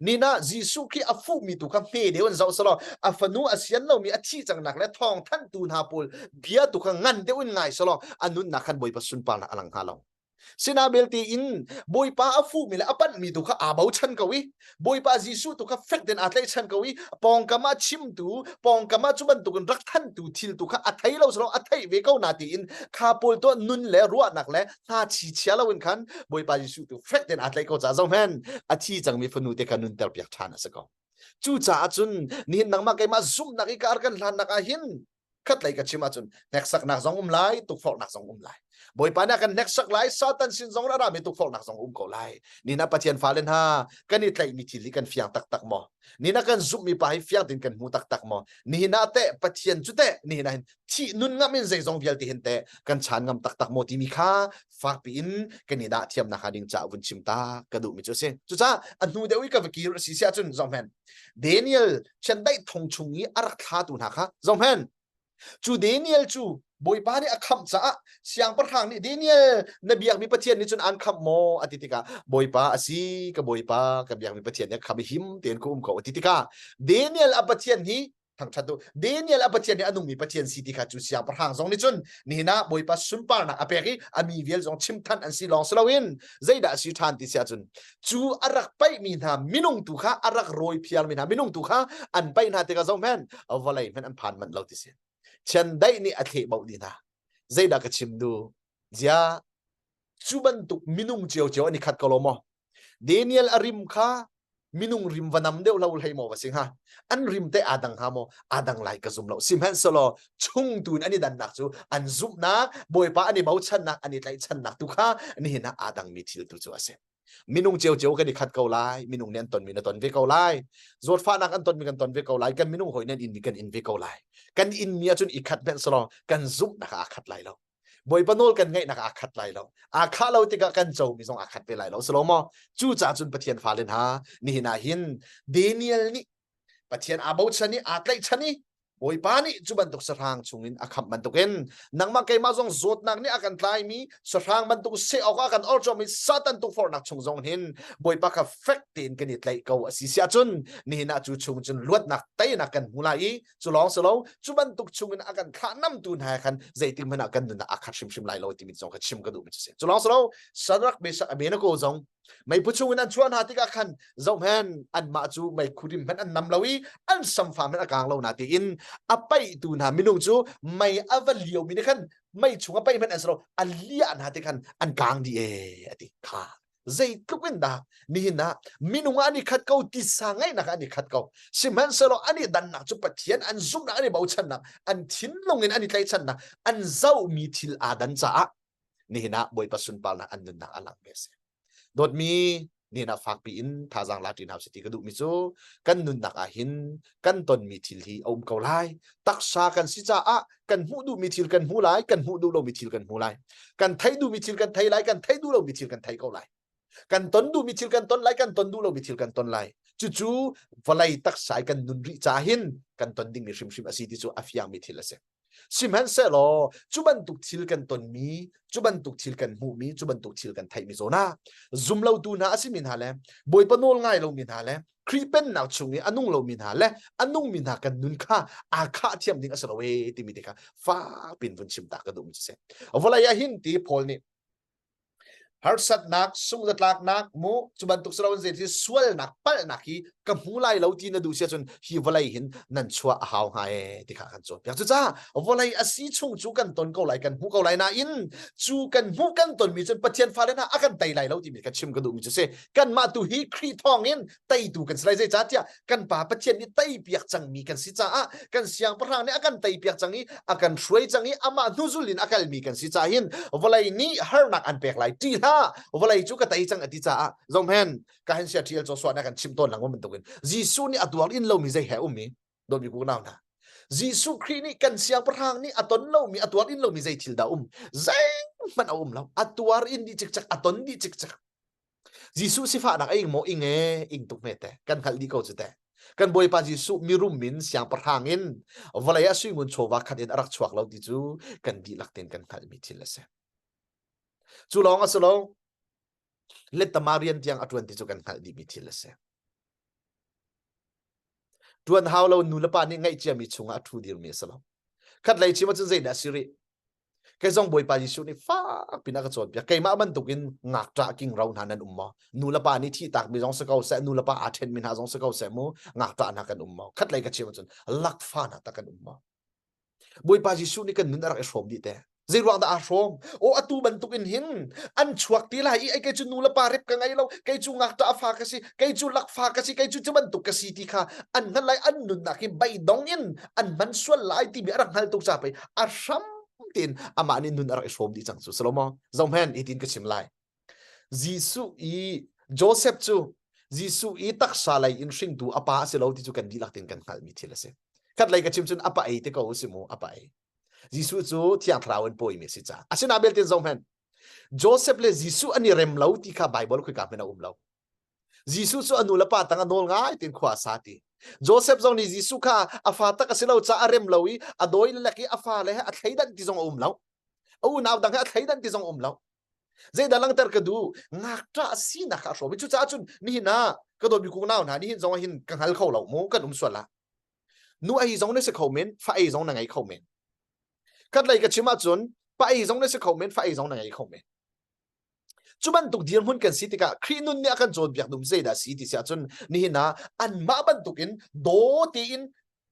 นี่นะจิสุqui a fu mi tu ka me de on zau salo a fanu asian lo mi a thi chang nak le thong than tu na pul bia tu ka ngan de un ngai salo anun na khan boi pa sun pa na alang ha lo sinabel ti in boi pa a fu mi la apan mi tu ka a bau chan ka wi boi pa jisu tu ka fek den atlai chan ka wi pong ka ma chim tu pong ka ma chuban tu kan rak than tu thil tu ka a thai lo salo a thai ve kau na ti in kha pol to nun le ruwa nak le ha chi chia lo in khan boi pa jisu tu fek den atlai ko cha zo men a thi chang mi fanu te kanun tel piak thana sa ko chu cha chun ni nang ma kai ma zum nak ikar kan lan nak a hin khat lai ka chima chun nek sak nak zong lai tuk fok nak zong lai boi pa na kan nek sak lai satan sin zong ra mi tuk fok nak zong ko lai ni na pathian falen ha kan it lai mi thili kan fiang tak tak mo ni na kan zum mi pa hi fiang din kan mu tak tak mo ni na te pathian chu te ni na thi nun ngam in zai zong vial ti hin te kan chan ngam tak tak mo ti mi kha fa pi in kan ni da thiam na ha ding cha bun chim ta ka du mi chu se chu cha an nu de wi ka ki si sia chun zong hen Daniel chen dai thong chung ni arak tha tu na kha zong hen chu Daniel chu boi pa ni akham cha siang par khang ni Daniel na biak mi pathian ni chun an kham mo atitika boi pa asi ka boi pa ka biak mi pathian ni kham him ten ko ko atitika Daniel apathian hi thang chatu Daniel apathian ni anung mi pathian siti kha chu siang par khang zong ni chun ni na boi pa sun par na apeki ami vial zong chim than an si long slawin zaida si than ti sia chun chu arak pai mi na minung tu kha arak roi phial mi na minung tu kha an pai na te ka zong men awalai men an phan man lo ti se chen dai ni athe bau ni na zaida ka chim du zia chuban tuk minung chiao chiao ani khat kolomo Daniel arim kha minung rim vanam deu lo lai mo wasing ha an rim te adang ha mo adang lai ka zum lo sim han solo chung tun ani dan nak chu an zum na boi pa ani bau chan nak ani tlai chan nak tu kha ani na adang mi thil tu chu ase minung chiao chiao ka ni khat kau lai minung nen ton mi na ton ve kau lai zot fa nak an ton mi kan ton ve kau lai kan minung hoi nen in mi kan in ve kau lai kan in mi chun i khat ben solo kan zum na ka khat lai lo boi panol kan ngai na ka khat lai lo a kha lo ti ka kan chau mi song a khat pe lai lo solo mo chu cha chun pathian fa len ha ni na hin Daniel ni pathian a bau chani a tlai chani boi pani chuban tuk sarang chungin akham mantuken nangma ke ma jong zot nang ni akan tlai mi sarang mantuk se oka kan orjo mi satan tu for nak chung jong hin boi pa ka factin kan it lai ko si sia chun ni na chu chung chun luat nak tai na kan mulai chu long solo chuban tuk chungin akan kha nam tu na kan zaiting mana kan na akhat shim shim lai lo ti mi jong ka chim ka du mi se chu long solo sarak be sa be na ko jong mai puchung an chuan hati ka khan zom hen an ma chu mai khudim han an nam lawi an sam fa men akang lo na ti in apai tu na minung chu mai avalio mi khan mai chunga pai men asro alia an hati khan an kang di ati kha zai tukin da ni na minung ani khat ko ti sangai na ani khat ko siman selo ani dan na chu pathian an zum na ani bau chan na an thin longin ani tlai chan na an zau mi thil adan cha ni na boi pasun pal na an na alang mes dot mi ni na fak pi in thajang latin house ti ka du mi chu kan nun nak a hin kan ton mi thil hi om ko lai taksa kan si cha a kan hu du mi thil kan hu lai kan hu du lo mi thil kan hu lai kan thai du mi thil kan thai lai kan thai du lo mi thil kan thai ko lai kan ton du mi thil kan ton lai kan ton du lo mi thil kan ton lai chu chu valai taksa kan nun ri cha hin kan ton ding mi shim shim asi ti chu afyang mi thil ase siman se lo chuban tuk thil kan ton mi chuban tuk thil kan hu mi chuban tuk thil kan thai mi zona zum lo tu na asimin hale boi panol ngai lo min hale kripen na chungi anung lo min hale anung min ha kan nun kha a kha thiam ding asalo we ti mi ka fa pin vun chim ta ka dum se avala ya hin ti phol ni har sat nak sung dat lak nak mu chuban tuk srawan ze ti swal nak pal nak hi ka mulai lo ti na du sia chun hi valai hin nan chua haw ha e ti kha kan cho pyak chu cha valai asi chung chu kan ton ko lai kan hu ko lai na in chu kan hu kan ton mi chun pathian fa le na akan tai lai lo ti mi ka chim ka du mi chu se kan ma tu hi khri thong in tai tu kan slai ze cha tia kan pa pathian ni tai piak chang mi kan si cha a kan siang parang ne akan tai piak chang i akan shroi chang i ama nuzulin akal mi kan si cha hin valai ni har nak an pek lai ti valai chu ka tai chang ati cha a zom hen ka hen sia thiel cho swa na kan chim ton lang man tukin jisu ni atual in lo mi zai he mi don mi ku naw na jisu khri ni kan siang parang ni aton lo mi atual in lo mi zai thil da zai man lo atuar in di chik chak aton di chik chak jisu si fa nak ai mo inge ing tuk me te kan khal di ko chu te kan boi pa jisu mirum min siang parang in valai a swing mun chowa khatin arak chuak lo di chu kan di lakten kan khal mi thil ase chu long asalo let the marian tiang atwan ti chu kan khal di mi thil ase tuan haulo nu lapa ni ngai chia mi chunga thu dir mi asalo khat lai chi ma chu zai da siri kai zong boi pa jisu ni fa pina ka chon pya kai ma man tukin ngak tra king round hanan umma nu lapa ni thi tak mi zong sa kau sa nu lapa a then min ha zong sa kau sa mu ngak tra na kan umma khat lai ka chi ma chun lak fa na ta kan umma boi pa jisu ni kan nun arak shom di te zai ruang da ashom o atu bantuk in hin an chuak ti la ai kai chu nu la parep ka ngai lo kai chu ngak ta fa ka si kai chu lak fa ka si kai chu bantuk ka si ti kha an nan lai an nun na ki bai dong in an man swal lai ti bi arang hal tuk cha pai asham tin ama ni nun arak shom di chang chu salomo zom hen itin ka sim lai jisu i joseph chu jisu i tak sa lai in sing tu apa se lo ti chu kan di lak tin kan hal mi thila se kat lai ka chim chun apa ai te ko simu apa ai jisu chu thiang thrawen poi mi si cha asina bel tin zong hen joseph le jisu ani rem lo ti kha bible khu ka mena lo jisu chu anu la pa tanga nol ngai tin khwa sa ti joseph zong ni jisu kha afa ta ka silo cha arem lowi adoi la ki afa le a thaidan ti zong lo au naw dang a thaidan ti zong lo zai dalang ter ka du ngak ta si na kha so bi chu cha chun ni na ka do bi ku naw na ni hin zong hin kan hal kho lo mo kan swala nu ai zong ne se khomen fa ai zong na ngai khomen kat lai ka chima chun pa ai zong ne se khomen fa ai zong na ngai khomen chuban tuk dir hun kan sitika khrinun ne akan chon biak dum zeda siti sia chun ni na an ma ban tukin do ti in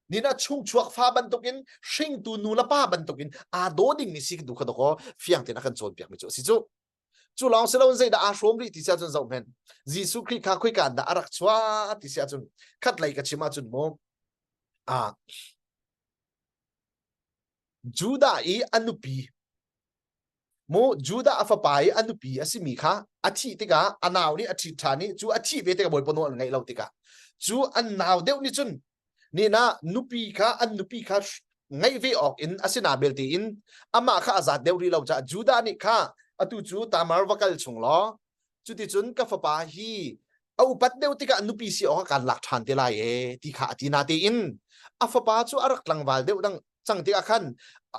ni na chung chuak fa ban tukin shing tu nu la pa ban tukin a do ding ni sik du kha do ko fiang tin akan chon biak mi chu si chu long se lo zeda a shom ri ti sia chun zong men jisu khri kha khoi kan da arak chwa ti sia chun khat lai ka chima chun mo a juda i anupi mo juda afapai anupi asimi kha athi tika anaw ni athi thani chu athi ve tika boi pono ngai lo tika chu anaw deu ni chun ni na nupi kha anupi kha ngai ve ok in asina belti in ama kha azat deu ri lo cha juda ni kha atu chu tamar vakal chunglo chu ti chun ka fapa hi เอาปัดเดียวที่กันนุปีสิออกการหลักฐานที่ไรที่ขาที่นาตีอินอาฟปาจูอารักลังวาลเดียวดังจังที่อาคัน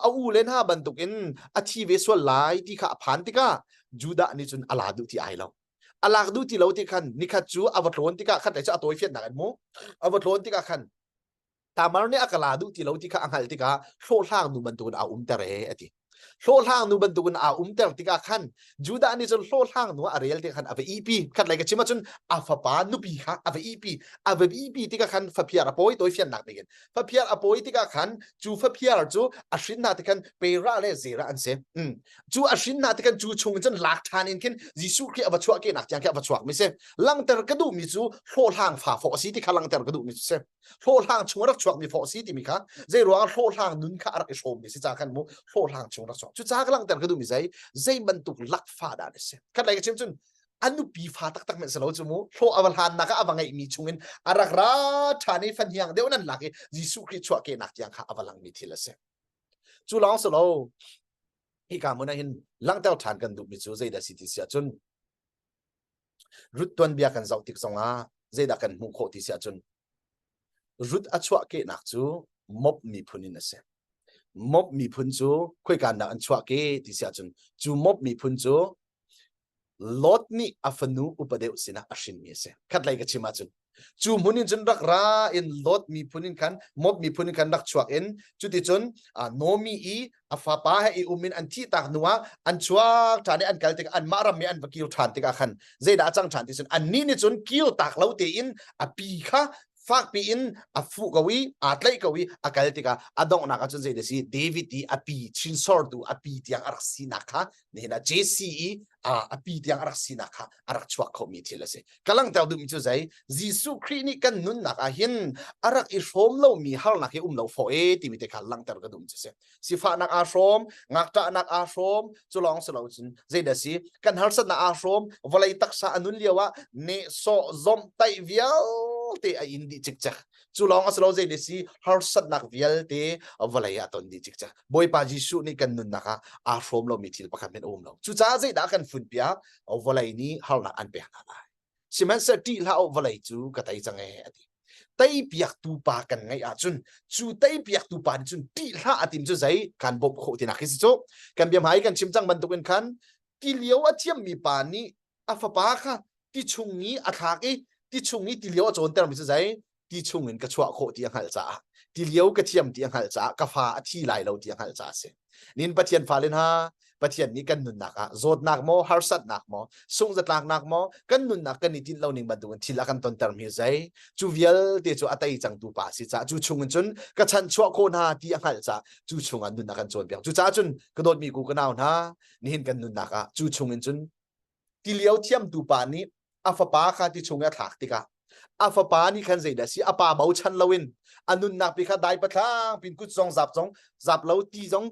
เอาเลนห้าบันตุกินอาชีวส่วนหลายที่ขาผ่านที่กาจูดานี่จนอลาดูที่ไอเราอลาดูที่เราที่คันนี่ขัดจูอวตารที่กาขัดแต่จะเอาตัวเฟียนหนักมั้งอวตารที่กาคันตามมาเนี่ยอักลาดูที่เราที่กาอังหัลที่กาโชว์ทางนูบันตุนอาเตเรอติโชว์ทางนูบันตุนอาเตอร์ที่กาคันจูดานี่จนโชว์ทางนูอะไรที่คันอเวอีพีขัดอะไรกันชิมาจนอาฟปานุปีค่ะอเวอีพีที่กาคันฟเพียร์อโปยตัวเฟียนหนักเลยฟเพียร์อโปยที่กาคันจูฟเพียร์จูอาชินนาที่คันเปร่าเลเซราอันเซจูอาชินนาที่กันจูชงจนหลักฐานอินกันยิสุครีอวชวกเกนักยังแค่อวชวกไม่เซลังเตอร์กระดูมิจูโชว์ทางฝ่าฟอสีที่คันลังเตอร์กระดูมิจูเซโชว์ทางชงรักชวกมีฟอสีที่มีค่ะเจรัวโชว์ทางนุนค่ะรักชมมิสิจากกันมูโชว์ทางชงรักชวกจูจากลังเตอร์กระดูมิใจใจบรรทุกลักฟ้าได้เซกันอะไรกันชิมจุนอันนู้ปีฟ้าตักเหมือนสโลจูมูโชว์อวลหันนักอวังไงมีชงอินอารักราชานีฟันยังเดี๋ยวนั้นหลักยิสุครีชวกเกนักยังค่ะอวลังมีทีละเซจูลองสโลอีกามุนัยลังเต้าฐานกันดูมิจูใจได้สิทิเสียจนรุดตัวนเบียกันเจ้าติกสงาใจได้กันมุขโคติเสียจนรุดอัชวะเกนักจูมบมีพุนินเสมบมีพุนจูคุยกันนักอันชวะเกติเสียจนจูมบมีพุนจูลดนี่อัฟนูอุปเดวสินะอาชินมีเสขัดไล่กันชิมาจนจูมุนินจนรักราอินลดมีพุนินกันมบมีพุนินกันรักชวกอินจุดที่จนโนมีอีอาฟาปาให้อุมินอันที่ตากนัวอันชวกฐานนี้อันกัลติกอันมารมีอันบกิลฐานติกาขันเจดาจังฐานที่จนอันนี้นี่จนกิลตากเลาเตอินอปีค่ะฝากปีอินอาฟูกวีอาตไลกวีอากัลติกาอดองนักจนเจดสิเดวิดดีอปีชินสอร์ดูอปีที่ยังอารักสินักค่ะนี่นะเจซีอปีที่ยังอารักสินักค่ะอารักชวกเขามีทีละเสกำลังเจ้าดูมิจูใจยิสุครีนี่กันนุนนักอาหินอารักอิชมเรามีฮาร์นักเฮอุมเราฟอที่มีแต่ขันลังเจ้าก็ดูมิจูเสสิฟ้านักอาชมงักตานักอาชมจุลองสลาวจินเจดสิกันฮาร์สันนักอาชมวลัยตักษาอนุนเลียวะเนโซซอมไตเวียลเตออินดิจิกจักจุลองสลาวเจดสิฮาร์สันนักเวียลเตวลัยอัตอนดิจิกจักบอยปาจิสุนี่กันนุนนักอาชมเรามีทีละประคันเป็นอุมเราจุจ้าเจดากันฝุ่นเปียวลัยนี้ฮาร์นักอันเปียนาไลสิมันสติลาวลัยจูก็ได้จังไงอดีไตเปียกตูปากันไงอาจุนจูไตเปียกตูปาจุนตีละอติมจูใจการบบโคตินักฮิสิโจกันเบียมหายกันชิมจังบันตุกันคันที่เลี้ยวอาเทียมมีปานี้อาฟปาค่ะที่ชงนี้อาทากที่ชงนี้ที่เลี้ยวโจนเตอร์มิจูใจที่ชงเงินกระชัวโคที่ยังหันจ้าที่เลี้ยวกระเทียมที่ยังหันจ้ากาฟ้าที่ไหลเราที่ยังหันจ้าเสนินปะเทียนฟ้าเลนฮาปะเทียนนี้กันนุนนักโจดนักโมฮาร์สัตนักโมส่งจัดลักนักโมกันนุนนักกันนิติเราหนึ่งบันตุกันที่ละกันตอนเตอร์มิจูใจจูเวียลเตจูอัตยจังตูปาสิจ้าจูชงเงินจนกระชันชัวโคนาที่ยังหันจ้าจูชงอันนุนนักกันโจนเปียงจูจ้าจนกระโดดมีกูกันเอานะนี่เห็นกันนุนนักจูชงเงินจนที่เลี้ยวเทียมตูปานี้อาฟปาค่ะที่ชงยาถักติกาอาฟปานี่คันใจเดสิอาปาเบาชันลวินอันนุนนักปีค่ะได้ปะทังปินกุศลจับเราตีจง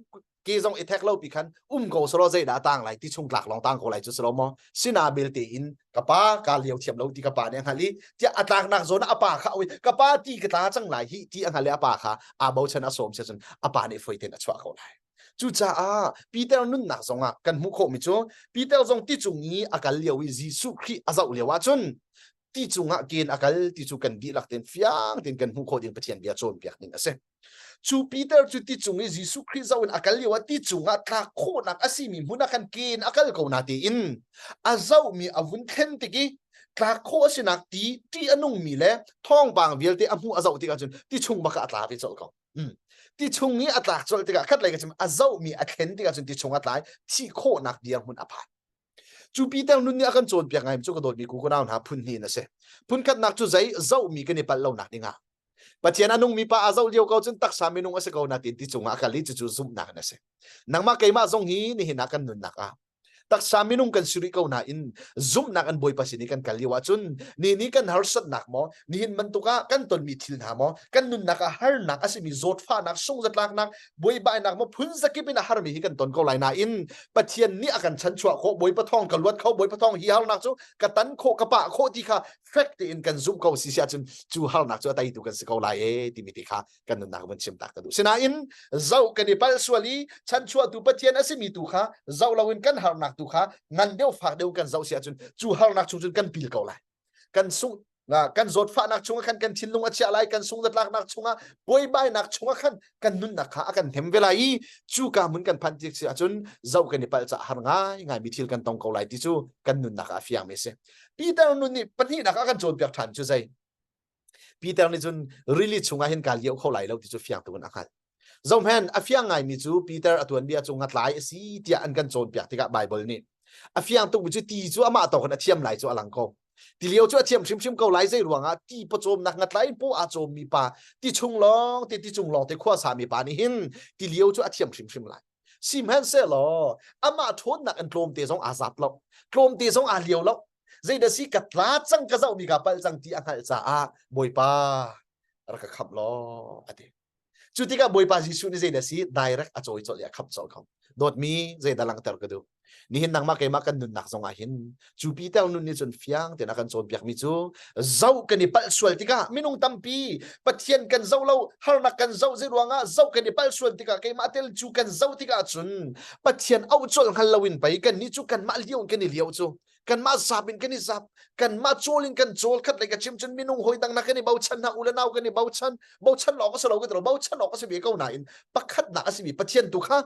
เกจงเอทักเราปีคันก็สโลใจด่าต่างไรที่ชงหลักลองต่างก็ไรจุดสโลมสินาเบลตีอินกับป้าการเลี้ยวเทียมเราที่กับป้าเนี่ยฮัลลี่ที่อัตลักษณ์นักโซนอาปาค่ะวิกับป้าที่กระตาจังไรที่อันฮัลลี่อาปาค่ะอาเบาชันอาสมเช่นอาปาเนี่ยไฟเต็นอัชวะเขาไรจูจ้าปีเตอร์นุ่นนักสงะกันมุขมิจูปีเตอร์จงที่จุงนี้อาการเลี้ยววิจิสุขีอาซาอุเลียวจุนที่จุงะกินอาการที่จุกันดีหลักเต็นฟิยังเต็นกันมุขดินปะเทียนเบียโจนเบียกนี่นะเสจูปีเตอร์จูที่จุงวิจิสุขีซาอุนอาการเลี้ยวที่จุงะตาโคนักอาศิมีมุนักกันกินอาการเขาหนาตีอินอาซาอุมีอาวุธเข็นติกีตาโคสินักตีที่อนุมีเล่ท้องบางเวียลที่อามูอาซาอุที่กันจุนที่ชุงบักอัตลาไปโจลเขาที่ชงนี้อัตลักษณ์ส่วนที่ก็คัดเลยกันใช่ไหมอาเจ้ามีอัตเข็นที่ก็จนที่ชงอัตลักษณ์ที่โคนักเดียงหุ่นอภัยจูปีเตอร์นุ่นเนี่ยกันโจนเปียงไงจูก็โดนมีกูก็น่าหนาพุ่นนี่นะเสพุ่นคัดนักจูใจเจ้ามีกันในปัลเราหนักนี่งะปัจจัยนั้นนุ่งมีป้าอาเจ้าเดียวเขาจนตักสามีนุ่งอาศัยเขาหนักที่ชงอักลิจูซุ่มหนักนะเสนังมาเกยมาทรงนี้นี่เห็นนักกันนุ่นนักตักสามีนุ่งกันสุริเขาหนาอินซุ่มนักกันบอยปัสนี่กันกันเลียวจุนนี่กันฮาร์สัตนักมอนี่เห็นมันตุกะกันตนมีทิลหามอกันนุ่นนักฮาร์นักอาศัยมีโจดฟ้านักส่งจัดลักนักบอยบายนักมอพุ่นสกิเป็นฮาร์มีกันตนเขาไหลนาอินปัจจัยนี้อาการชั้นชัวโคบอยปะทองกันลวดเขาบอยปะทองฮีฮาร์นักจูกตันโคกระปะโคที่ค่ะเฟกต์อินกันซุ่มเขาสิเสียจุนจูฮาร์นักจูไตตุกันสเขาไหลที่มีติค่ะกันนุ่นนักมันชิมตักกันดูสินะอินเจ้ากันในปัลสวลีชั้นชัวตุปัจจัยอาศัยมีตุค่ะเจ้าเราอินกันฮาร์นักตุค่ะงั้นเดี๋ยวฝากเดี๋ยวกันเจ้าเสียจนจูฮาร์นักจนกันปีลเขาไหล กันสุงกันจดฟ้านักชงกันกันทินลุงอาเชียไรกันสุงดัดลักนักชงบอยใบนักชงกันกันนุ่นนักขากันเห็นเวลาอีจูกาเหมือนกันพันจิกเสียจนเจ้ากันนี่ไปจะหาง่ายมีทิลกันตรงเกาไหลที่จูกันนุ่นนักอาฟิยังไม่เสียปีเตอร์นุ่นนี่ปัญหานักกันโจดเบียกทันจูใจปีเตอร์นี่จนรีลิชงเห็นการเลี้ยวเขาไหลแล้วที่จูฟิยังตัวนักกันจอมเห็นอาฟิยังไงมีจูปีเตอร์อตัวนี้จงงัดไหลสิที่อันกันโจดเบียกที่กับไบเบิลนี่อาฟิยังตัวมิจูตีจูอามาต่อกันเทียมไหลจูอลังกงทีเลี้ยวจ้าเทียมชิมเกาไหลใจหลวงที่ประจมนักงัดไหลปูอาโจมมีป่าที่ชงลองที่ชงลองที่ขั้วสามีป่านี่หินทีเลี้ยวจ้าเทียมชิมไหลซิมเห็นเสียหรออามาทนนักอันโกลมเตะสองอาซับแล้วโกลมเตะสองอาเลี้ยวแล้วใจเดซี่กัดลาจังกระเจ้ามีกับไปจังที่อันไหนจ้าบอยป่ารักขับล้ออะไรจุดที่กับบอยป่าจิสุนี่ใจเดซี่ได้รักอาโจยโจยขับโจเขาโดดมีใจดัลังเตอร์ก็ดูนี่เห็นนักมาเกมากันนุนนักสงอาหินจูปีเตลนุนนี่จนฟิยังแต่นักกันโจนเปียกมิจูเจ้ากันนี่ปัลสวลติกามินุงตัมปีปัทเทียนกันเจ้าเราฮาร์นักกันเจ้าเจรวงเจ้ากันนี่ปัลสวลติกาเกมาเตลจูกันเจ้าติกาจุนปัทเทียนเอาโจนฮัลโลวินไปกันนี่จูกันมาเลี้ยวกันนี่เลี้ยวจูกันมาซาบินกันนี่ซาบกันมาโจลินกันโจลคัดเลยกันชิมจนมินุงหอยตังนักกันนี่เบาชันนะอุลนาวกันนี่เบาชันหลอกก็สลอกกันตลอดเบาชันหลอกก็สบีเก้าหนาอินปักขัดหนาสบีปัทเทียนตุข้า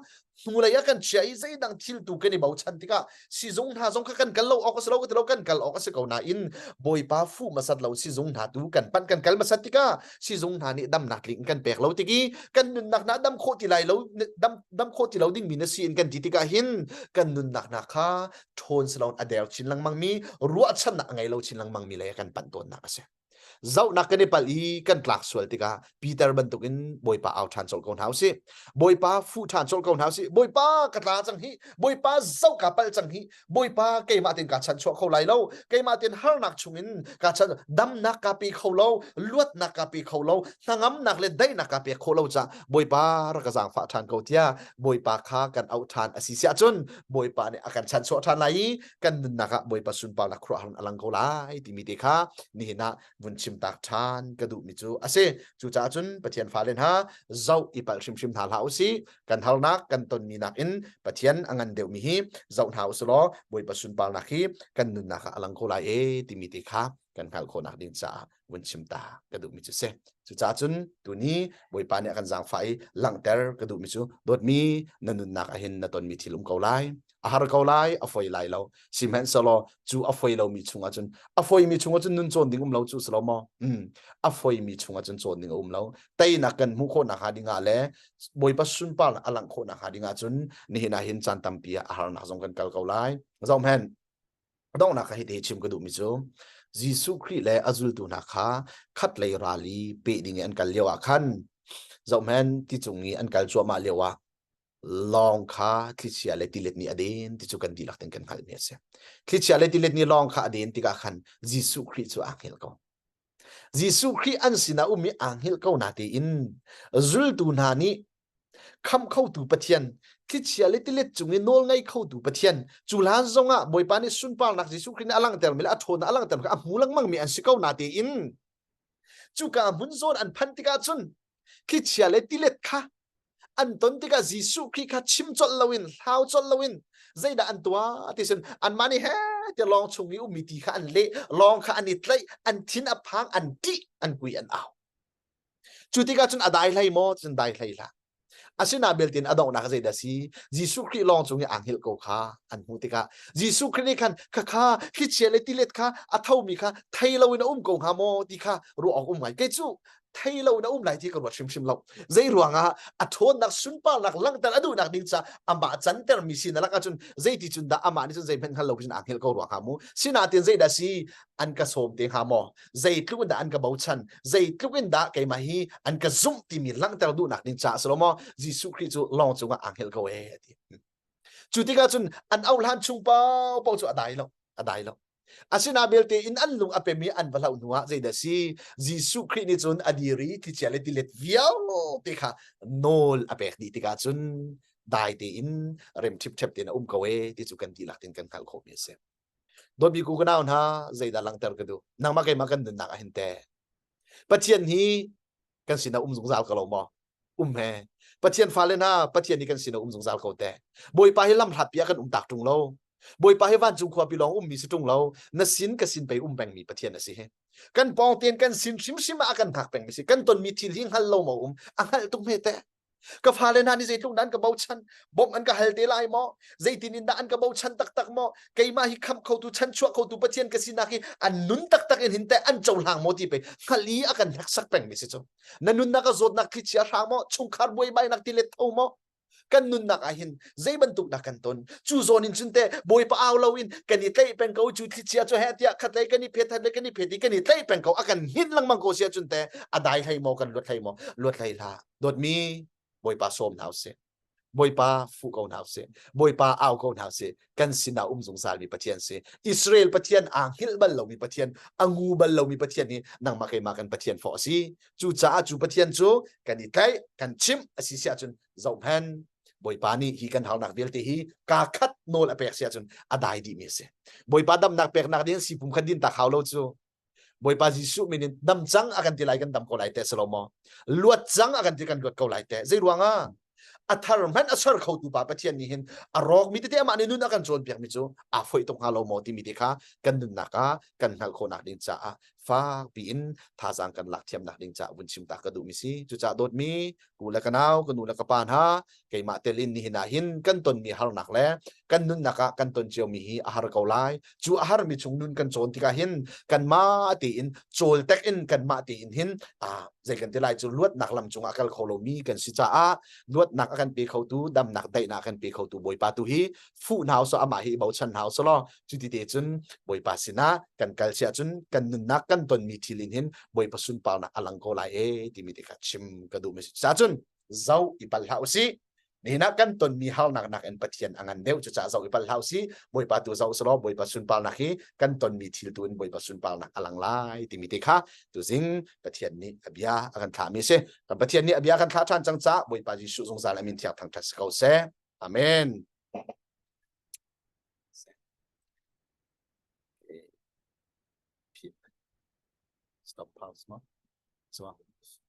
มูลยากันเชียใจดังทิลตุกันนี่เบาชันติกาsi zong na zong kan kal lo ok selo ko kan kal ok se ko na in boy pa fu masat lo si zong na tu kan pan kan kal masat tika si zong na ni dam nak ling kan pek lo tiki kan nun nak na dam kho ti lai lo dam kho ti lo ding min si in kan ti tika hin kan nun nak na kha thon salon adel chin lang mang mi ruwa chan na ngai lo chin lang mang mi le kan pan ton na ka se zau nak kan pali kan tlak swal tika Peter bantukin boy pa out than chol kon house boy pa fu than chol kon house boy pa katla chang hi boy pa zau ka pal chang hi boy pa ke ma tin ka chan chho khau lai lo ke ma tin har nak chungin ka chan dam nak ka pi khau lo luat nak ka pi khau lo nangam nak le dai nak ka pi khau lo cha boy pa ra ka jang fa than ko tia boy pa kha kan out than asi sia chun boy pa ne akan chan chho than lai kan naka boy pa sun pa la khro alang ko lai ti mi te kha ni na vun chim tak than ka du mi chu ase chu cha chun pathian fa len ha zau ipal shim thal hau si kan hal nak kan ton mi nak in pathian angan deu mi hi zau hau so boy pa sun pal nak hi kan nun nak alang ko lai e ti mi te kha kan khal ko nak din cha vun chim ta ka du mi chu se chu cha chun tu ni boy pa ne kan jang fai lang ter ka du mi chu dot mi nanun nak a hin na ton mi thilum ko lai ahar ko lai a foi lai lo simen solo chu a foi lo mi chunga chun a foi mi chunga chun nun chon ding lo chu slo mo a foi mi chunga chun chon ding lo tai na kan mu kho na ha dinga le boy pa sun pal alang kho na ha dinga chun ni na hin chan tam pia ahar na jong kan kal ko lai zom hen dong na ka hi de chim ka du mi chu Jisu Christ le azul tu na kha khat le rali pe ding an kal lewa khan zom hen ti chungi an kal chwa ma lewa long kha thlichia le tilet ni adin ti chu kan dilak ten kan khal me se thlichia le tilet ni long kha adin ti ka khan Jisu Christ chu angel ko Jisu Christ an sina umi angel ko na ti in zul tu na ni kham khau tu pathian thlichia le tilet chungi nol ngai khau tu pathian chulan zonga boy pani sun pal nak Jisu Christ alang tel mel athon alang tel ka mulang mang mi an sikau na ti in chu ka mun zon an phan ti ka chun thlichia le tilet kha an ton tika Jisu Christ kha chim chol lawin hau chol lawin zaida an tua atisun an mani he te long chungi umi ti kha an le long kha an itlai an thin a phang an ti an kui an aw chutika chun adai lai mo chun dai lai la asina beltin adong na zaida si Jisu Christ long chungi anghel ko kha an hu tika Jisu Christ ni khan kha kha khi chele tilet kha athau mi kha thai lawin ko ha mo ti kha ru ok mai ke chu thay lâu na lai thi kan wa shim lo zai ruanga a thon nak sun pa nak lang tar adu nak ding cha amba chan ter mi sin la ka chun zai ti chun da ama ni chun zai phen halo pin akhel ko ruanga mu sina tin zai da si an ka som te ha mo zai tlu da an ka bau chan zai tlu da kai ma hi an ka zum ti mi lang tar du nak ding cha so mo Jisu Christ chu long chu nga akhel ko e ti chu ti ka chun an au lan chung pa chu adai lo asina belte in anlung apemi an balau nuwa zaida si Jisu Christ ni chun adiri ti chale ti let viao ti kha nol apek di ti ka chun dai te in rem chip chep te na kawe ti chu kan ti lak tin kan khal kho mi se do bi ku ganaun ha zaida lang ter ka du nang ma kai ma kan dun nak hinte pathian hi kan sina zung zal ka lo mo he pathian falen ha pathian ni kan sina zung zal ko te boy pa hi lam hlat pia kan tak tung lo บอยปาให้วันจุงขวาปีลองมีสิตรงเรานัสินกับสินไปแบ่งมีประเทศนะสิเฮกันปองเตียนกันสินชิมอากันหักแบ่งมีสิกันตนมีทีลิงฮัลโลมาอังฮัลตรงเมตะก็ฟาเลนานี่ใจตรงนั้นก็เบาชันบอมอันก็ฮัลเตลายมอใจตินินดาอันก็เบาชันตักมอไกมาฮิคำเขาตูชันชัวเขาตูประเทศกับสินาคีอันนุนตักเห็นแต่อันเจ้าหางโมทีไปฮัลลีอากันหักสักแบ่งมีสิจ้านันนุนนักก็โจดนักที่เชียร์หางมอชุงคาร์บวยใบนักที่เล็ดเอามอกันนุนนักอาหินใจบรรทุกนักกันตนจูโซนินชุนเตบอยปะเอาลาวินกันนี่เตยเป็นเขาจูที่เชียร์จูเฮติยาขัดเลยกันนี่เพชรเลยกันนี่เพชรกันนี่เตยเป็นเขาอากันหินลังมังโกเชียจุนเตอได้ให้มอกันลวดให้มอลวดให้ละโดดมีบอยปะโสมหนาวเสบอยปะฟูกเอาหนาวเสบอยปะเอาเขาหนาวเสกันสินาสงสารมีประเทศเสอิสราเอลประเทศอ่างฮิลบัลเรามีประเทศอังูบัลเรามีประเทศนี้นั่งมาเคยมากันประเทศฟอสีจูจ้าจูประเทศจูกันนี่เตยกันชิมอาศิเสียจุนเจ้าแผ่นบอยปานี่ฮีกันหาหนักเวลตีฮีกาคัดโนลอเปกเสียจนอได้ดีมีเสบอยปาดำหนักเปกหนักเดียนสิปุ่มขันดินตาขาวโลจูบอยปาจิสุมินินดำจังอากันที่ไรกันดำเขาไหลเตะสโลมอลวดจังอากันที่กันลวดเขาไหลเตะใจรวงอ่ะอัธารมันอัศรเขาตูปาปะเทียนนี่เห็นอารอกมิตรเตะมันนี่นู่นอากันโจนเปียกมิจูอาฟอยตรงฮาโลมอที่มิติค่ะกันนุนนักอ่ะกันนักคนนักดินจ้าฟ้าปีนท่าสังกันหลักเทียมนักดินจ้าวุ้นชิมตากระดูมิสิจุจ้าโดดมีกูและกันเอากันนูและกันปานฮะไกมาเตลินนี่เห็นหินกันตนมีฮาร์นักแล้วกันนุนนักอ่ะกันตนเจียวมีฮีอาหารเกาไลจูอาหารมีชงนุนกันโจนที่กะหินกันมาตีอินโจลเต็กอินกันมาตีอินหินใจกันที่ไรจูลวดนักลำจงอากัลโคโลมีกันสิจ้าลวดนักกันเปเขาตูดำนักได้นักกันเปเขาตูบอยปาตูฮีฟูนาวสอามาฮีเบาชันฮาวสลอจุดที่เดจุนบอยปาสินะกันกัลเชียจุนกันนุนนักกันตนมีทีลินหินบอยปาสุนปาวนักอลังโกไลที่มีเด็กชิมกระดูมิสิจ้าจุนเจ้าอิปัลฮาวซีนี่นักกันตนมีฮาวนักเอ็นปะเทียนอังันเดียวจะจ้าเจ้าอิปัลฮาวซีบอยปาตูเจ้าสลอบอยปาสุนปาวนักฮีกันตนมีทีลตุนบอยปาสุนปาวนักอลังไลที่มีเด็กค่ะตุซิงปะเทียนนี้อบยาอักันถามิเซกันปะเทียนนี้อบยากันท้าทานจังจ้าบอยปาจิสุสงสารมินเทียบทางทัศเกาเซอาเมนstop pause มั้งสวัสดี